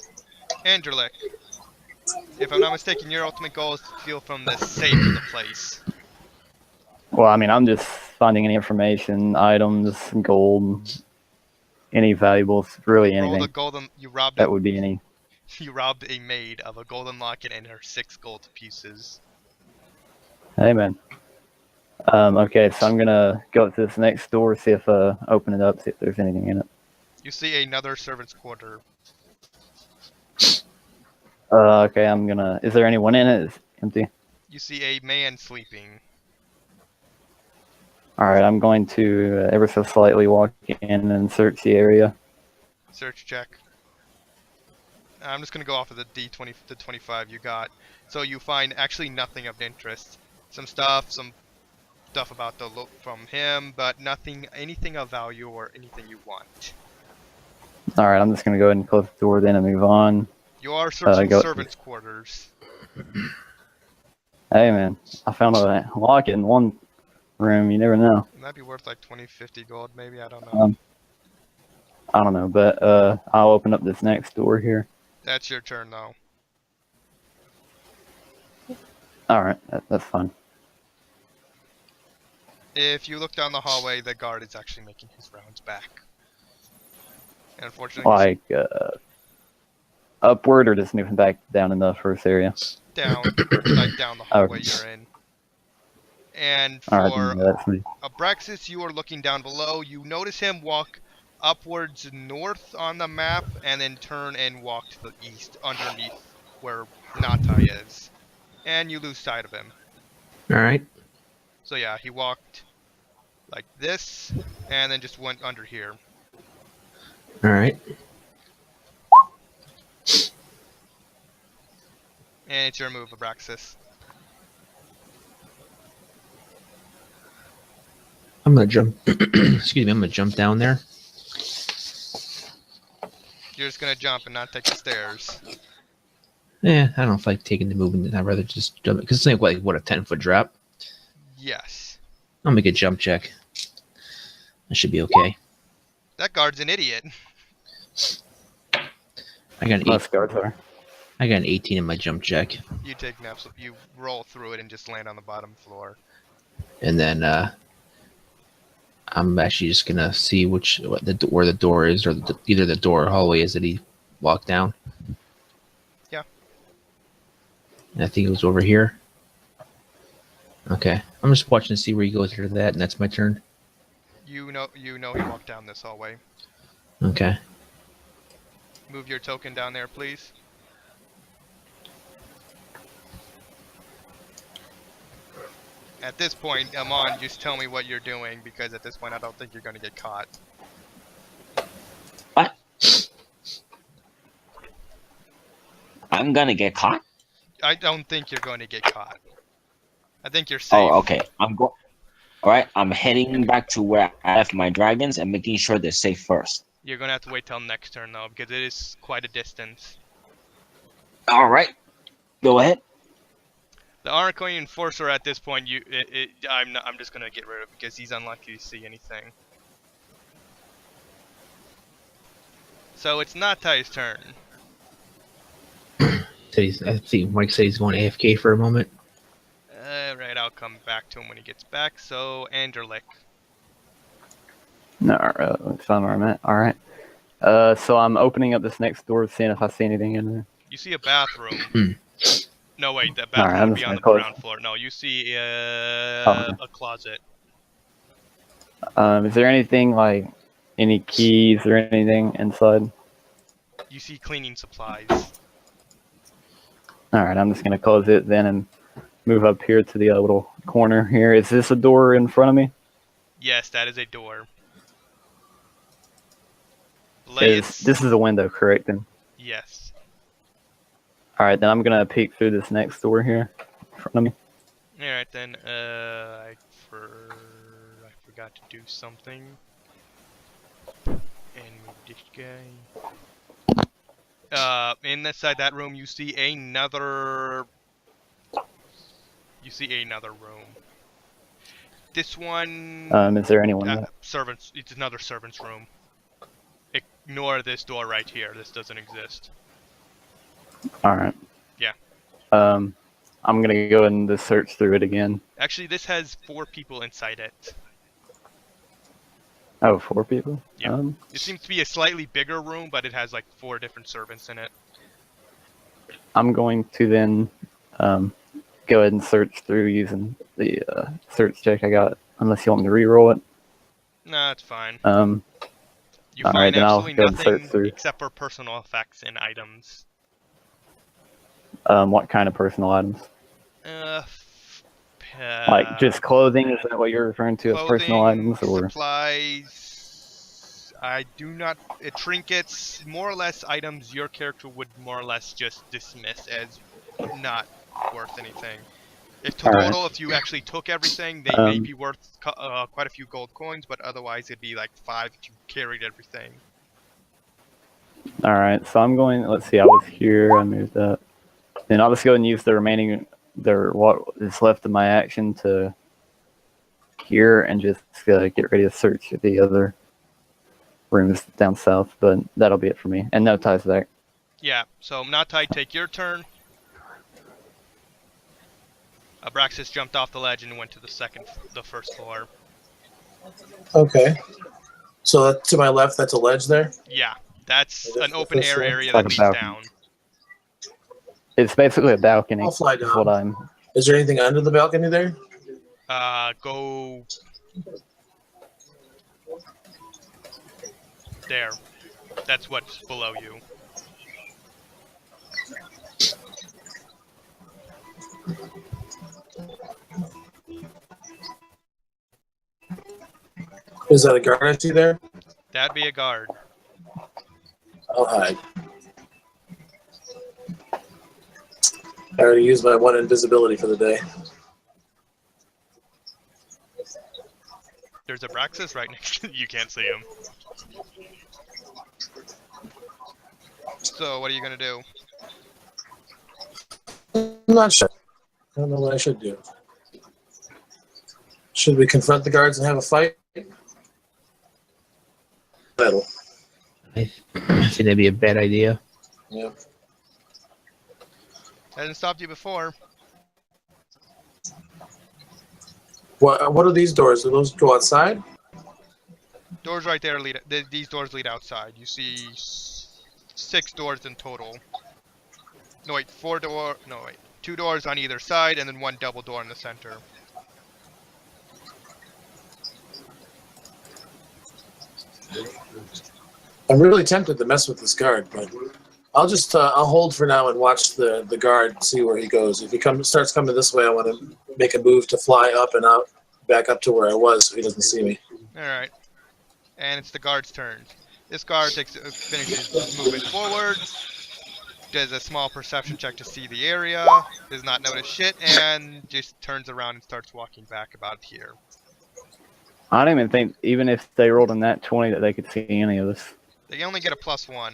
Andrelek. If I'm not mistaken, your ultimate goal is to steal from the safe of the place. well, I mean, I'm just finding any information, items, gold, any valuables, really Roll the anything. golden. You robbed That would be any. You robbed a maid of a golden locket and her 6 gold pieces. Hey, man. Okay, so I'm gonna go up to this next door, see if open it up, see if there's anything in it. You see another servant's quarter. Okay, I'm gonna. Is there anyone in it? It's empty. You see a man sleeping. All right, I'm going to ever so slightly walk in and search the area. Search check. I'm just gonna go off of the D20, the 25 you got. So you find actually nothing of interest. Some stuff about the look from him, but nothing, anything of value or anything you want. All right, I'm just gonna go ahead and close the door then and move on. You are searching go- servants' quarters. Hey, man, I found a locket in one room. You never know. It might be worth like 20, 50 gold, maybe. I don't know. I don't know, but I'll open up this next door here. That's your turn, though. All right, that's fine. If you look down the hallway, the guard is actually making his rounds back. And unfortunately, Like upward or just moving back down in the first area? down, like down the hallway you're in. And All right, for then, that's me. Abraxas, you are looking down below. You notice him walk upwards north on the map, and then turn and walk to the east underneath where Natai is. And you lose sight of him. Alright. So yeah, he walked like this, and then just went under here. Alright. And it's your move, Abraxas. I'm gonna jump. Excuse me. I'm gonna jump down there. You're just gonna jump and not take the stairs. Yeah, I don't know if I like taking the movement. I'd rather just jump because it's like what a 10-foot drop. Yes. I'll make a jump check. That should be okay. That guard's an idiot. I got an Most guards are. I got an 18 in my jump check, You take an absolute. You roll through it and just land on the bottom floor. and then I'm actually just gonna see where the door is, or either the door or hallway is that he walked down. Yeah. And I think it was over here. Okay, I'm just watching to see where he goes after that, and that's my turn. You know he walked down this hallway. Okay. Move your token down there, please. At this point, Amon, just tell me what you're doing, because at this point I don't think you're going to get caught. What? I'm gonna get caught? I don't think you're going to get caught. I think you're safe. Oh, okay. All right, I'm heading back to where I left my dragons and making sure they're safe first. You're going to have to wait till next turn, though, because it is quite a distance. All right, go ahead. The Arcane Enforcer at this point, I'm just going to get rid of, because he's unlikely to see anything. So it's Natai's turn. I think Mike said he's going AFK for a moment. Right, I'll come back to him when he gets back. So, Anderlick. No, found where I'm at. All right. So I'm opening up this next door, seeing if I see anything in there. You see a bathroom. No, wait, that Alright, bathroom I'm would just be on gonna the close ground floor. No, you see Okay. a closet. Is there anything like any keys or anything inside? You see cleaning supplies. All right, I'm just gonna close it then and move up here to the little corner here. Is this a door in front of me? Yes, that is a door. This is a window, correct? Then. Yes. All right, then I'm gonna peek through this next door here in front of me. All right then. I forgot to do something. And move this guy. Inside that room, you see another. Room. This one. Is there anyone there? Servants. It's another servant's room. Ignore this door right here. This doesn't exist. All right. Yeah. I'm gonna go and just search through it again. Actually, this has 4 people inside it. Oh, 4 people? Yeah. It seems to be a slightly bigger room, but it has like 4 different servants in it. I'm going to then go ahead and search through using the search check I got, unless you want me to re-roll it. Nah, it's fine. You all find right, then I'll absolutely go and search nothing through. except for personal effects and items. What kind of personal items? Like just clothing? Is that what you're referring to as personal items, or supplies? I do not. Trinkets, more or less items your character would more or less just dismiss as not worth anything. If total, if you actually took everything, they may be worth quite a few gold coins, but otherwise it'd be like 5 if you carried everything. All right, so I'm going. Let's see. I was here. I moved up. Then I'll just go and use the remaining, what is left of my action to here, and just get ready to search the other rooms down south. But that'll be it for me. And no ties back. Yeah. So Natai, take your turn. Abraxas jumped off the ledge and went to the first floor. Okay. So to my left, that's a ledge there? Yeah, that's an open air area like that leads balcony. down. It's basically a balcony. I'll fly down. What I'm. Is there anything under the balcony there? Go there. That's what's below you. Is that a guard I see there? That'd be a guard. I'll hide. I already used my 1 invisibility for the day. There's Abraxas right next to you. You can't see him. So, what are you gonna do? I'm not sure. I don't know what I should do. Should we confront the guards and have a fight? Battle. I think that'd be a bad idea. Yeah. Hasn't stopped you before. What are these doors? Do those go outside? Doors right there lead. These doors lead outside. You see 6 doors in total. No wait, 4 door. No wait, 2 doors on either side, and then 1 double door in the center. I'm really tempted to mess with this guard, but I'll just I'll hold for now and watch the guard, see where he goes. If he starts coming this way, I want to make a move to fly up and out, back up to where I was, so he doesn't see me. All right, and it's the guard's turn. This guard finishes moving forward, does a small perception check to see the area, does not notice shit, and just turns around and starts walking back about here. I don't even think, even if they rolled in that 20, that they could see any of this. They only get a +1.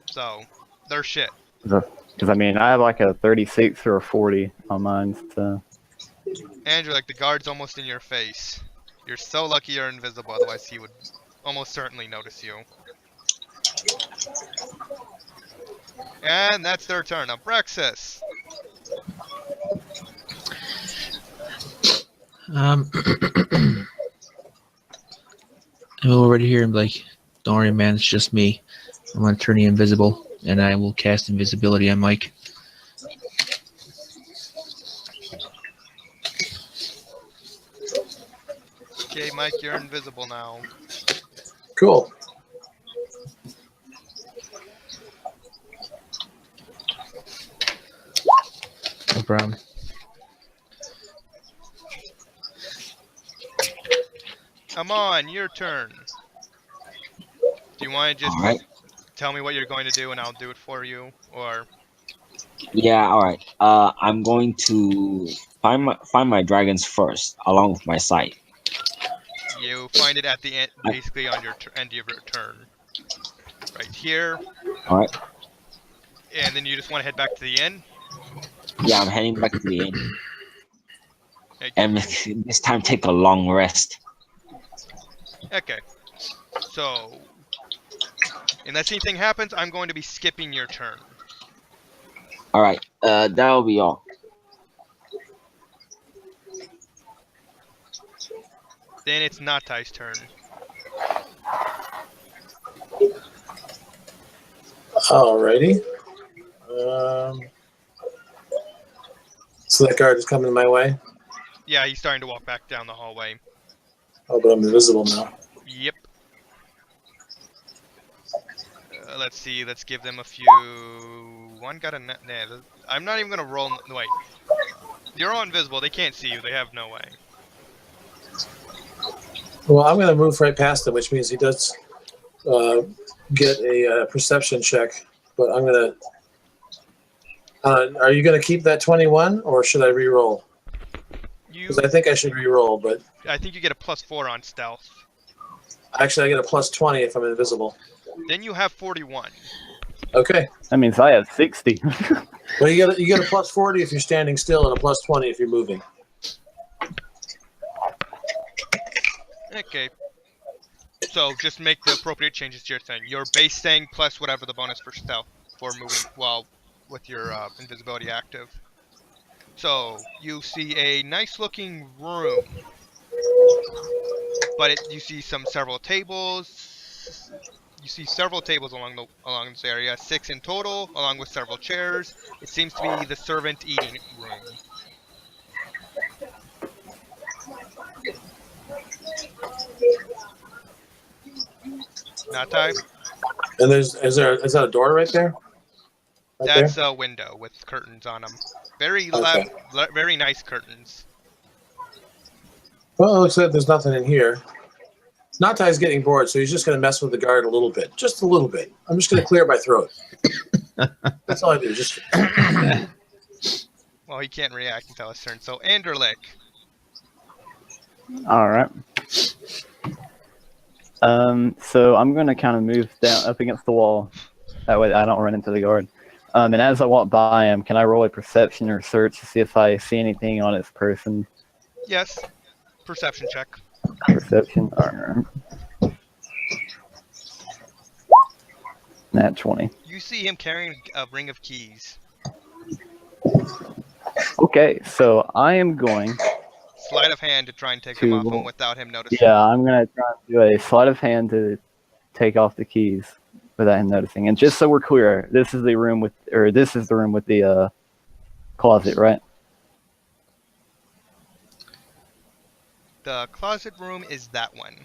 So, they're shit. Because, I mean, I have like a 36 or a 40 on mine, so... Andrew, like, the guard's almost in your face. You're so lucky you're invisible, otherwise he would almost certainly notice you. And that's their turn. Now, Brexis. I'm over here and like, don't worry, man, it's just me. I'm gonna turn you invisible, and I will cast invisibility on Mike. Okay, Mike, you're invisible now. Cool. No problem. Amon, your turn. Do you want to just All right. tell me what you're going to do and I'll do it for you? Or Yeah. All right. I'm going to find my dragons first, along with my sight. you find it at the end, basically on your end of your turn. Right here. All right. And then you just want to head back to the inn? Yeah, I'm heading back to the inn, Okay. and this time take a long rest. Okay. So, unless anything happens, I'm going to be skipping your turn. All right. That'll be all. Then it's Natai's turn. Alrighty. So that guard is coming my way. Yeah, he's starting to walk back down the hallway. Oh, but I'm invisible now. Yep. Let's see. Let's give them a few. One got a net. Nah, I'm not even gonna roll. Wait. You're all invisible. They can't see you. They have no way. Well, I'm going to move right past him, which means he does get a perception check. But I'm going to. Are you going to keep that 21, or should I re-roll? Because I think I should re-roll, but I think you get a +4 on stealth. actually I get a +20 if I'm invisible. Then you have 41. Okay. That means I have 60. Well, you get a +40 if you're standing still, and a +20 if you're moving. Okay. So just make the appropriate changes to your thing. Your base thing plus whatever the bonus for stealth for moving while with your invisibility active. So you see a nice looking room, but you see several tables. You see several tables along this area, 6 in total, along with several chairs. It seems to be the servant eating room. Natai? And is that a door right there? That's a window with curtains on them. Very very nice curtains. Well, it looks like there's nothing in here. Natai's getting bored, so he's just going to mess with the guard a little bit. Just a little bit. I'm just going to clear my throat. That's all I do. Just. Well, he can't react until his turn. So, Anderlick. All right. So I'm going to kind of move down up against the wall. That way I don't run into the guard. And as I walk by him, can I roll a perception or search to see if I see anything on his person? Yes. Perception check. Perception. All right. Nat 20. You see him carrying a ring of keys. Okay, so I am going Sleight of hand to try and take them off him without him noticing. Yeah, I'm going to try and do a sleight of hand to take off the keys without him noticing. And just so we're clear, this is the room with the closet, right? The closet room is that one.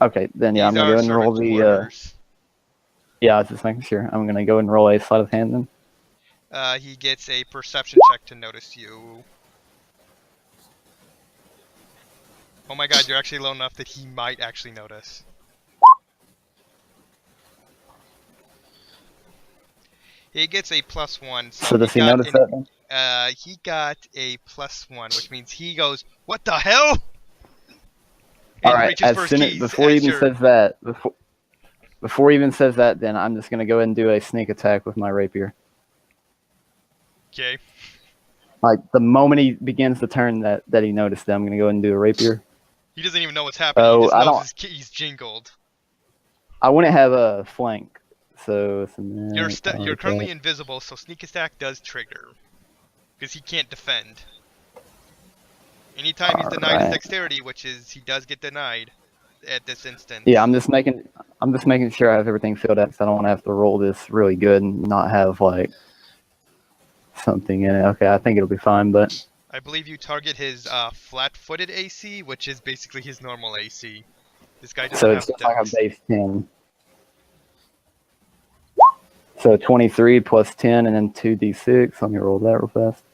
Okay, then yeah, I'm going to go ahead and roll the... yeah, I was just making sure. I'm going to go and roll a sleight of hand then. He gets a perception check to notice you. Oh my god, you're actually low enough that he might actually notice. He gets a +1. So does he notice that then? He got a +1, which means he goes, "What the hell?" All right. Before he even says that, then I'm just gonna go ahead and do a sneak attack with my rapier. Okay. Like the moment he begins to turn that he noticed that, I'm gonna go ahead and do a rapier. He doesn't even know what's happening. He just knows he's jingled. I wouldn't have a flank, so you're currently invisible, so sneak attack does trigger because he can't defend. Anytime he's denied his dexterity, which is he does get denied at this instance. Yeah, I'm just making sure I have everything filled out, because I don't want to have to roll this really good and not have like something in it. Okay, I think it'll be fine, but I believe you target his flat-footed AC, which is basically his normal AC. This guy doesn't have it's like a base 10. So 23 plus 10 and then 2d6. Let me roll that real fast.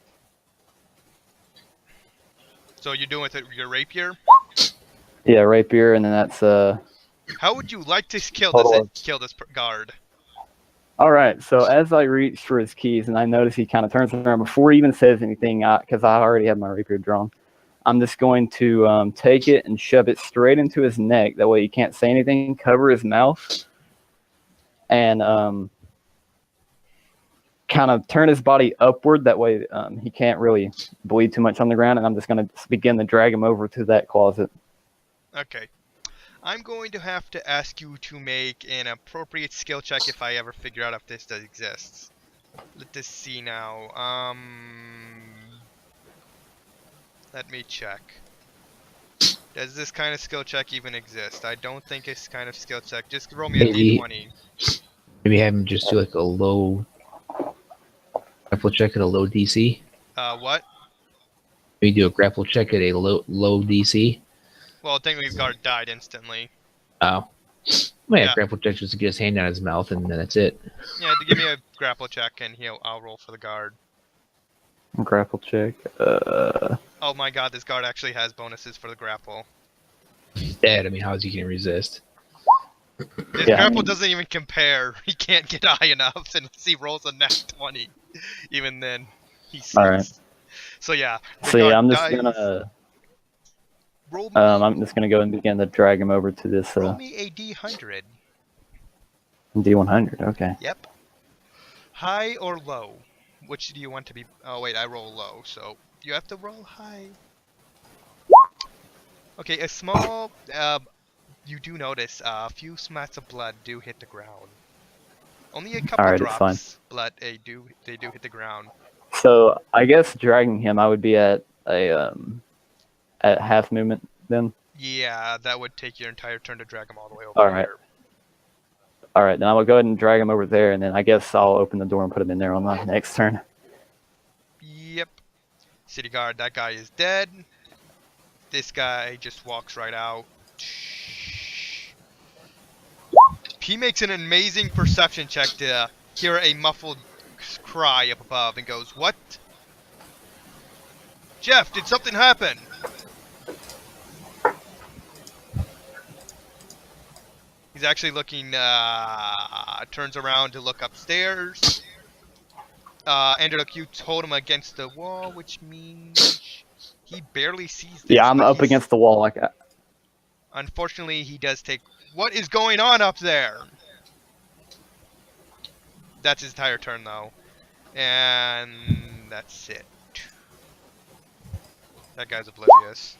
So you're doing it with your rapier? Yeah, rapier, and then that's How would you like to kill Total this guard? All right. So as I reach for his keys, and I notice he kind of turns around before he even says anything, because I already have my rapier drawn. I'm just going to take it and shove it straight into his neck. That way he can't say anything. Cover his mouth, and kind of turn his body upward. That way he can't really bleed too much on the ground. And I'm just going to begin to drag him over to that closet. Okay. I'm going to have to ask you to make an appropriate skill check if I ever figure out if this does exists. Let us see now. Let me check. Does this kind of skill check even exist? I don't think it's kind of skill check. Just roll me a d20. Maybe have him just do like a low grapple check at a low DC. What? Maybe do a grapple check at a low DC. Well, technically, guard died instantly. Oh. Well, Yeah. grapple check just to get his hand out of his mouth, and then that's it. Yeah, give me a grapple check, and I'll roll for the guard. Grapple check. Oh my god, this guard actually has bonuses for the grapple. He's dead. I mean, how is he going to resist? His Yeah, grapple doesn't even compare. He can't get high enough unless he rolls a nat 20. Even then, he sucks. Alright. So yeah. So yeah, I'm just dies. gonna Roll me, I'm just gonna go and begin to drag him over to this roll me a d100. D100. Okay. Yep. High or low? Which do you want to be? Oh wait, I roll low, so you have to roll high. Okay, a small. You do notice a few smats of blood do hit the ground. Only a couple Alright, it's fine. drops, but they do hit the ground. So I guess dragging him, I would be at a at half movement then. Yeah, that would take your entire turn to drag him all the way over Alright. here. All right, then I will go ahead and drag him over there, and then I guess I'll open the door and put him in there on my next turn. Yep. City guard, that guy is dead. This guy just walks right out. He makes an amazing perception check to hear a muffled cry up above and goes, "What? Jeff, did something happen?" He's actually looking, turns around to look upstairs. Andrew, you hold him against the wall, which means he barely sees this. Yeah, I'm up against the wall like that. Unfortunately, he does take... What is going on up there? That's his entire turn, though. And that's it. That guy's oblivious.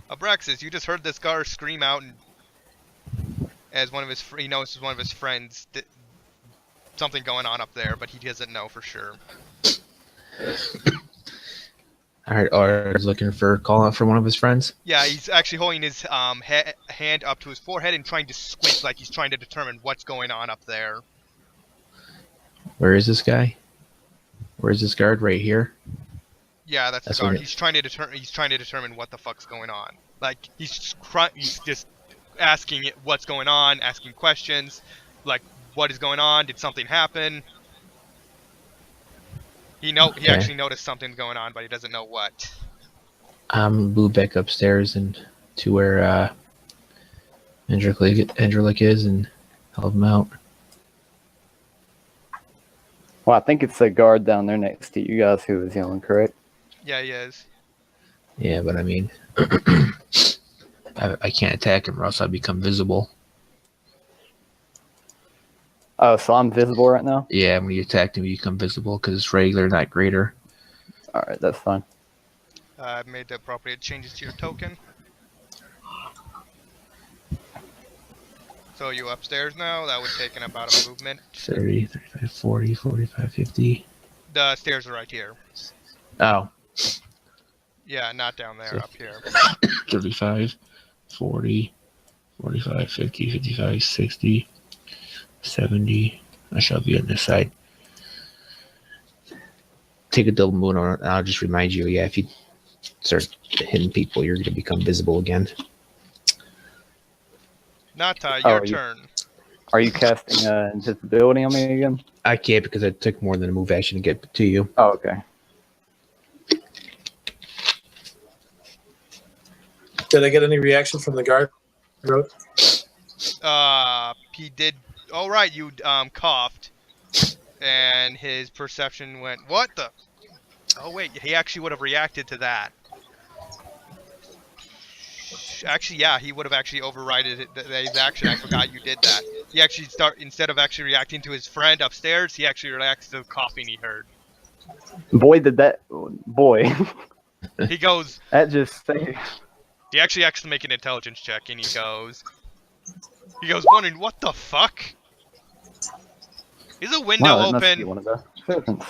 Abraxas, you just heard this guard scream out, and as one of his, he knows one of his friends, something going on up there, but he doesn't know for sure. Alright, Ar's looking for a call out from one of his friends. Yeah, he's actually holding his hand up to his forehead and trying to squint like he's trying to determine what's going on up there. Where is this guy? Where's this guard? Right here? Yeah, that's the That's guard. what it- He's trying to determine what the fuck's going on. Like he's just asking it what's going on, asking questions, like what is going on? Did something happen? He Okay. actually noticed something going on, but he doesn't know what. Move back upstairs and to where Andrlik is and help him out. Well, I think it's the guard down there next to you guys who was yelling, correct? Yeah, he is. Yeah, but I mean, I can't attack him or else I'll become visible. Oh, so I'm visible right now? Yeah, when you attack him, you become visible because it's regular, not greater. Alright, that's fine. I've made the appropriate changes to your token. So you upstairs now? That would take in about a movement. 30, 35, 40, 45, 50. The stairs are right here. Oh, Yeah, not down there, So- up here. 35, 40, 45, 50, 55, 60, 70. I shall be on this side. Take a double move on it, and I'll just remind you, yeah, if you start hitting people, you're going to become visible again. Nata, Oh, your you- turn. Are you casting invisibility on me again? I can't because I took more than a move action to get to you. Oh, okay. Did I get any reaction from the guard? He did. Oh right, you coughed, and his perception went. What the? Oh wait, he actually would have reacted to that. Actually, yeah, he would have actually overridden his action. I forgot you did that. He actually instead of actually reacting to his friend upstairs, he actually reacts to the coughing he heard. Boy, did that boy. He goes. That just saved. He actually has to make an intelligence check, and he goes, wondering what the fuck? Is a window Wow, that must open? be one of the servants.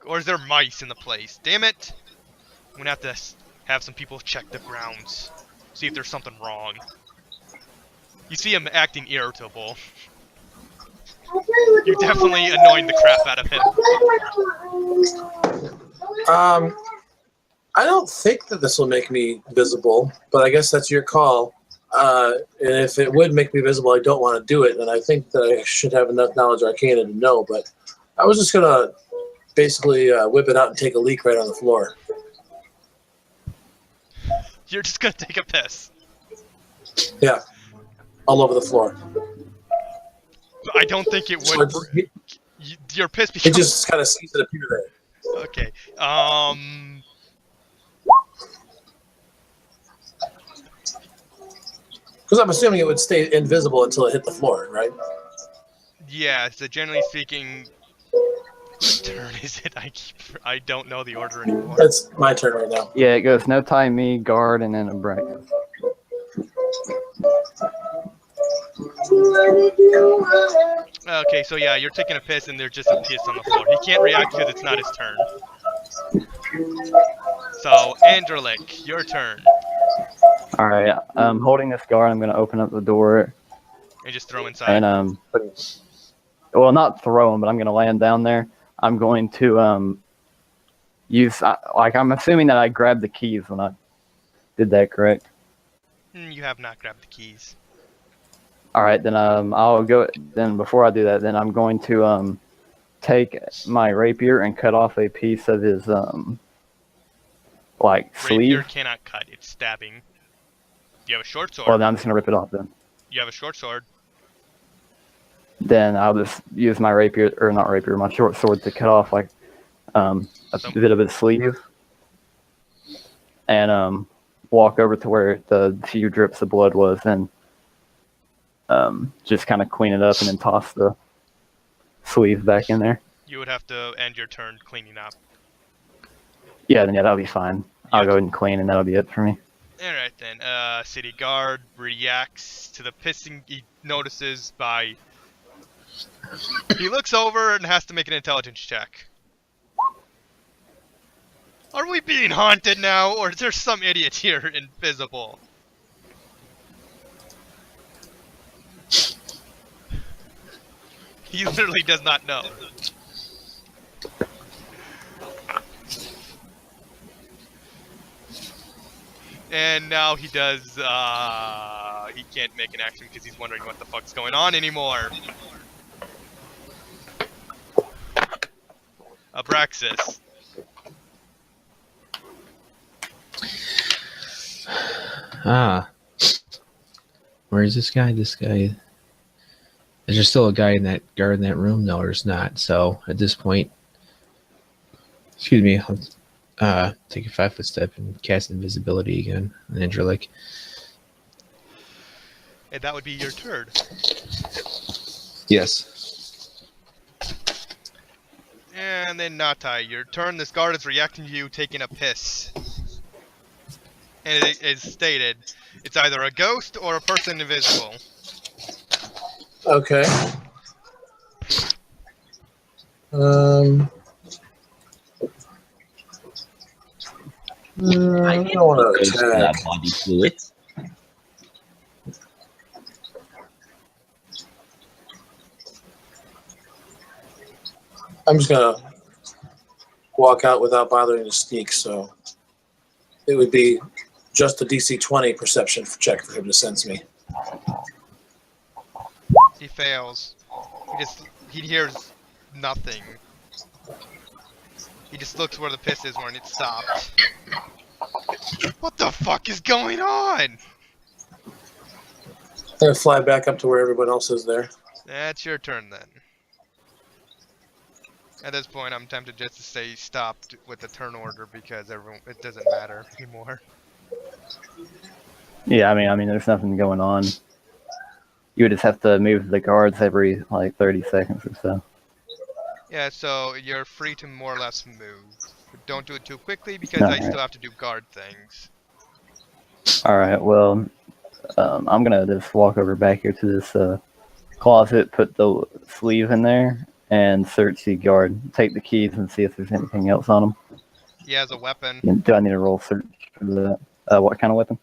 Or is there mice in the place? Damn it! I'm gonna have to have some people check the grounds, see if there's something wrong. You see him acting irritable. You're definitely annoying the crap out of him. I don't think that this will make me visible, but I guess that's your call. And if it would make me visible, I don't want to do it, and I think that I should have enough knowledge arcana to know, but I was just going to basically whip it out and take a leak right on the floor. You're just gonna take a piss. Yeah, all over the floor. I don't think it would. So Your piss it becomes... just kind of seems to appear there. Okay, Because I'm assuming it would stay invisible until it hit the floor, right? yeah, so generally speaking... What turn is it? I don't know the order anymore. It's my turn right now. Yeah, it goes no time, me, guard, and then a break. Okay, so yeah, you're taking a piss and there's just a piss on the floor. He can't react because it's not his turn. So, Andrlik, your turn. Alright, I'm holding this guard. I'm going to open up the door. And just throw inside. And, well, not throw him, but I'm going to land down there. I'm going to use, I'm assuming that I grabbed the keys when I did that, correct? You have not grabbed the keys. Alright, then I'll go, then before I do that, then I'm going to take my rapier and cut off a piece of his, sleeve. Rapier cannot cut, it's stabbing. You have a short sword. Well, then I'm just going to rip it off then. You have a short sword. Then I'll just use my rapier, or not rapier, my short sword to cut off a bit of his sleeve, and walk over to where the few drips of blood was, and just kind of clean it up, and then toss the sleeve back in there. You would have to end your turn cleaning up. Yeah, then that'll be fine. I'll go ahead and clean, and that'll be it for me. Alright then, city guard reacts to the pissing he notices by... He looks over and has to make an intelligence check. Are we being haunted now, or is there some idiot here invisible? He literally does not know. And now he does, he can't make an action because he's wondering what the fuck's going on anymore. Abraxas. Where is this guy? This guy. Is there still a guy in that guard in that room? No, there's not. So at this point, excuse me, I'll take a 5-foot step and cast invisibility again. And then you're like, And that would be your turn. yes. And then Natai, your turn. This guard is reacting to you taking a piss. And it is stated, it's either a ghost or a person invisible. Okay. I don't want to attack. Body fluid. I'm just gonna walk out without bothering to sneak, so it would be just a DC 20 perception check for him to sense me. He fails. He hears nothing. He just looks where the piss is when it stopped. What the fuck is going on? I'm gonna fly back up to where everyone else is there. That's your turn then. At this point, I'm tempted just to say stop with the turn order because it doesn't matter anymore. Yeah, I mean, there's nothing going on. You would just have to move the guards every like 30 seconds or so. Yeah, so you're free to more or less move. But don't do it too quickly because I Alright. still have to do guard things. All right. Well, I'm gonna just walk over back here to this closet, put the sleeve in there, and search the guard. Take the keys and see if there's anything else on them. He has a weapon. Do I need to roll search for that? What kind of weapon?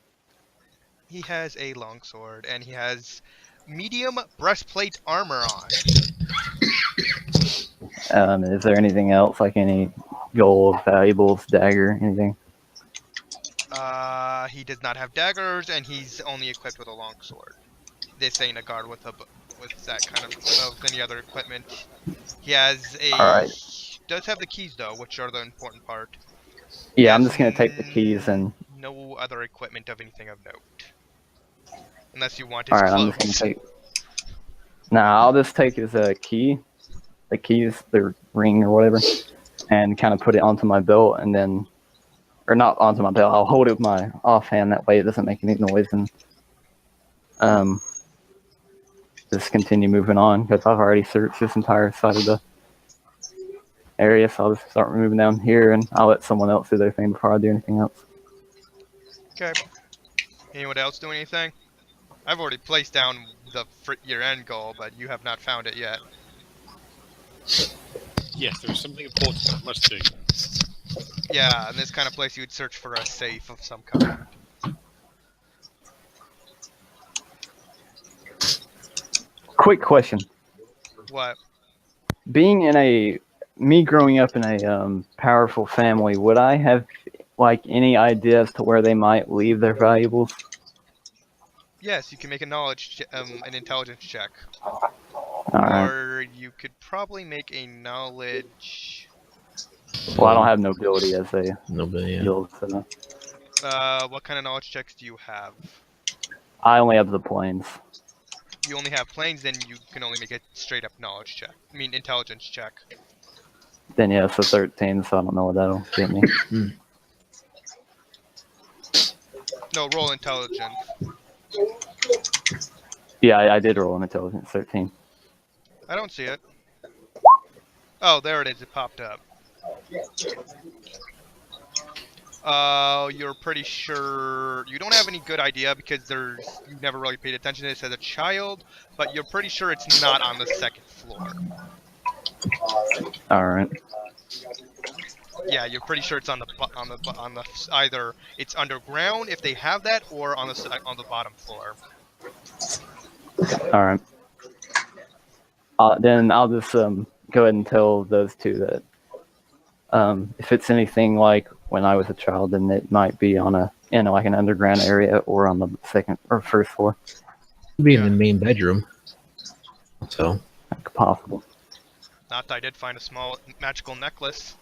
He has a longsword, and he has medium breastplate armor on. Is there anything else, like any gold, valuables, dagger, anything? He does not have daggers, and he's only equipped with a longsword. This ain't a guard with that kind of any other equipment. He has a. Alright. Does have the keys though, which are the important part. Yeah, I'm just gonna take the keys and. No other equipment of anything of note. Unless you want his Alright, I'm clothes. just gonna take. Nah, I'll just take his key, the keys, the ring or whatever, and kind of put it onto my belt, and then, or not onto my belt. I'll hold it with my offhand. That way, it doesn't make any noise, and just continue moving on because I've already searched this entire side of the area. So I'll just start moving down here, and I'll let someone else do their thing before I do anything else. Okay. Anyone else do anything? I've already placed down your end goal, but you have not found it yet. Yes, there is something important I must do. Yeah, in this kind of place, you would search for a safe of some kind. Quick question. What? Me growing up in a powerful family, would I have like any idea as to where they might leave their valuables? Yes, you can make an intelligence check. Alright. Or you could probably make a knowledge. Well, I don't have nobility as a Nobody. Yeah. guild, so What kind of knowledge checks do you have? I only have the planes. You only have planes, then you can only make a straight up knowledge check. I mean, intelligence check. Then yeah, so 13, so I don't know what that'll get me. No, roll intelligence. Yeah, I did roll an intelligence 13. I don't see it. Oh, there it is. It popped up. You're pretty sure you don't have any good idea because you've never really paid attention to this as a child, but you're pretty sure it's not on the second floor. Alright. Yeah, you're pretty sure it's on the either it's underground if they have that, or on the bottom floor. Alright. Then I'll just go ahead and tell those two that if it's anything like when I was a child, then it might be on like an underground area or on the second or first floor. Be in the main bedroom. So Like possible. Not that I did find a small magical necklace.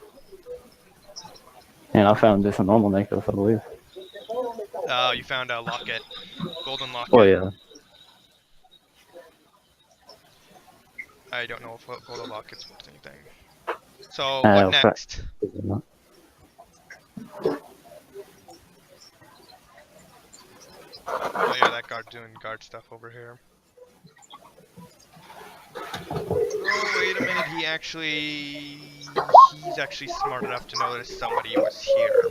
And I found just a normal necklace, I believe. You found a locket, golden locket. Oh yeah. I don't know if golden locket's worth anything. So what next? Oh yeah, that guard doing guard stuff over here. Oh wait a minute, he's actually smart enough to notice somebody was here.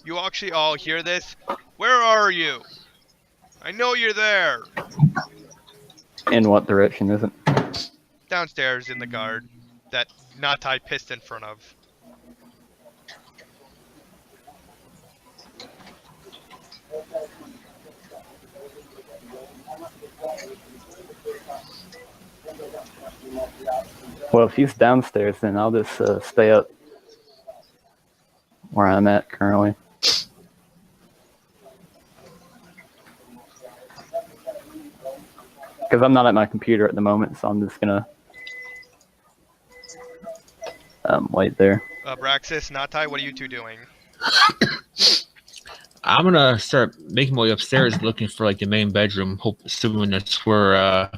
You actually all hear this? Where are you? I know you're there. In what direction is it? Downstairs in the guard that Natai pissed in front of. Well, if he's downstairs, then I'll just stay up where I'm at currently. Because I'm not at my computer at the moment, so I'm just gonna wait there. Braxis, Natai, what are you two doing? I'm gonna start making my way upstairs, looking for like the main bedroom. Assuming that's where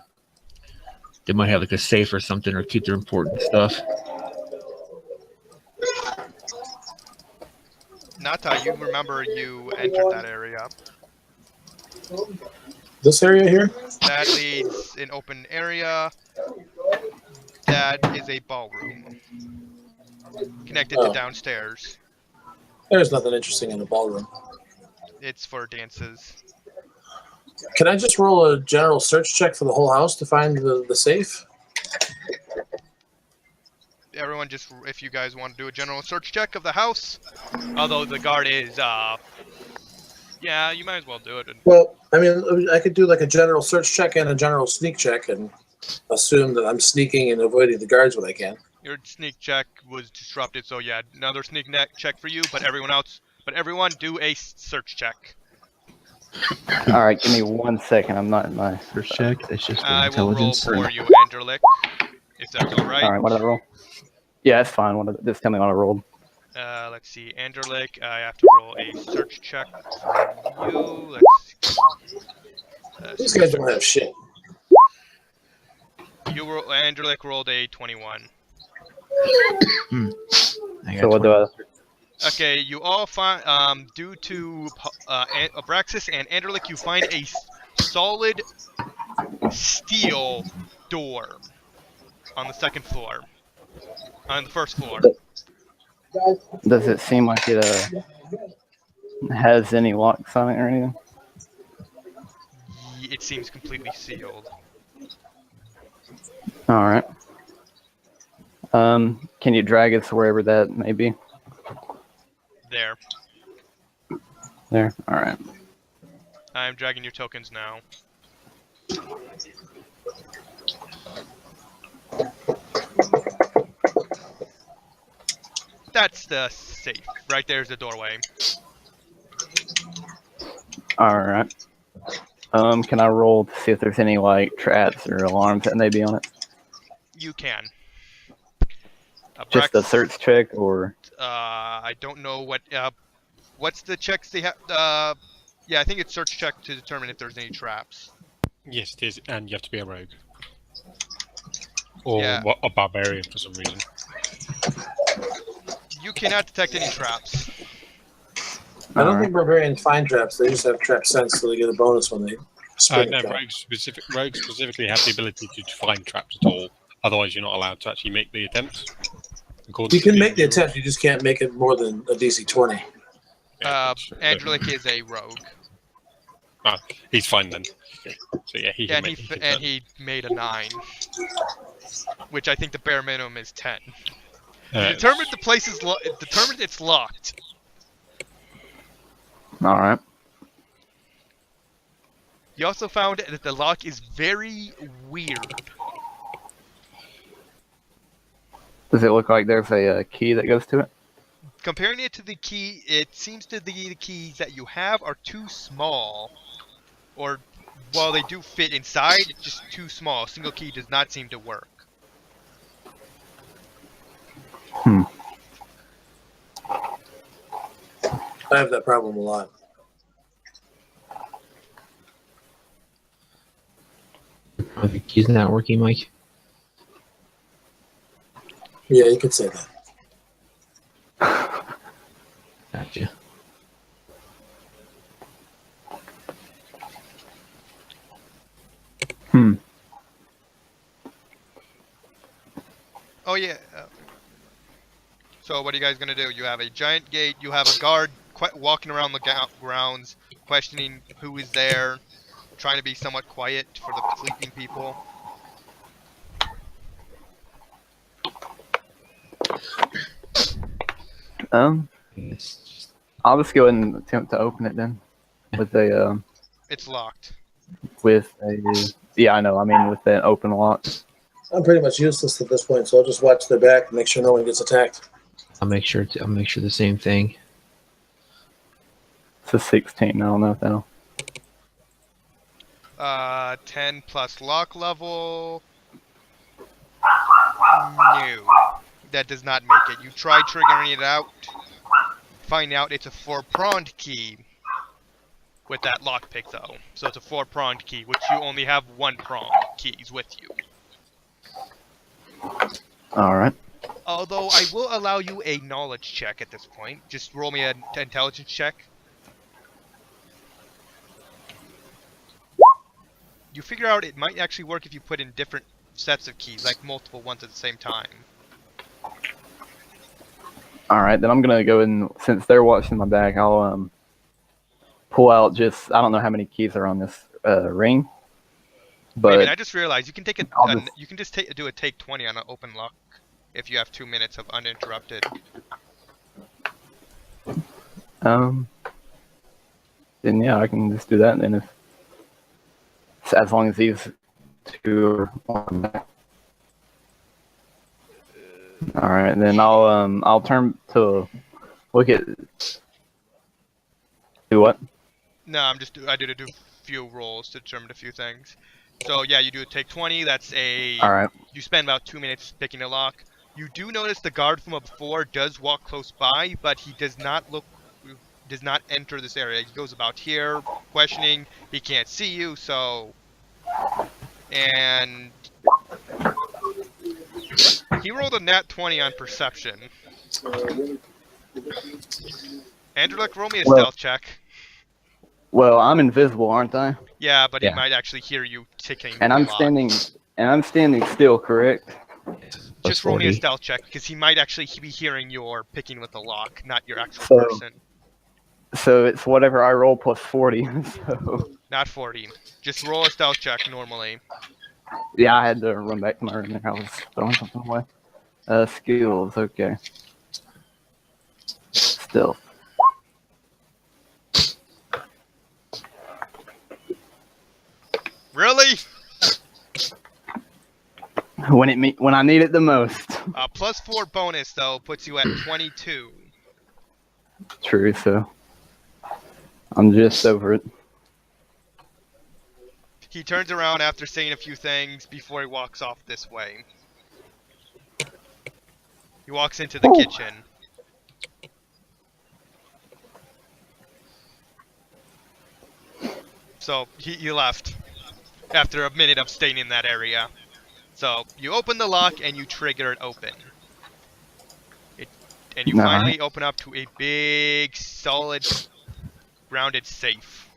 they might have like a safe or something, or keep their important stuff. Natai, you remember you entered that area. This area here? That leads an open area. That is a ballroom connected to downstairs. There's nothing interesting in the ballroom. It's for dances. Can I just roll a general search check for the whole house to find the safe? Everyone just, if you guys want to do a general search check of the house, although the guard is, yeah, you might as well do it. Well, I mean, I could do like a general search check and a general sneak check and assume that I'm sneaking and avoiding the guards when I can. Your sneak check was disrupted, so yeah, another sneak check for you, but everyone do a search check. All right, give me 1 second. I'm not in my Search check. It's just I will roll intelligence. for you, Anderlick, if that's alright. All right, what did I roll? Yeah, that's fine. Just tell me what I rolled. Let's see, Anderlick, I have to roll a search check for you. Let's see. These guys don't have shit. Anderlick rolled a 21. So what do I? Okay, you all find, due to Abraxas and Anderlick, you find a solid steel door on the second floor. On the first floor. Does it seem like it has any locks on it or anything? It seems completely sealed. All right. Can you drag us wherever that may be? There. There. All right. I'm dragging your tokens now. That's the safe. Right there's the doorway. All right. Can I roll to see if there's any like traps or alarms that may be on it? You can. Just a search check, or? I don't know what. What's the checks they have? Yeah, I think it's search check to determine if there's any traps. Yes, it is, and you have to be a rogue. Or Yeah. a barbarian for some reason. You cannot detect any traps. I don't think barbarians find traps. They just have trap sense, so they get a bonus when they spin No, a trap. rogues specifically have the ability to find traps at all. Otherwise, you're not allowed to actually make the attempt. You can make the attempt, you just can't make it more than a DC 20. Angelic is a rogue. Ah, he's fine then. So yeah, he can he made a 9, which I think the bare minimum is 10. Determined the place is determined it's locked. All right. You also found that the lock is very weird. Does it look like there's a key that goes to it? Comparing it to the key, it seems to be the keys that you have are too small. Or, while they do fit inside, it's just too small. A single key does not seem to work. I have that problem a lot. The key's not working, Mike. Yeah, you could say that. Gotcha. Oh yeah. So what are you guys gonna do? You have a giant gate. You have a guard walking around the grounds, questioning who is there, trying to be somewhat quiet for the sleeping people. I'll just go ahead and attempt to open it then. With a It's locked. With a yeah, I know. I mean, with an open lock. I'm pretty much useless at this point, so I'll just watch their back and make sure no one gets attacked. I'll make sure the same thing. It's a 16. I don't know if that'll. 10 plus lock level. No, that does not make it. You try triggering it out. Find out it's a 4-pronged key with that lockpick though. So it's a 4-pronged key, which you only have 1-pronged keys with you. Alright. Although I will allow you a knowledge check at this point. Just roll me an intelligence check. You figure out it might actually work if you put in different sets of keys, like multiple ones at the same time. Alright, then I'm gonna go in, since they're watching my back, I'll pull out just, I don't know how many keys are on this ring. But Wait a minute, I just realized you can take you can just do a take 20 on an open lock if you have 2 minutes of uninterrupted. then yeah, I can just do that then if as long as these two are on back. Alright, then I'll turn to look at do what? No, I did a few rolls to determine a few things. So yeah, you do a take 20. That's a. Alright. You spend about 2 minutes picking a lock. You do notice the guard from before does walk close by, but he does not enter this area. He goes about here, questioning. He can't see you, so. And he rolled a nat 20 on perception. Andrew, roll me a stealth check. Well, I'm invisible, aren't I? Yeah, but Yeah. he might actually hear you ticking. And I'm standing still, correct? Just roll me a 40. stealth check, because he might actually be hearing your picking with the lock, not your actual So- person. So it's whatever I roll plus 40. So Not 40. Just roll a stealth check normally. yeah, I had to run back to my room there. I was throwing something away. Skills, okay. Stealth. Really? When I need it the most. Plus 4 bonus, though, puts you at 22. True, so I'm just over it. He turns around after saying a few things before he walks off this way. He walks into the kitchen. So, he left after a minute of staying in that area. So, you open the lock and you trigger it open. And you finally open up to a big, solid, grounded safe.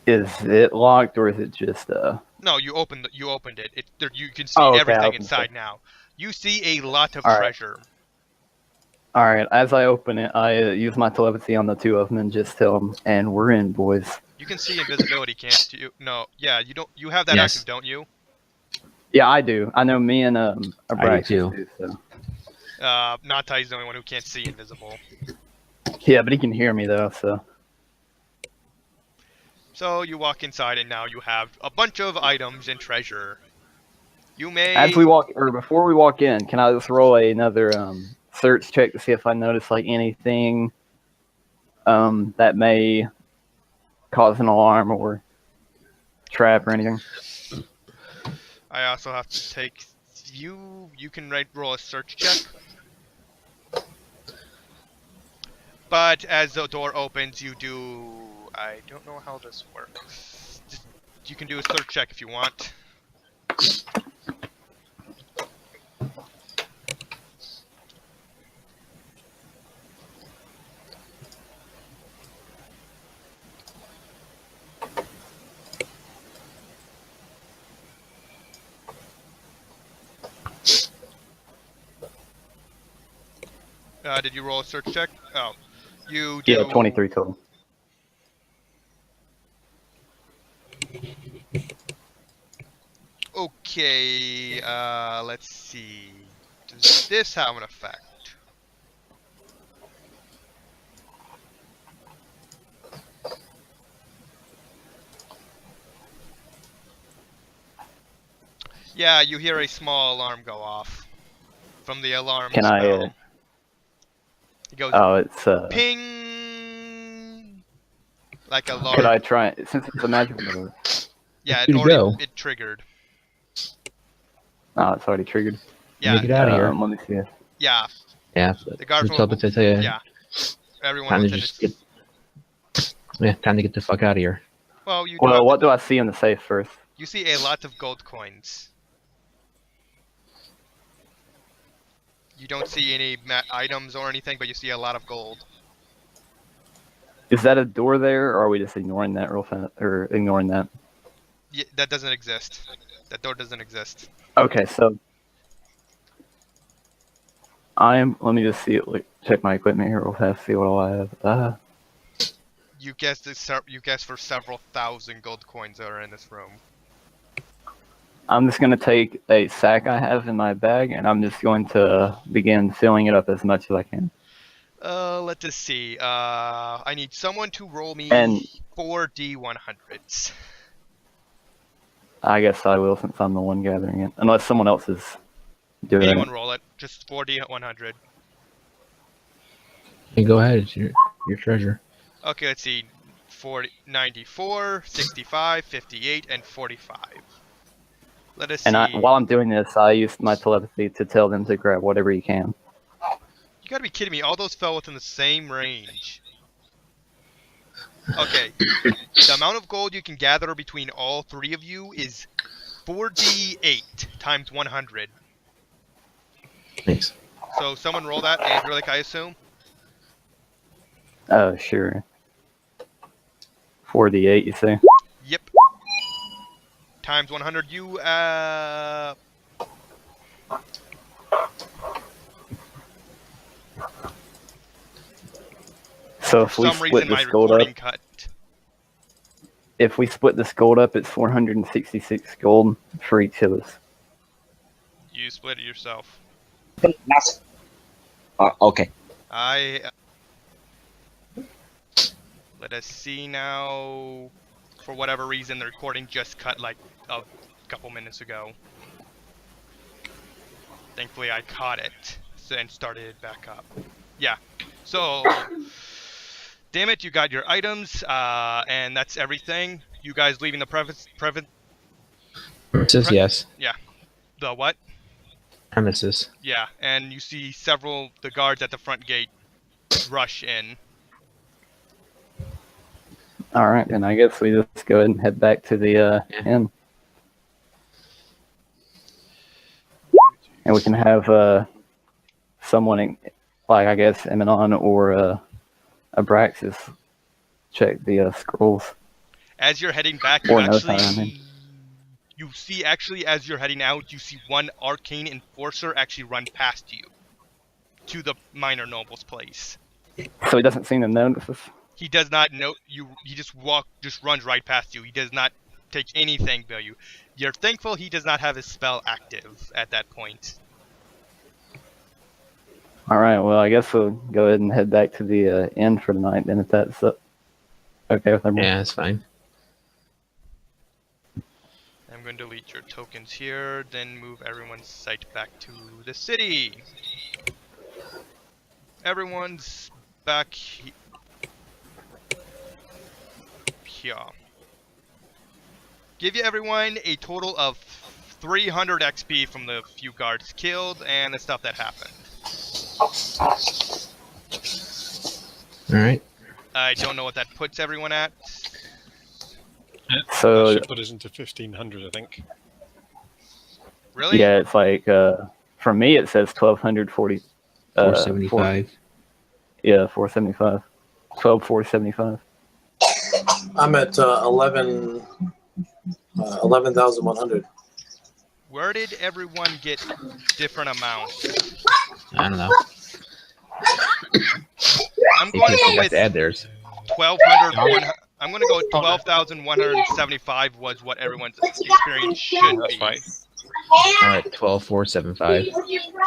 Is it locked or is it just No, you opened it. You can see Oh, okay, I everything opened inside it. now. You see a lot of All right. treasure. Alright, as I open it, I use my telepathy on the two of them and just tell them, and we're in, boys. You can see invisibility, can't you? No, yeah, you don't. You have that Yes. active, don't you? Yeah, I do. I know me and Abraxas too. do, so. Natai's the only one who can't see invisible. Yeah, but he can hear me though, so. So you walk inside, and now you have a bunch of items and treasure. You may. As we walk, or before we walk in, can I just roll another search check to see if I notice like anything that may cause an alarm or trap or anything? I also have to take you. You can roll a search check. But as the door opens, you do. I don't know how this works. You can do a search check if you want. Did you roll a search check? Oh, you do. Yeah, 23 total. Okay, let's see. Does this have an effect? Yeah, you hear a small alarm go off from the alarm Can I, spell. It goes Oh, it's ping, Like a large. Could I try it since it's a magic move? Yeah, Good to go. it triggered. Yeah, Good to go. it triggered. Oh, it's already triggered. Yeah. Let me get out of here. Let me see. Yeah. Yeah. The guards Just will. to tell you, Yeah. Everyone time to within just its. time to get the fuck out of here. Well, you. Well, what do I see in the safe first? You see a lot of gold coins. You don't see any items or anything, but you see a lot of gold. Is that a door there, or are we just ignoring that real fast, or ignoring that? Yeah, that doesn't exist. That door doesn't exist. Okay, so Let me just see it. Like, check my equipment here real fast. See what all I have. You guessed for several thousand gold coins that are in this room. I'm just gonna take a sack I have in my bag, and I'm just going to begin filling it up as much as I can. Let us see. I need someone to roll me And 4D100s. I guess I will, since I'm the one gathering it, unless someone else is doing Anyone it. roll it. Just 4D100. Hey, go ahead. It's your treasure. Okay, let's see. 94, 65, 58, and 45. Let us see. And while I'm doing this, I used my telepathy to tell them to grab whatever you can. You gotta be kidding me. All those fell within the same range. Okay. The amount of gold you can gather between all three of you is 4d8 times 100. Thanks. So someone roll that, Andrelic, I assume? Oh, sure. 4d8, you say? Yep. Times 100. You, So if for we some split reason, my this gold recording up, cut. if we split this gold up, it's 466 gold for each of us. You split it yourself. Okay. Let us see now. For whatever reason, the recording just cut like a couple minutes ago. Thankfully, I caught it and started it back up. Yeah. So, damn it, you got your items, and that's everything. You guys leaving the Says yes. Yeah. The what? Premises. Yeah, and you see the guards at the front gate rush in. Alright, then I guess we just go ahead and head back to the inn. And we can have someone, like I guess Eminon or Abraxas, check the scrolls. As you're heading back, you see actually as you're heading out, you see one arcane enforcer actually run past you to the minor noble's place. So he doesn't seem to notice us? He does not know you. He just runs right past you. He does not take anything by you. You're thankful he does not have his spell active at that point. Alright, well I guess we'll go ahead and head back to the inn for the night then, if that's okay with everyone. Yeah, that's fine. I'm going to delete your tokens here, then move everyone's sight back to the city. Everyone's back here. Give you everyone a total of 300 XP from the few guards killed and the stuff that happened. Alright. I don't know what that puts everyone at. So That should put us into 1500, I think. Really? yeah, it's like for me it says 1240. 475. Yeah, 475. 12,475. I'm at 11,100. Where did everyone get different amounts? I don't know. I'm They going to just go have with to add theirs. 1,200. I'm going to go with 12,175 was what everyone's experience should That's be. right. Alright, 12,475.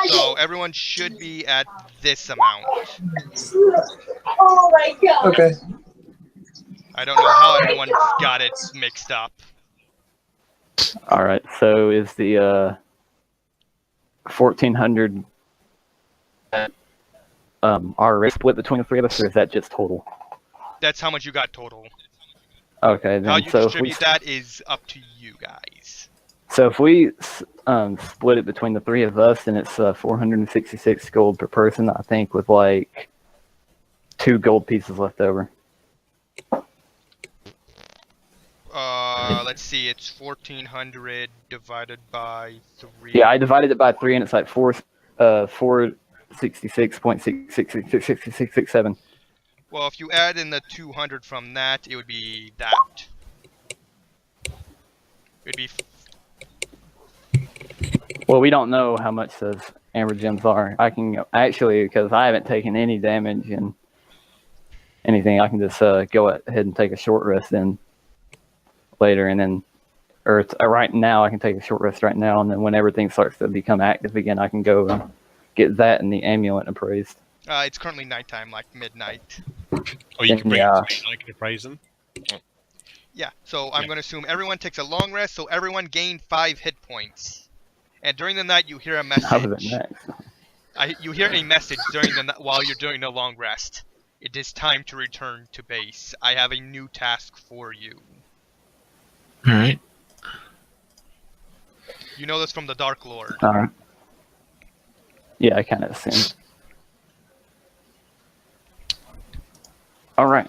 So everyone should be at this amount. Oh my god. Okay. I don't know how everyone got it mixed up. Alright, so is the 1,400 our split between the three of us, or is that just total? That's how much you got total. Okay, then. How you So distribute that is up to you guys. So if we split it between the three of us, then it's 466 gold per person, I think, with like 2 gold pieces left over. Let's see, it's 1400 divided by 3. Yeah, I divided it by 3, and it's like 466.666667. Well, if you add in the 200 from that, it would be that. It'd be. Well, we don't know how much those amber gems are. I can actually, because I haven't taken any damage and anything, I can just go ahead and take a short rest then later, and then, or right now, I can take a short rest right now, and then when everything starts to become active again, I can go and get that and the amulet appraised. It's currently nighttime, like midnight. Or you can bring Yeah. it to me and I can appraise them. Yeah, so I'm going to assume everyone takes a long rest, so everyone gained 5 hit points. And during the night, you hear a How was it message. next? You hear a message during while you're doing the long rest. It is time to return to base. I have a new task for you. All right. You know this from the Dark Lord. All right. Yeah, I kind of assumed. All right.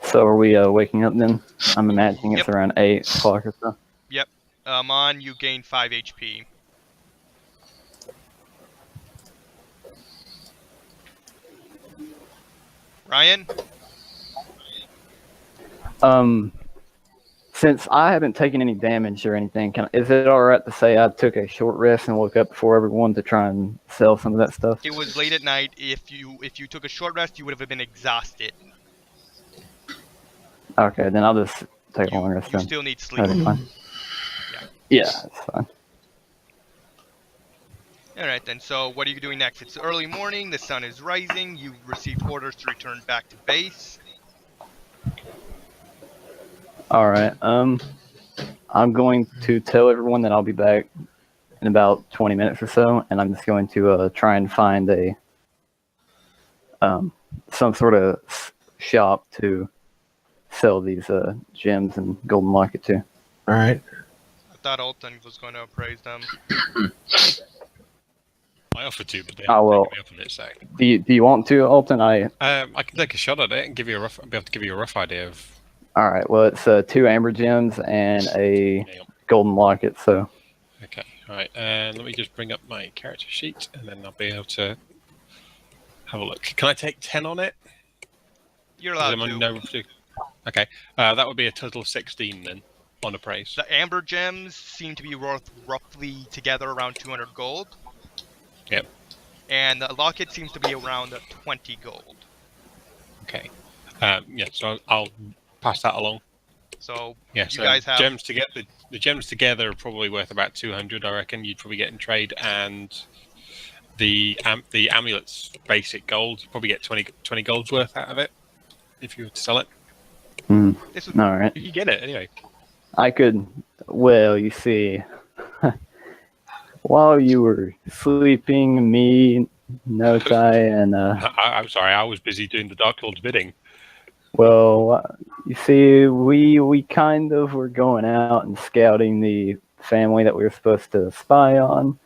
So are we waking up then? I'm imagining it's Yep. around 8 o'clock or so. Yep. Mon, you gain 5 HP. Ryan? Since I haven't taken any damage or anything, is it all right to say I took a short rest and woke up before everyone to try and sell some of that stuff? It was late at night. If you took a short rest, you would have been exhausted. Okay, then I'll just take a long rest You then. still need sleep. That'll be fine. Yeah. Yeah, that's fine. Alright then, so what are you doing next? It's early morning, the sun is rising, you've received orders to return back to base. All right. I'm going to tell everyone that I'll be back in about 20 minutes or so, and I'm just going to try and find a some sort of shop to sell these gems and golden locket to. All right. I thought Alton was going to appraise them. I offered to, but they Oh, well. taken me up on it, so. Do you want to, Alton? I can take a shot at it and give you be able to give you a rough idea of. All right. Well, it's 2 amber gems and a Yeah. golden locket. So Okay, all right, and let me just bring up my character sheet, and then I'll be able to have a look. Can I take 10 on it? You're allowed Am I to. no- Okay, that would be a total of 16 then on appraise. The amber gems seem to be worth roughly together around 200 gold. Yep. And the locket seems to be around 20 gold. Okay, yeah, so I'll pass that along. So Yeah, you so guys have gems together. The gems together are probably worth about 200. I reckon you'd probably get in trade, and the amulets basic gold, you probably get 20 gold's worth out of it if you were to sell it. this would all right. You get it anyway. I could. Well, you see, while you were sleeping, me, Notai, and I'm sorry, I was busy doing the Dark Lord's bidding. well, you see, we kind of were going out and scouting the family that we were supposed to spy on.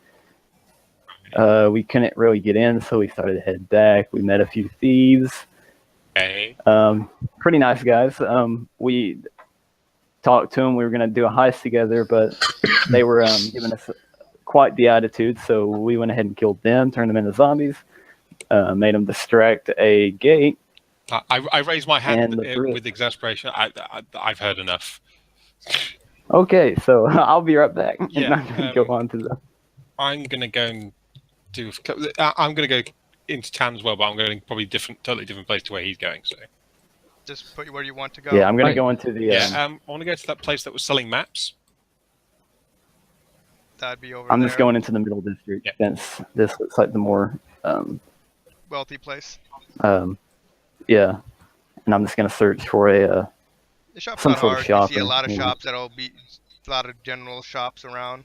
We couldn't really get in, so we started to head back. We met a few thieves. Okay. Pretty nice guys. We talked to them. We were going to do a heist together, but they were giving us quite the attitude, so we went ahead and killed them, turned them into zombies, made them distract a gate. I raised my hand And with exasperation. I've heard enough. Okay, so I'll be right back. Yeah, And I'm going to go on to the... I'm gonna go and do. I'm gonna go into town as well, but I'm going probably totally different place to where he's going. So just put you where you want to go. Yeah, I'm going to go into the... I want to go to that place that was selling maps. That'd be over I'm there. just going into the middle district, Yeah. since this looks like the more... Wealthy place. yeah. And I'm just going to search for a... The shop's some not sort of hard. shop You see a or lot of maybe- shops that'll be a lot of general shops around.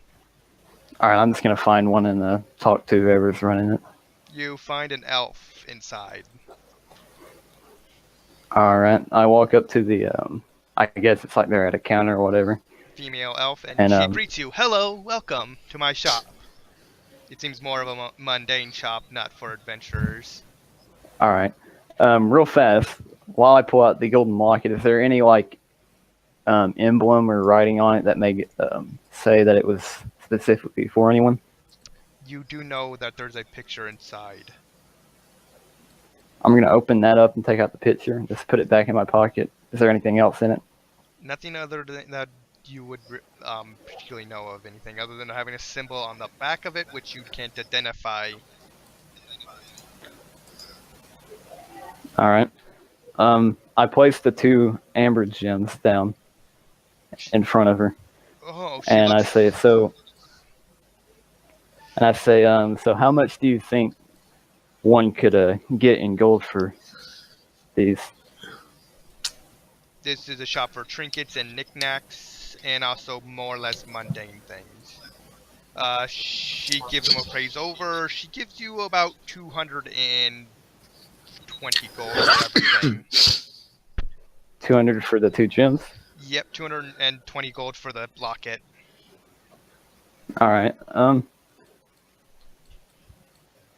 All right, I'm just going to find one and talk to whoever's running it. You find an elf inside. All right. I walk up to the. I guess it's like they're at a counter or whatever. Female elf, and And, she greets you. Hello, welcome to my shop. It seems more of a mundane shop, not for adventurers. All right. Real fast, while I pull out the golden locket, is there any like emblem or writing on it that may say that it was specifically for anyone? You do know that there's a picture inside. I'm gonna open that up and take out the picture and just put it back in my pocket. Is there anything else in it? Nothing other than that you would particularly know of anything other than having a symbol on the back of it which you can't identify. All right. I placed the 2 amber gems down in front of her, Oh, and I say, so how much do you think one could get in gold for these? This is a shop for trinkets and knickknacks, and also more or less mundane things. She gives them a praise over. She gives you about 220 gold for everything. 200 for the 2 gems? Yep, 220 gold for the locket. All right.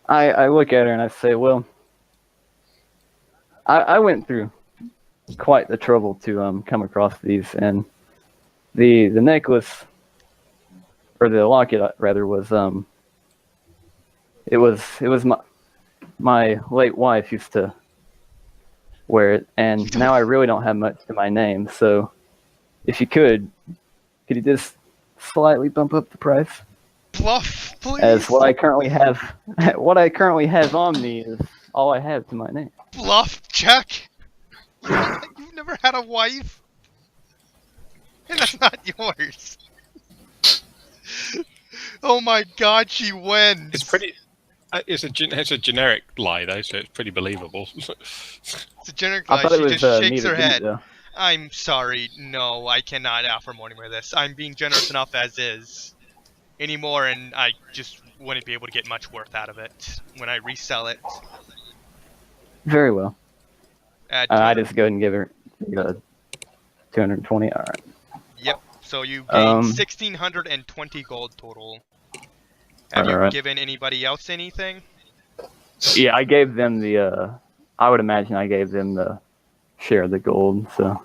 I look at her and I say, well, I went through quite the trouble to come across these, and the necklace, or the locket rather, was it was my late wife used to wear it, and now I really don't have much to my name. So if you could you just slightly bump up the price? Bluff, please. As what I currently have on me is all I have to my name. Bluff check. You've never had a wife, and that's not yours. Oh my God, she wins. It's pretty. It's a generic lie though, so it's pretty believable. It's a generic I lie. thought it She was just shakes neither her did it, head. though. I'm sorry. No, I cannot offer more money for this. I'm being generous enough as is. Anymore, and I just wouldn't be able to get much worth out of it when I resell it. Very well. At I just go ahead and give her 220. All right. Yep. So you gain 1,620 gold total. Have you Alright. given anybody else anything? Yeah, I gave them the. I would imagine I gave them the share of the gold. So.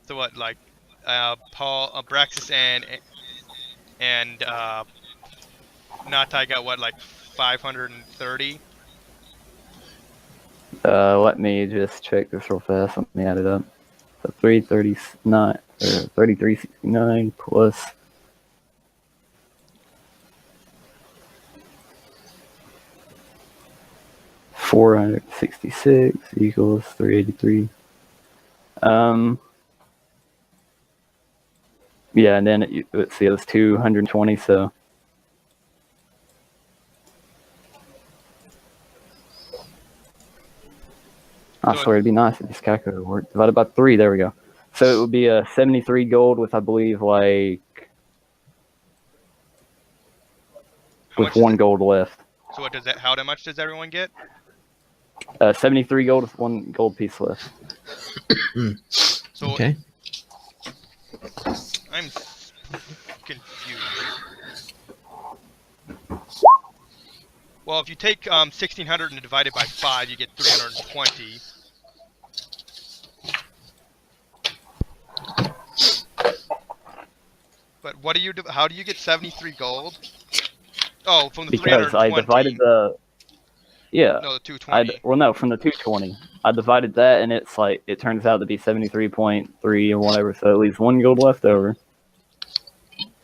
So what, like, Paul, Braxis, and Natai got what, like 530? Let me just check this real fast. Let me add it up. So 339 or 3369 plus. $466 equals 383. Yeah, and then let's see, it was 220. So I swear it'd be nice if this calculator worked. Divided by 3, there we go. So it would be 73 gold with, I believe, like with 1 gold left. So what does that? How much does everyone get? 73 gold with 1 gold piece left. So Okay. I'm confused. Well, if you take 1,600 and divide it by 5, you get 320. But what do you do? How do you get 73 gold? Oh, from the Because 320. I divided the. Yeah. No, the 220. Well, no, from the 220. I divided that, and it's like it turns out to be 73.3 or whatever. So at least 1 gold left over.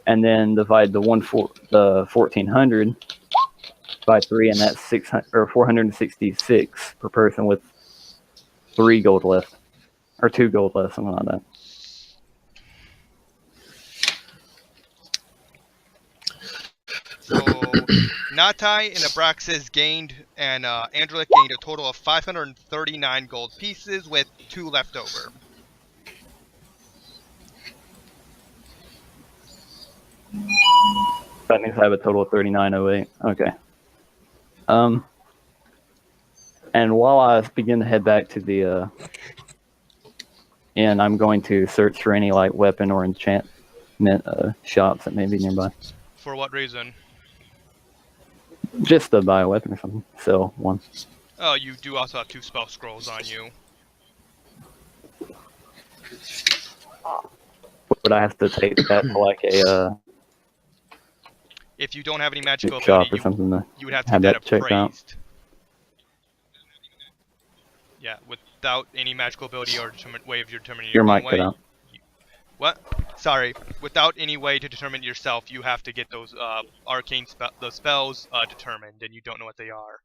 And then divide the 1,400 by 3, and that's 600 or 466 per person with 3 gold left, or 2 gold left, something like that. So Natai and Abraxas gained, and Angelic gained a total of 539 gold pieces with 2 left over. That means I have a total of 3908. Okay. And while I begin to head back to the inn, I'm going to search for any like weapon or enchantment shops that may be nearby. For what reason? Just to buy a weapon or something. Sell one. Oh, you do also have 2 spell scrolls on you. Would I have to take that to like a If you don't have any magical shop ability, or something to you would have to have get that that checked out? appraised. Yeah, without any magical ability or way of determining Your your mic cut out. What? Sorry. Without any way to determine yourself, you have to get those arcane those spells determined, and you don't know what they are.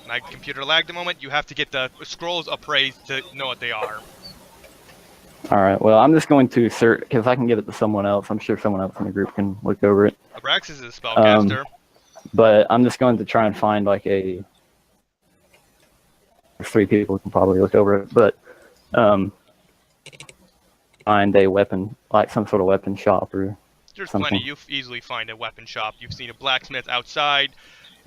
My computer lagged a moment. You have to get the scrolls appraised to know what they are. Alright, well, I'm just going to search, because I can give it to someone else. I'm sure someone else in the group can look over it. Abraxas is a spellcaster. But I'm just going to try and find like a... There's 3 people who can probably look over it, but... find a weapon, like some sort of weapon shop or There's something. plenty. You easily find a weapon shop. You've seen a blacksmith outside,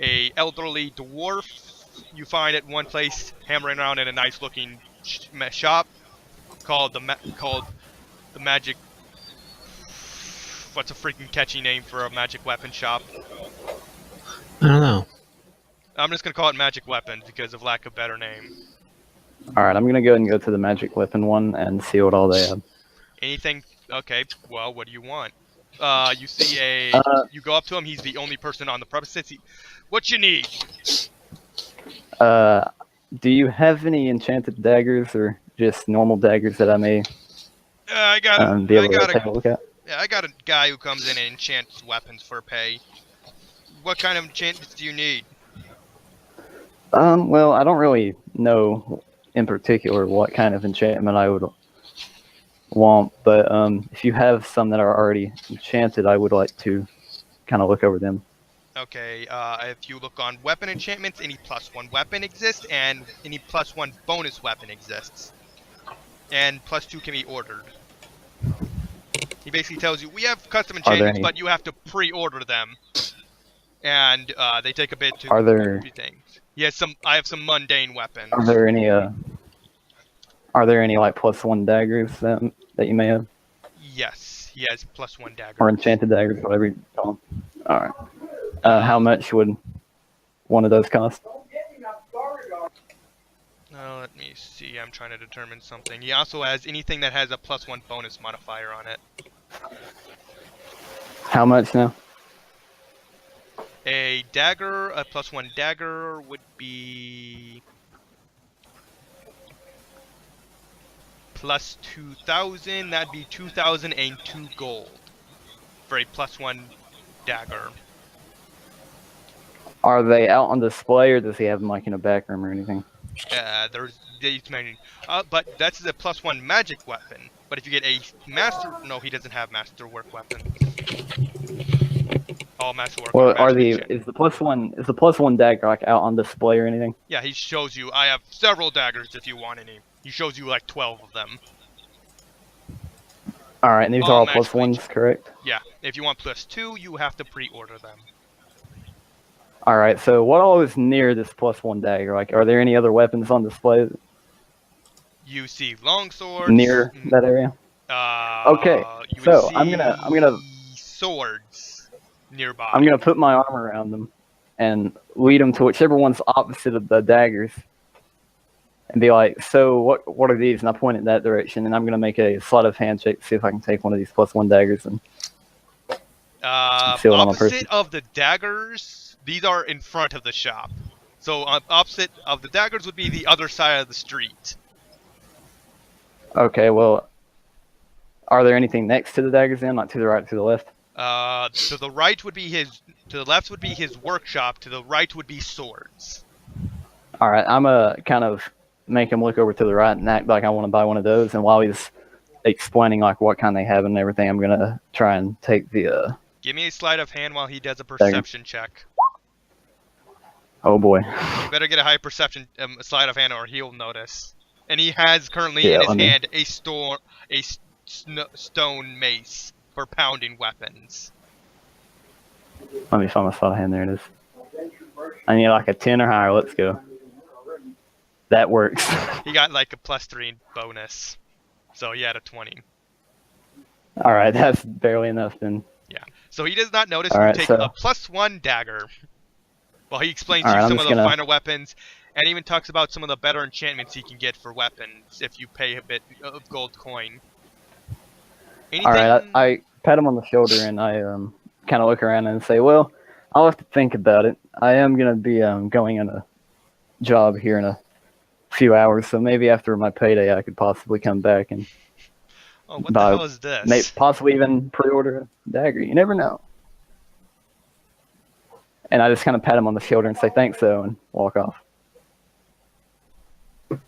a elderly dwarf you find at one place hammering around in a nice looking shop called the magic. What's a freaking catchy name for a magic weapon shop? I don't know. I'm just gonna call it Magic Weapons because of lack of better name. Alright, I'm gonna go ahead and go to the magic weapon one and see what all they have. Anything? Okay. Well, what do you want? You see a. You go up to him. He's the only person on the premises. What you need? Do you have any enchanted daggers or just normal daggers that I may I got be able to take a look at? I got a guy who comes in and enchants weapons for pay. What kind of enchantments do you need? Well, I don't really know in particular what kind of enchantment I would want, but if you have some that are already enchanted, I would like to kind of look over them. Okay, if you look on weapon enchantments, any +1 weapon exists, and any +1 bonus weapon exists. And +2 can be ordered. He basically tells you, we have custom enchantments, but you have to pre-order them. And they take a bit to do things. He has some. I have some mundane weapons. Are there any like +1 daggers that you may have? Yes, he has +1 daggers. Or enchanted daggers, whatever you call them. Alright. How much would one of those cost? Let me see. I'm trying to determine something. He also has anything that has a +1 bonus modifier on it. How much now? A dagger, a +1 dagger would be +2,000. That'd be 2,002 gold for a +1 dagger. Are they out on display, or does he have them like in a back room or anything? There's many. But that's a +1 magic weapon. But if you get a master, no, he doesn't have masterwork weapons. All masterwork. Well, is the +1 dagger like out on display or anything? Yeah, he shows you. I have several daggers if you want any. He shows you like 12 of them. All right, and these are all +1s, correct? Yeah. If you want +2, you have to pre-order them. All right. So what all is near this +1 dagger? Like, are there any other weapons on display? You see longswords near that area. Okay. So I'm gonna swords nearby. I'm gonna put my arm around them and lead them to whichever one's opposite of the daggers, and be like, "So what are these?" And I point in that direction, and I'm gonna make a sleight of hand check to see if I can take one of these +1 daggers and seal it on my person. Opposite of the daggers, these are in front of the shop. So opposite of the daggers would be the other side of the street. Okay. Well, are there anything next to the daggers then, like to the right, to the left? To the right would be his. To the left would be his workshop. To the right would be swords. All right, I'm kind of make him look over to the right and act like I want to buy one of those. And while he's explaining like what kind they have and everything, I'm gonna try and take the. Give me a sleight of hand while he does a perception check. Oh boy. You better get a high perception sleight of hand, or he'll notice. And he has currently in his hand a stone mace for pounding weapons. Let me find my sleight of hand. There it is. I need like a 10 or higher. Let's go. That works. He got like a +3 bonus, so he had a 20. All right, that's barely enough then. Yeah. So he does not notice All you right, take so- a +1 dagger. Well, he explains All to you right, I'm some of just the gonna- finer weapons, and even talks about some of the better enchantments he can get for weapons if you pay a bit of gold coin. Anything? All right, I pat him on the shoulder and I kind of look around and say, well, I'll have to think about it. I am gonna be going on a job here in a few hours, so maybe after my payday I could possibly come back and Oh, what the hell is this? possibly even pre-order a dagger. You never know. And I just kind of pat him on the shoulder and say thanks, though, and walk off. And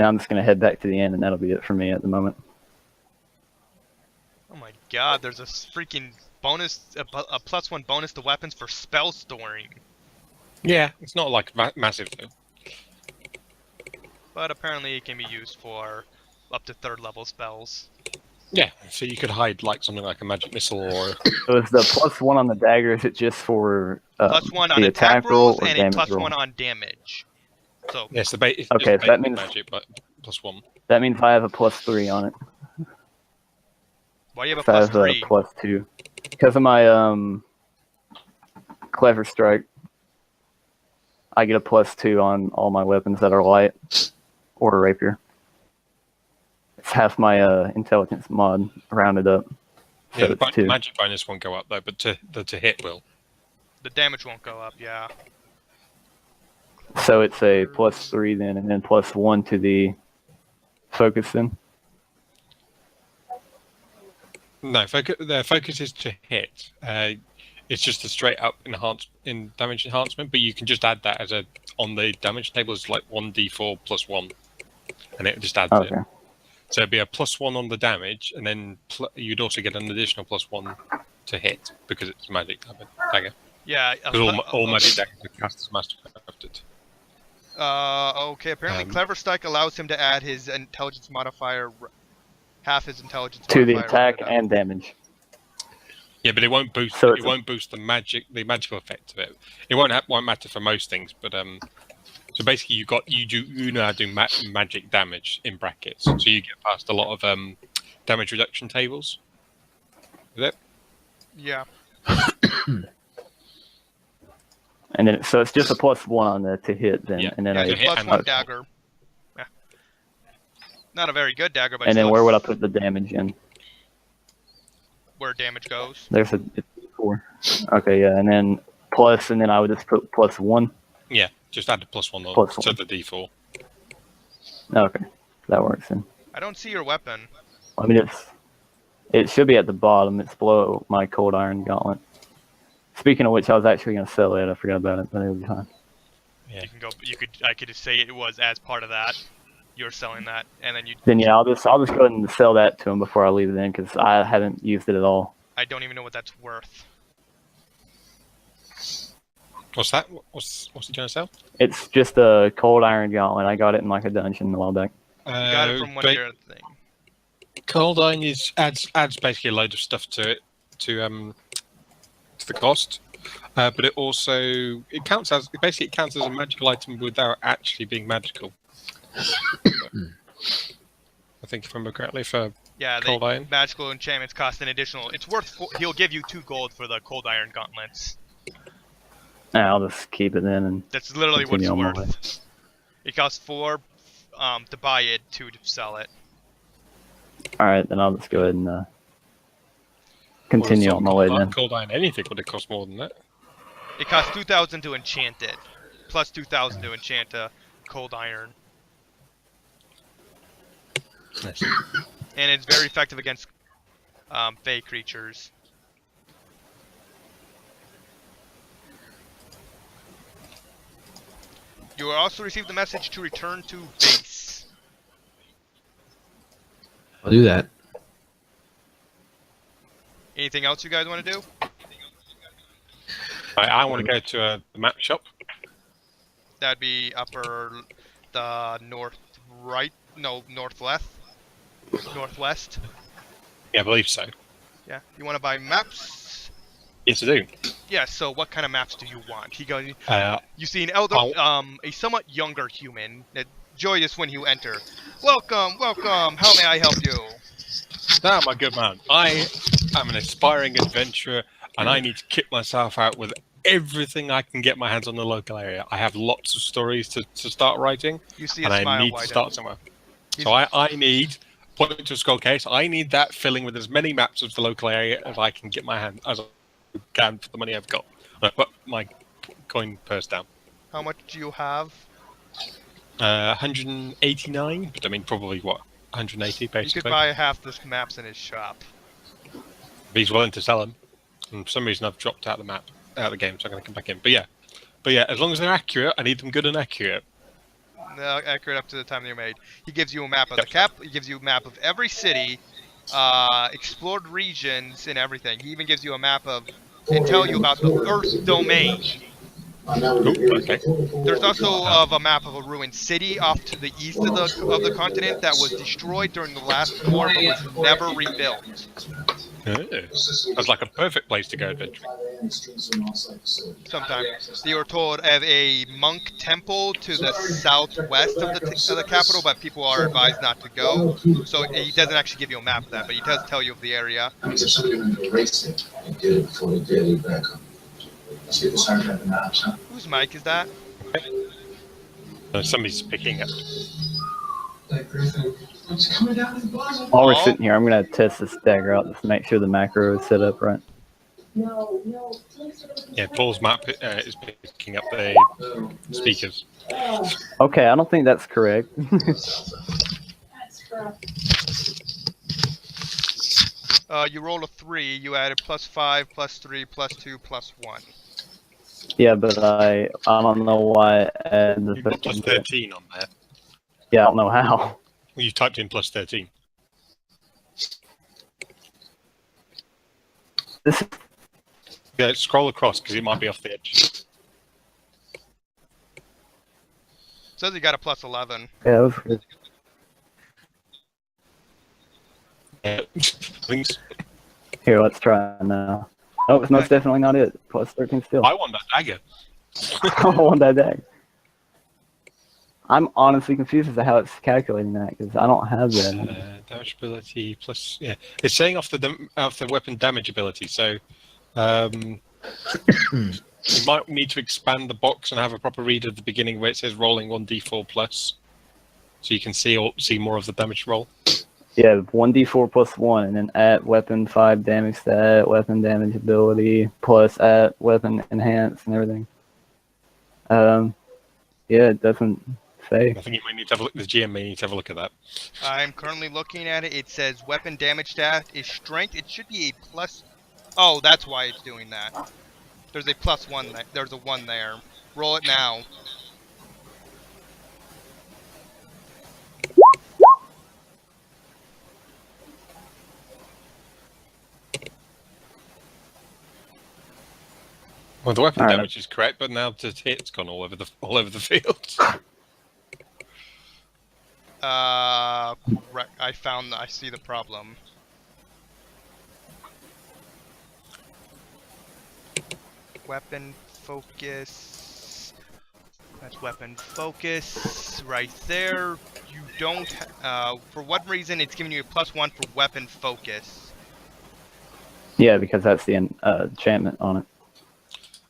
then I'm just gonna head back to the inn, and that'll be it for me at the moment. Oh my god, there's a freaking bonus, a +1 bonus to weapons for spell storing. Yeah, it's not like massive though. But apparently it can be used for up to 3rd level spells. Yeah, so you could hide like something like a magic missile or So is the +1 on the dagger, is it just for +1 on the attack roll rolls or and a damage +1 roll? on damage. So yes, the base. Okay, so that means- magic, but +1. That means I have a +3 on it. why do you have So I a have +3? a +2. Because of my clever strike, I get a +2 on all my weapons that are light or a rapier. It's half my intelligence mod rounded up. So Yeah, the it's 2. magic bonus won't go up though, but to hit will. The damage won't go up, yeah. So it's a +3 then, and then +1 to the focus then. No, the focus is to hit. It's just a straight up damage enhancement, but you can just add that as on the damage table as like 1d4 +1, and it just adds it. Okay. So it'd be a +1 on the damage, and then you'd also get an additional +1 to hit because it's a magic dagger. Yeah. Because all magic daggers are cast as mastercrafted. Okay, apparently Clever Strike allows him to add his intelligence modifier, half his intelligence To the modifier attack rounded up. and damage. Yeah, but it won't boost. So It won't boost the magical effect of it. It won't matter for most things, but So basically, you know how to do magic damage in brackets, so you get past a lot of damage reduction tables. Is it? Yeah. And then so it's just a +1 on the to hit then, Yeah. and then Yeah, I it's a hit +1 and magic. dagger. Yeah. Not a very good dagger, but and then still where would I it's put the damage in? where damage goes. There's a 4. Okay, yeah, and then plus, and then I would just put +1. Yeah, just add the +1 on +1. to the d4. Okay, that works then. I don't see your weapon. I mean, it should be at the bottom. It's below my cold iron gauntlet. Speaking of which, I was actually gonna sell it. I forgot about it, but it'll be fine. Yeah. You can go. I could just say it was as part of that. You're selling that, and then you. Then yeah, I'll just go ahead and sell that to him before I leave it in because I haven't used it at all. I don't even know what that's worth. What's that? What's he trying to sell? It's just a cold iron gauntlet. I got it in like a dungeon a while back. You got it from one of your thing. Cold Iron adds basically a load of stuff to it to the cost, but it also counts as a magical item without actually being magical. I think if I remember correctly for Yeah, Cold Iron. magical enchantments cost an additional. It's worth. He'll give you 2 gold for the cold iron gauntlets. Nah, I'll just keep it then. And That's literally what it's Continue on my worth. It costs 4 to buy it, 2 to sell it. all right, then I'll just go ahead and continue Well, on my way Cold then. Cold Iron, anything would have cost more than that. It costs 2,000 to enchant it, plus 2,000 to enchant a cold iron, Nice. and it's very effective against fey creatures. You will also receive the message to return to base. I'll do that. Anything else you guys want to do? I want to go to the map shop. That'd be the northwest. Yeah, I believe so. Yeah, you want to buy maps? Yes, I do. Yeah, so what kind of maps do you want? He goes, Uh, you see an elder, a somewhat younger human, joyous when you enter. Welcome, welcome, how may I help you? Now, my good man, I am an aspiring adventurer, and I need to kick myself out with everything I can get my hands on the local area. I have lots of stories to start writing, You see and a I smile need to widen. start somewhere. So I need, point to a skull case, I need that filling with as many maps of the local area as I can get my hand, as I can for the money I've got. I put my coin purse down. How much do you have? 189, but I mean probably what, 180 basically. You could buy half the maps in his shop. If he's willing to sell them. And for some reason I've dropped out of the game, so I'm going to come back in. But yeah, as long as they're accurate, I need them good and accurate. Accurate up to the time they're made. He gives you a map of the cap. He gives you a map of every city, explored regions, and everything. He even gives you a map of and tell you about the Earth domain. Ooh, okay. There's also a map of a ruined city off to the east of the continent that was destroyed during the last war but was never rebuilt. That's like a perfect place to go adventuring. Sometimes they were told of a monk temple to the southwest of the capital, but people are advised not to go. So he doesn't actually give you a map of that, but he does tell you of the area. Whose mic is that? Somebody's picking up. While we're sitting here, I'm gonna test this dagger out just to make sure the macro is set up right. Yeah, Paul's map is picking up the speakers. Okay, I don't think that's correct. You roll a 3, you added +5, +3, +2, +1. Yeah, but I don't know why I added the You've got +13 on there. Yeah, I don't know how. Well, you typed in +13. This Yeah, scroll across because it might be off the edge. Says you got a +11. yeah, that was good. Things. Here, let's try it now. Oh, it's most definitely not it. +13 still. I want that dagger. I want that dagger. I'm honestly confused as to how it's calculating that because I don't have that. Damage ability plus, yeah, it's saying off the weapon damage ability. So, you might need to expand the box and have a proper read at the beginning where it says rolling 1d4 plus, so you can see more of the damage roll. Yeah, 1d4 +1, and then add weapon 5 damage to add weapon damage ability plus add weapon enhance and everything. Yeah, it doesn't say. I think you might need to have a look. The GM may need to have a look at that. I'm currently looking at it. It says weapon damage stat is strength. It should be a plus. Oh, that's why it's doing that. There's a +1 there. There's a 1 there. Roll it now. Well, the weapon damage is correct, but now the hit's gone all over the field. I see the problem. Weapon focus. That's weapon focus right there. You don't. For what reason it's giving you a +1 for weapon focus? Yeah, because that's the enchantment on it.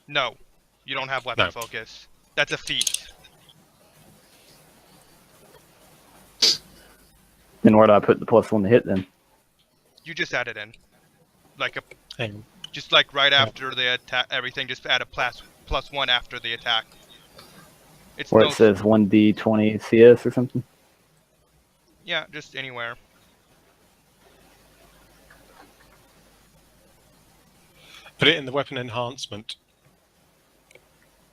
No, you don't have weapon focus. That's a feat. Then where do I put the +1 to hit then? You just add it in, like just like right after the attack. Everything just add a +1 after the attack. It's where it says 1d20 CS or something. Yeah, just anywhere. Put it in the weapon enhancement.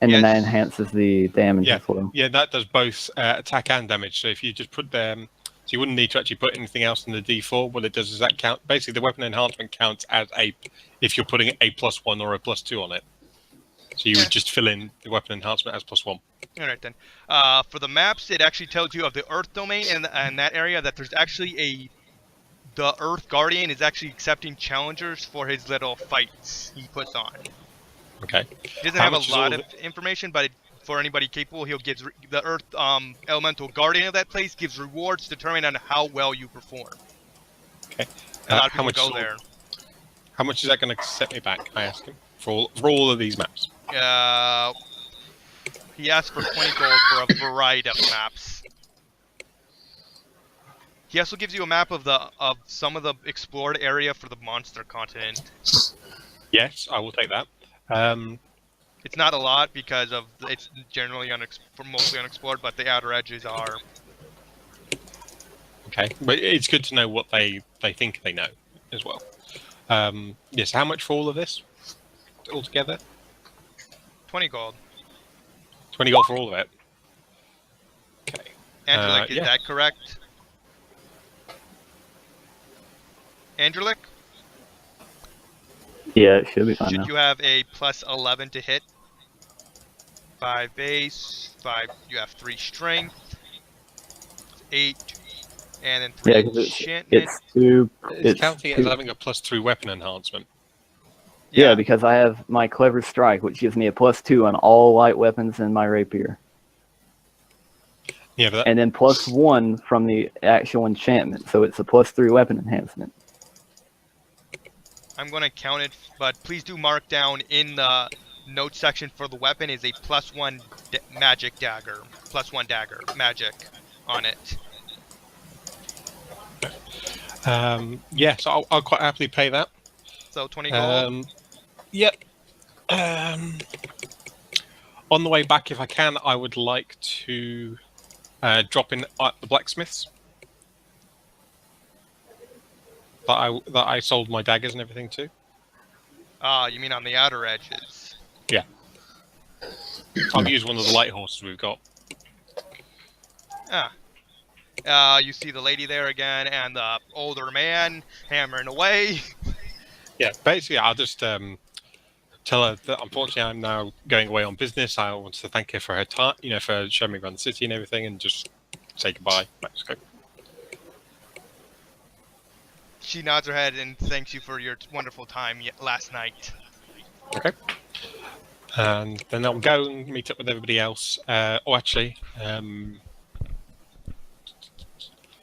And then that enhances the damage as well. Yeah, that does both attack and damage. So if you just put them, so you wouldn't need to actually put anything else in the D4. What it does is that count. Basically, the weapon enhancement counts as if you're putting a +1 or a +2 on it. So you would just fill in the weapon enhancement as +1. All right then. For the maps, it actually tells you of the Earth domain and that area that there's actually a the Earth Guardian is actually accepting challengers for his little fights he puts on. Okay. He doesn't have a lot of information, but for anybody capable, he'll give the Earth Elemental Guardian of that place gives rewards determined on how well you perform. Okay. A lot of people go there. How much is that going to set me back? I ask him for all of these maps. He asked for 20 gold for a variety of maps. He also gives you a map of some of the explored area for the monster continent. Yes, I will take that. It's not a lot because it's generally mostly unexplored, but the outer edges are. Okay, but it's good to know what they think they know as well. Yes, how much for all of this altogether? 20 gold. 20 gold for all of it. Okay. Angelic, is that correct? Angelic? Yeah, it should be fine Should now. you have a plus 11 to hit? 5 base, 5. You have 3 strength, 8, and then 3 enchantment. It's two. It's counting it as having a +3 weapon enhancement. Yeah, because I have my Clever Strike, which gives me a +2 on all light weapons and my rapier. Yeah, but and then +1 from the actual enchantment, so it's a +3 weapon enhancement. I'm going to count it, but please do mark down in the note section for the weapon is a +1 magic dagger. +1 dagger. Magic on it. Yes, I'll quite happily pay that. So 20 gold? Yep. On the way back, if I can, I would like to drop in at the blacksmiths. That I sold my daggers and everything to. You mean on the outer edges? Yeah. I'll use one of the light horses we've got. You see the lady there again, and the older man hammering away. Yeah, basically, I'll just tell her that unfortunately I'm now going away on business. I want to thank her for her time, for showing me around the city and everything, and just say goodbye. Let's go. She nods her head and thanks you for your wonderful time last night. Okay. And then I'll go and meet up with everybody else. Actually,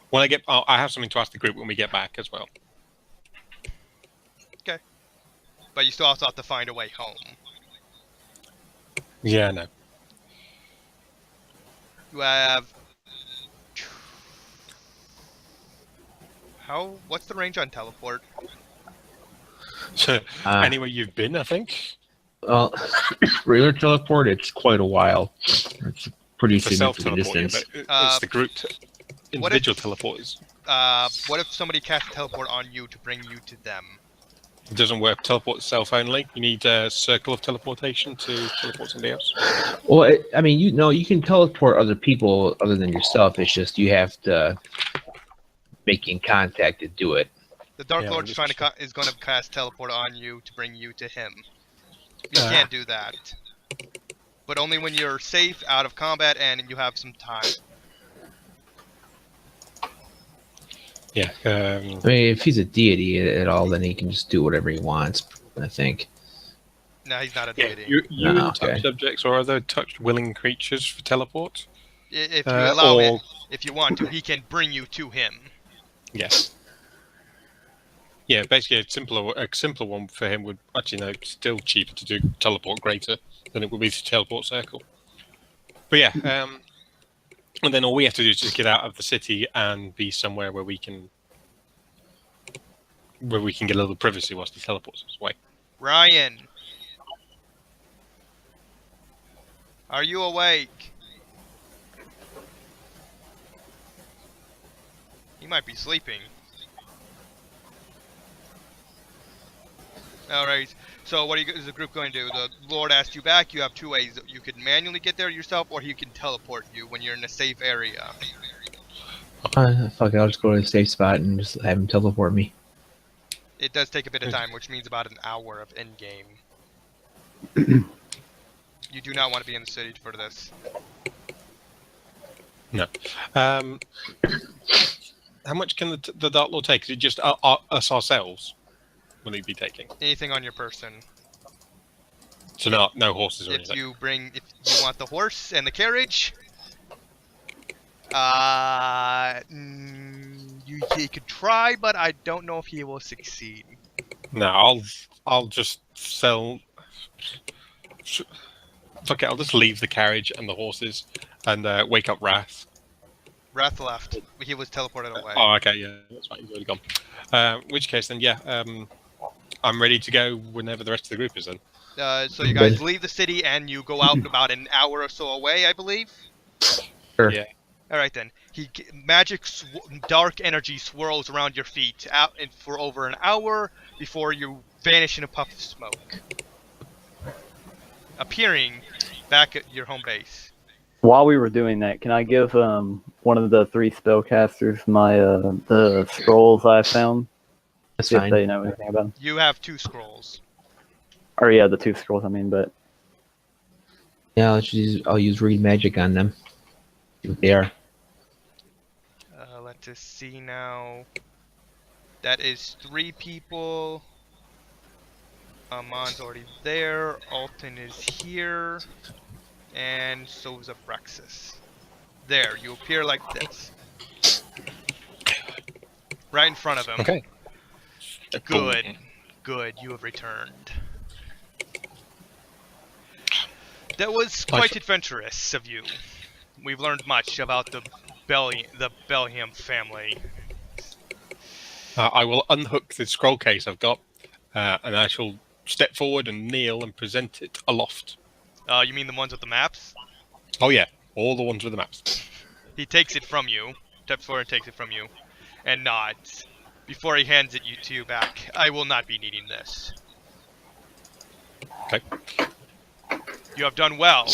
when I have something to ask the group when we get back as well. Okay. But you still also have to find a way home. Yeah, no. You have... What's the range on teleport? Anywhere you've been, I think. Well, regular teleport, it's quite a while. It's a pretty significant distance. It's the group individual teleporters. What if somebody casts teleport on you to bring you to them? It doesn't work. Teleport itself only. You need a circle of teleportation to teleport somebody else. Well, you can teleport other people other than yourself. It's just you have to making contact to do it. The Dark Lord is going to cast teleport on you to bring you to him. You can't do that. But only when you're safe, out of combat, and you have some time. Yeah. If he's a deity at all, then he can just do whatever he wants, I think. No, he's not a deity. You and touched subjects or other touched willing creatures for teleport? If you allow it, if you want to, he can bring you to him. Yes. Yeah, basically a simpler one for him would actually still cheaper to do teleport greater than it would be to teleport circle. But yeah, and then all we have to do is just get out of the city and be somewhere where we can get a little privacy whilst he teleports us away. Ryan, are you awake? He might be sleeping. Alright, so what is the group going to do? The Lord asked you back. You have two ways. You could manually get there yourself, or he can teleport you when you're in a safe area. Fuck it, I'll just go to a safe spot and just have him teleport me. It does take a bit of time, which means about an hour of in-game. You do not want to be in the city for this. No. How much can the Dark Lord take? Is it just us ourselves? Will he be taking? Anything on your person. So no horses or anything. If you want the horse and the carriage, he could try, but I don't know if he will succeed. No, I'll just sell. Fuck it, I'll just leave the carriage and the horses and wake up Wrath. Wrath left. He was teleported away. Oh, okay, yeah, that's right, he's already gone. In which case, then, yeah, I'm ready to go whenever the rest of the group is then. So you guys leave the city and you go out about an hour or so away, I believe? Sure. Yeah. Alright then. Magic dark energy swirls around your feet for over an hour before you vanish in a puff of smoke. Appearing back at your home base. While we were doing that, can I give one of the 3 spellcasters my the scrolls I found? That's If fine. they know anything about them. You have 2 scrolls. Or yeah, the 2 scrolls. I mean, but Yeah, I'll use read magic on them. See what they are. Let's just see now. That is 3 people. Amon's already there. Alton is here. And so is Abrexis. There, you appear like this. Right in front of him. Okay. Good. Good, you have returned. That was quite adventurous of you. We've learned much about the Bellingham family. I will unhook the scroll case I've got, and I shall step forward and kneel and present it aloft. You mean the ones with the maps? Oh yeah, all the ones with the maps. He takes it from you, steps forward and takes it from you, and nods. Before he hands it to you back, I will not be needing this. Okay. You have done well.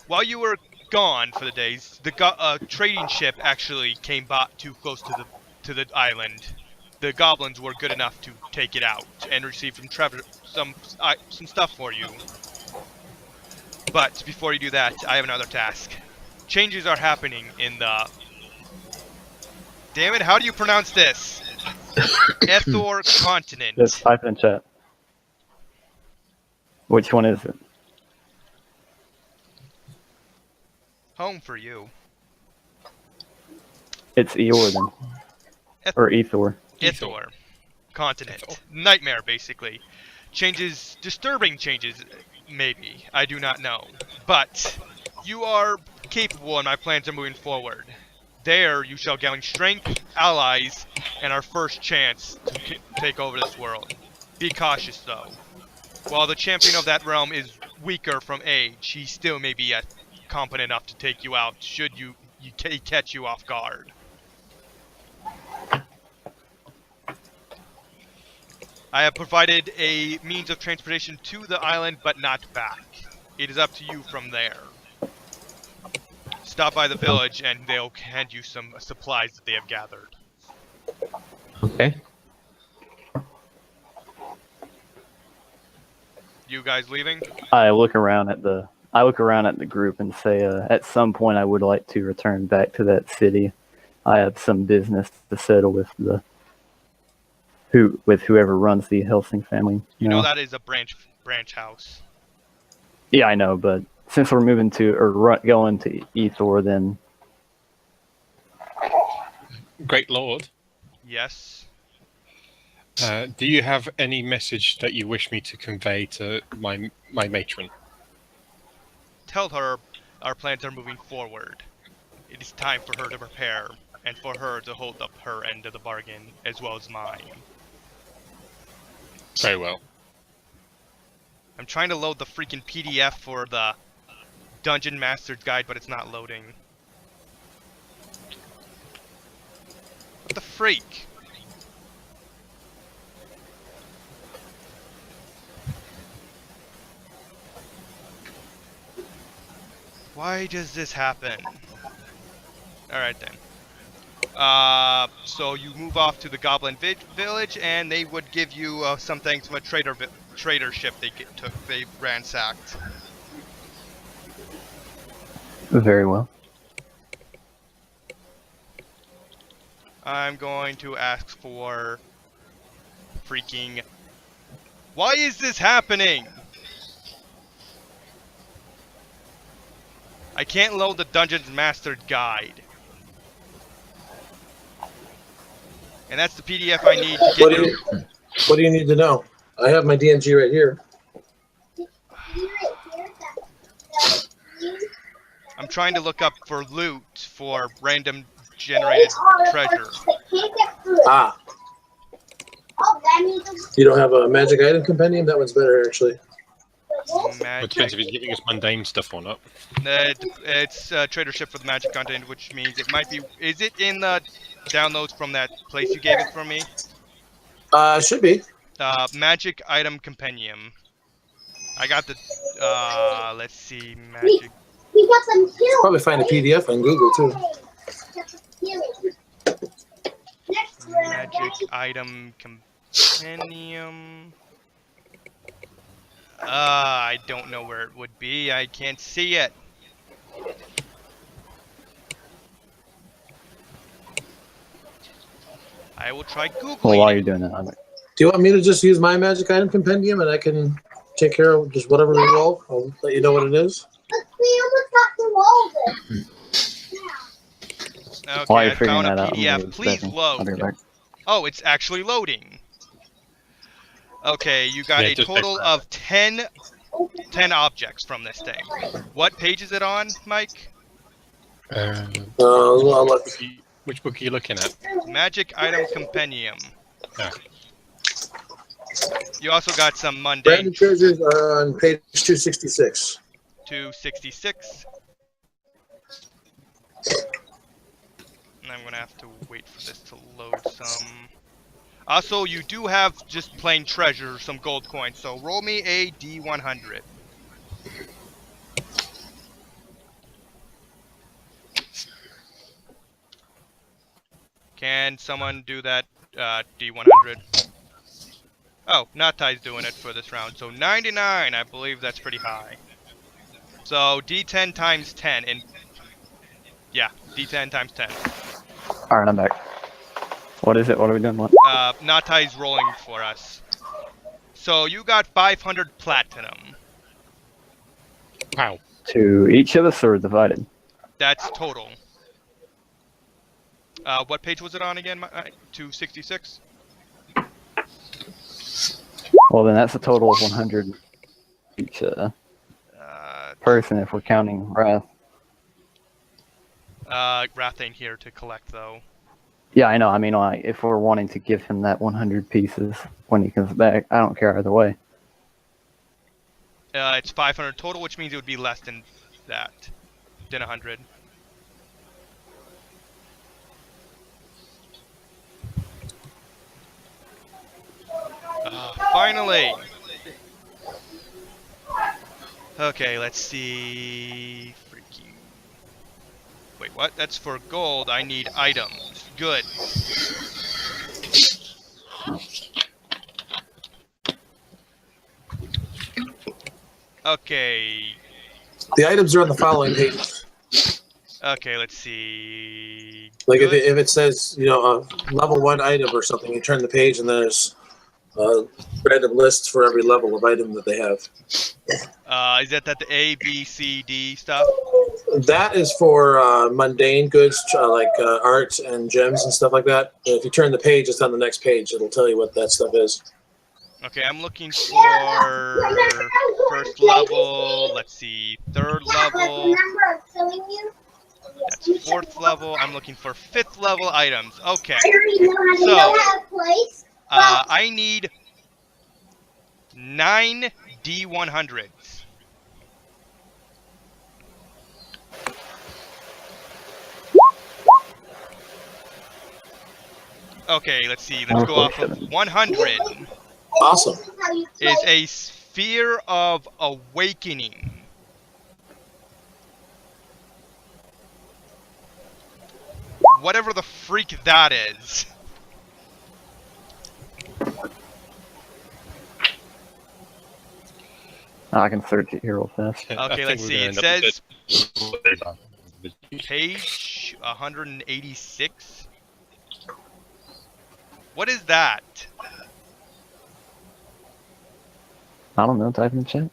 While you were gone for the days, the trading ship actually came back too close to the island. The goblins were good enough to take it out and receive from Trevor some stuff for you. But before you do that, I have another task. Changes are happening in the... Damn it, how do you pronounce this? Ethor continent. just type it in chat. Which one is it? Home for you. It's Eeyore then. Or Ethor. Ithor. Continent. Nightmare, basically. Changes, disturbing changes, maybe. I do not know. But you are capable and my plans are moving forward. There you shall gain strength, allies, and our first chance to take over this world. Be cautious though. While the champion of that realm is weaker from age, he still may be competent enough to take you out should he catch you off guard. I have provided a means of transportation to the island, but not back. It is up to you from there. Stop by the village and they'll hand you some supplies that they have gathered. Okay. You guys leaving? I look around at the group and say, at some point I would like to return back to that city. I have some business to settle with whoever runs the Helsing family. You know that is a branch house. Yeah, I know, but since we're moving to going to Ethor, then Great Lord. Yes. Do you have any message that you wish me to convey to my matron? Tell her our plans are moving forward. It is time for her to prepare, and for her to hold up her end of the bargain, as well as mine. Very well. I'm trying to load the freaking PDF for the Dungeon Master's Guide, but it's not loading. What the freak? Why does this happen? Alright then. So you move off to the Goblin Village, and they would give you some things from a trader ship they ransacked. very well. I'm going to ask for freaking... Why is this happening? I can't load the Dungeons Mastered Guide. And that's the PDF I need to get What do you need to know? I have my DMG right here. I'm trying to look up for loot for random generated treasure. Ah. You don't have a magic item compendium? That one's better, actually. It Magic. depends if he's giving us mundane stuff or not. It's tradership for the magic content, which means it might be... Is it in the downloads from that place you gave it from me? Should be. Magic item compendium. I got the... let's see, magic... Probably find a PDF on Google, too. Magic item compendium... I don't know where it would be. I can't see it. I will try Googling. Well, while you're doing that, Do you want me to just use my magic item compendium and I can take care of just whatever we roll? I'll let you know what it is. Okay, while I you're figuring found a that out, PDF. Please I'll be load. back. Oh, it's actually loading. Okay, you got Yeah, a just total take of 10 objects from this thing. What page is it on, Mike? Well, look. Which book are you looking at? Magic item compendium. Ah. You also got some mundane. Random treasures are on page 266. 266. And I'm gonna have to wait for this to load some. Also, you do have just plain treasure, some gold coins. So roll me a D100. Can someone do that D100? Oh, Natai's doing it for this round. So 99, I believe that's pretty high. So D10 times 10 and yeah, D10 times 10. All right, I'm back. What is it? What are we doing? What? Natai's rolling for us. So you got 500 platinum. Wow. To each of us or divided? That's total. What page was it on again? 266? Well, then that's a total of 100 each person if we're counting Wrath. Wrath ain't here to collect, though. Yeah, I know. I mean, like, if we're wanting to give him that 100 pieces when he comes back, I don't care either way. It's 500 total, which means it would be less than that. Than 100. Finally! Okay, let's see... Freaking... Wait, what? That's for gold. I need items. Good. Okay. The items are on the following pages. Okay, let's see... Like if Good. it says, you know, level 1 item or something, you turn the page and there's random lists for every level of item that they have. Is that the A, B, C, D stuff? That is for mundane goods like art and gems and stuff like that. And if you turn the page, it's on the next page. It'll tell you what that stuff is. Okay, I'm looking for first level, let's see, third level, that's fourth level, I'm looking for fifth level items. Okay, so, I need 9 D100s. Okay, let's see, let's go off of 100. Awesome. Is a sphere of awakening. Whatever the freak that is. I can search it here real fast. Okay, let's see. It says page 186. What is that? I don't know. Type in the chat.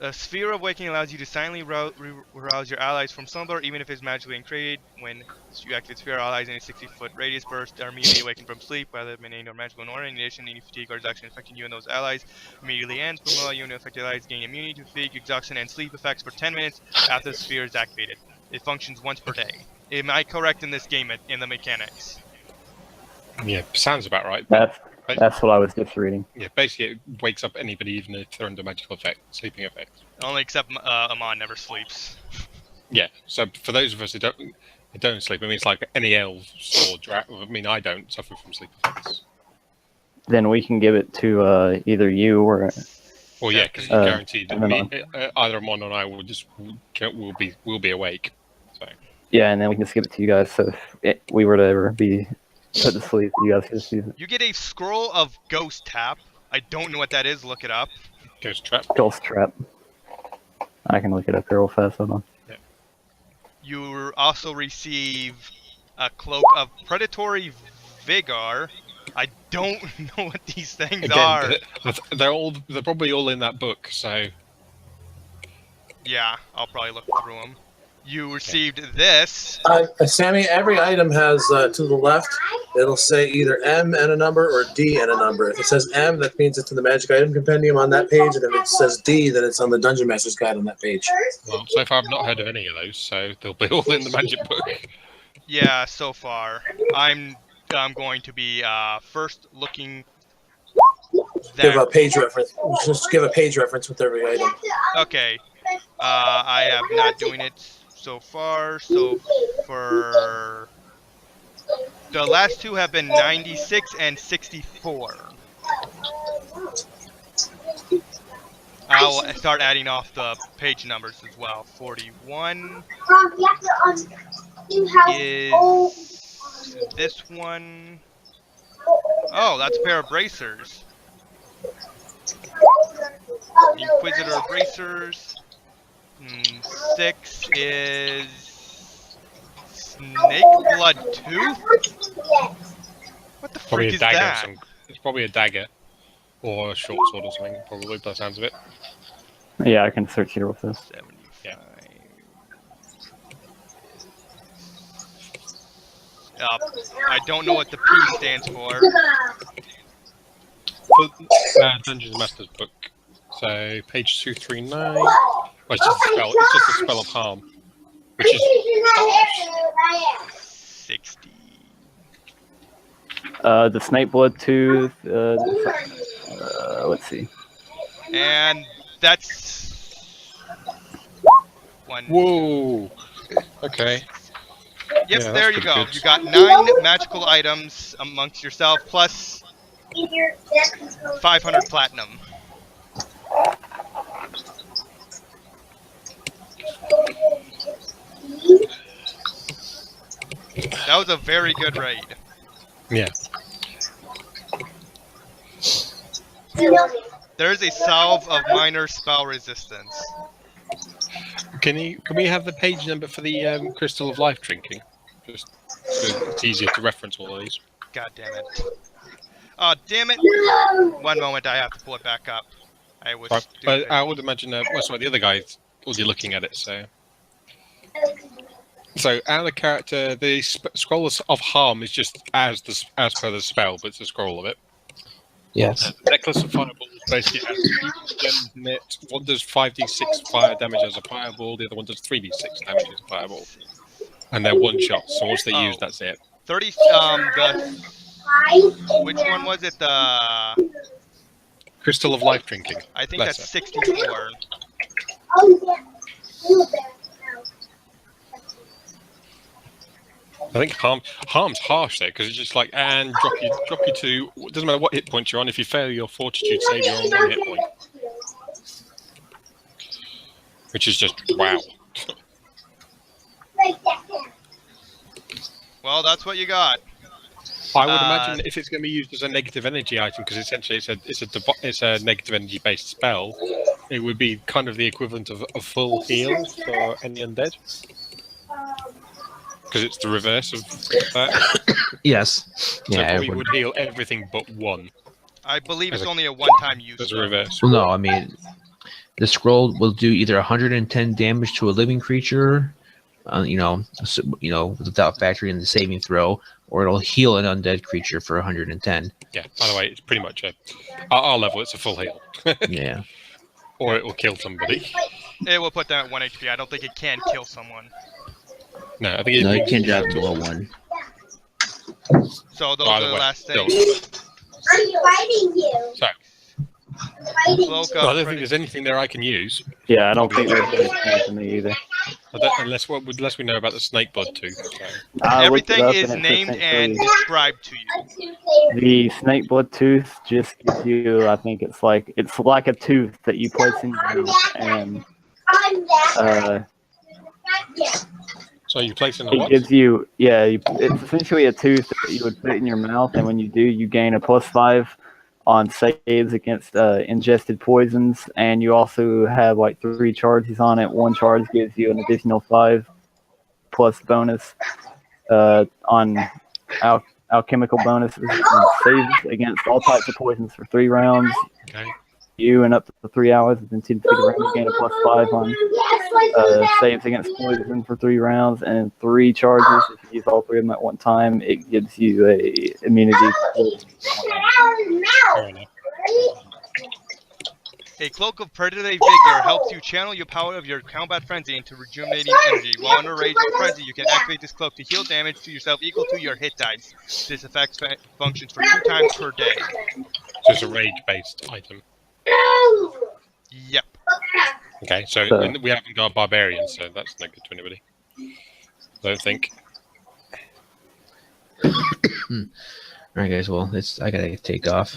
A sphere of waking allows you to silently rouse your allies from slumber, even if it's magically uncreated. When you activate sphere, allies in a 60-foot radius burst are immediately awakened from sleep, whether eliminating or magical in order. In addition, any fatigue or exhaustion affecting you and those allies immediately ends. Permanently, you and affected allies gain immunity to fatigue, exhaustion, and sleep effects for 10 minutes after the sphere is activated. It functions once per day. Am I correct in this game in the mechanics? Yeah, sounds about right. That's what I was just reading. Yeah, basically it wakes up anybody even if they're under magical effect, sleeping effect. Only except Amon never sleeps. Yeah, so for those of us who don't sleep, I mean it's like any elves or I mean I don't suffer from sleep effects. Then we can give it to either you or. Well, yeah, because you're guaranteed that either Amon or I will be awake. So. Yeah, and then we can just give it to you guys. So if we were to ever be put to sleep, you guys can just use it. You get a scroll of Ghost Tap. I don't know what that is. Look it up. Ghost Trap. Ghost Trap. I can look it up here real fast. Hold on. Yeah. You also receive a Cloak of Predatory Vigor. I don't know what these things are. They're probably all in that book, so. Yeah, I'll probably look through them. You received this. Sammy, every item has to the left, it'll say either M and a number or D and a number. If it says M, that means it's in the Magic Item Compendium on that page, and if it says D, then it's on the Dungeon Master's Guide on that page. Well, so far I've not heard of any of those, so they'll be all in the Magic Book. Yeah, so far. I'm going to be first looking. Give a page reference. Just give a page reference with every item. Okay. I am not doing it so far. So for the last two have been 96 and 64. I'll start adding off the page numbers as well. 41 is this one. Oh, that's a pair of bracers. Inquisitor bracers. 6 is Snake Blood Tooth. What the Probably frick a is dagger. that? It's probably a dagger or a short sword or something. Probably by the sounds of it. Yeah, I can search here with this. 75. Yeah. I don't know what the P stands for. Dungeon Master's book. So page 239. Well, it's just a spell. It's just a spell of harm, which is 60. The Snake Blood Tooth. Let's see. And that's one. Whoa. Okay. Yep, Yeah, there that's you pretty go. good. You got 9 magical items amongst yourself, plus 500 platinum. That was a very good raid. Yeah. There's a salve of minor spell resistance. Can we have the page number for the Crystal of Life drinking? Just so it's easier to reference all of these. God damn it. Oh, damn it. One moment, I have to pull it back up. I was Right. stupid. But I would imagine the other guys already looking at it, so. So, our character, the scroll of harm is just as per the spell, but it's a scroll of it. Yes. The necklace of fireballs basically has 3 gems in it. One does 5d6 fire damage as a fireball, the other one does 3d6 damage as a fireball. And they're one shots, so once they use, that's it. 30, which one was it? The Crystal of Life drinking. I think Bless that's her. 64. I think harm's harsh there because it's just like and drop you to. It doesn't matter what hit point you're on. If you fail your fortitude save, you're on 1 hit point, which is just wow. Well, that's what you got. I would imagine if it's going to be used as a negative energy item, because essentially it's a negative energy based spell, it would be kind of the equivalent of a full heal for any undead. Because it's the reverse of that. Yes. So Yeah. it probably everyone- would heal everything but one. I believe As it's a- only a one-time use. As a though. reverse. Well, no, I mean, the scroll will do either 110 damage to a living creature, without factoring the saving throw, or it'll heal an undead creature for 110. Yeah. By the way, it's pretty much at our level. It's a full heal. Yeah. Or it will kill somebody. It will put them at 1 HP. I don't think it can kill someone. No, I think No, you it can't drop below 1. So those By are the the way, last still. things. I'm fighting you. So, I'm fighting Cloak you. well, I of don't think there's anything there I can use. Yeah, I don't think there's anything to me either. Unless we know about the snake blood tooth. So. I looked it Everything up is and it's named and essentially- described to you. A tooth fairy. The snake blood tooth just gives you, I think it's like a tooth that you place in your mouth, and I'm that. Yeah. So you place in a it what? gives you, it's essentially a tooth that you would put in your mouth, and when you do, you gain a +5 on saves against ingested poisons, and you also have like 3 charges on it. 1 charge gives you an additional 5 plus bonus on alchemical bonuses and saves against all types of poisons for 3 rounds. Okay. You and up to 3 hours within 10 feet around, you gain a +5 on saves against poison for 3 rounds, and 3 charges. If you use all 3 of them at one time, it gives you a immunity. Fair enough. A cloak of predatory vigor helps you channel your power of your combat frenzy into rejuvenating energy. While under rage or frenzy, you can activate this cloak to heal damage to yourself equal to your hit dice. This effect functions for 2 times per day. So it's a rage-based item. Yep. Okay, so we haven't got barbarians, so that's no good to anybody. I don't think. Alright, guys, well, I gotta take off.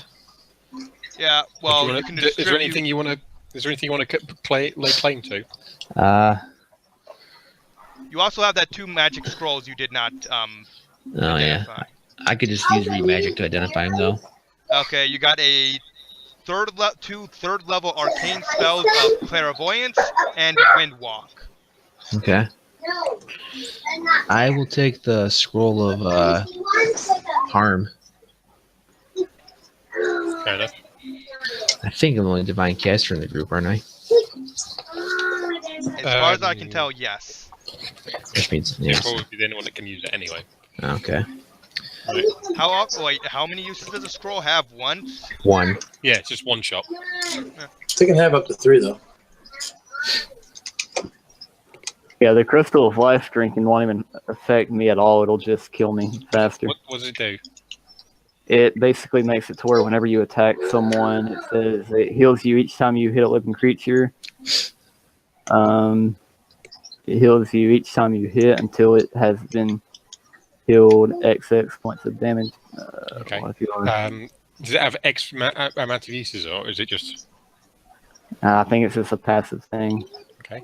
Yeah. Well, you can is there distribute. anything you want to? Is there anything you want to lay claim to? You also have that 2 magic scrolls you did not Oh, yeah. identify. I could just use Read Magic to identify him, though. Okay, you got a 2 third-level arcane spells of clairvoyance and windwalk. Okay. No. I will take the scroll of harm. Fair enough. I think I'm the only divine caster in the group, aren't I? As far as I can tell, yes. Which means, You'll yes. probably be the only one that can use it anyway. Okay. How many uses does a scroll have? 1? 1. Yeah, it's just one shot. They can have up to 3 though. Yeah, the crystal of life drinking won't even affect me at all. It'll just kill me faster. What does it do? It basically makes it to where whenever you attack someone, it says it heals you each time you hit a living creature. It heals you each time you hit until it has been healed XX points of damage. Okay. If you are- Does it have X amount of uses, or is it just I think it's just a passive thing. okay?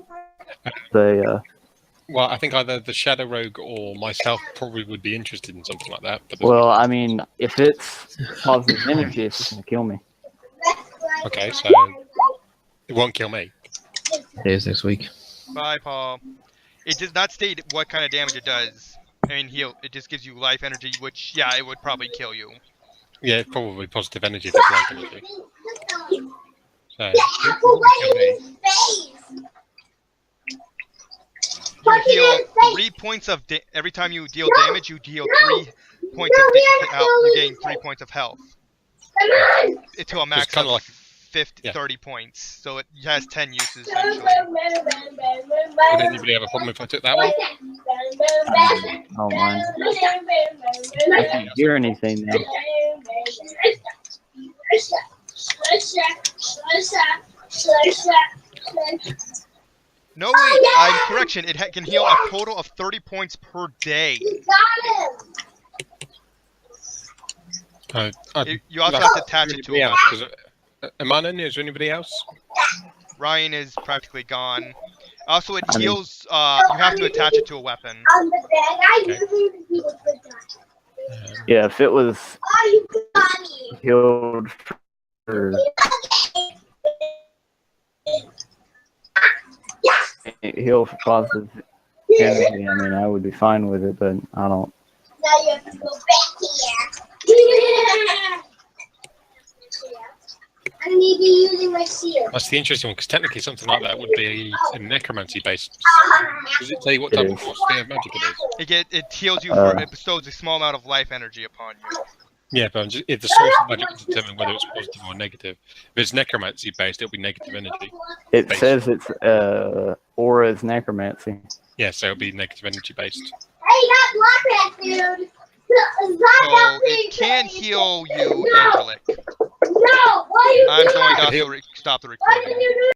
Well, I think either the Shadow Rogue or myself probably would be interested in something like that. But I mean, if it's positive energy, it's just gonna kill me. okay, so it won't kill me. It is next week. Bye, Paul. It does not state what kind of damage it does. I mean, heal. It just gives you life energy, which, yeah, it would probably kill you. Yeah, it's probably positive energy if it's life energy. So it won't kill me. You heal 3 points of every time you deal damage. You deal 3 points of health. You gain 3 points of health. To a max kinda of like- 50, yeah. 30 points. So it has 10 uses essentially. Would anybody have a problem if I took that one? Oh man, I can't hear anything now. No, wait. I'm correction. It can heal a total of 30 points per day. You also have to attach it to a weapon. Amana, is there anybody else? Ryan is practically gone. Also, it heals. You have to attach it to a weapon. Yeah, if it was healed for heal for positive energy, I mean, I would be fine with it, but I don't. Now you have to go back here. I need to be using my seal. That's the interesting one, because technically something like that would be a necromancy based. Does it tell you what It type is. of sphere of magic it is? It heals you for it bestows a small amount of life energy upon you. Yeah, but if the source of magic can determine whether it's positive or negative. If it's necromancy based, it'll be negative energy. It Based. says it's aura is necromancy. Yeah, so it'll be negative energy based. Hey, not block that, dude. So it can heal you, Angelic. No, why you I'm going to Heal- also stop the Why recording. did you do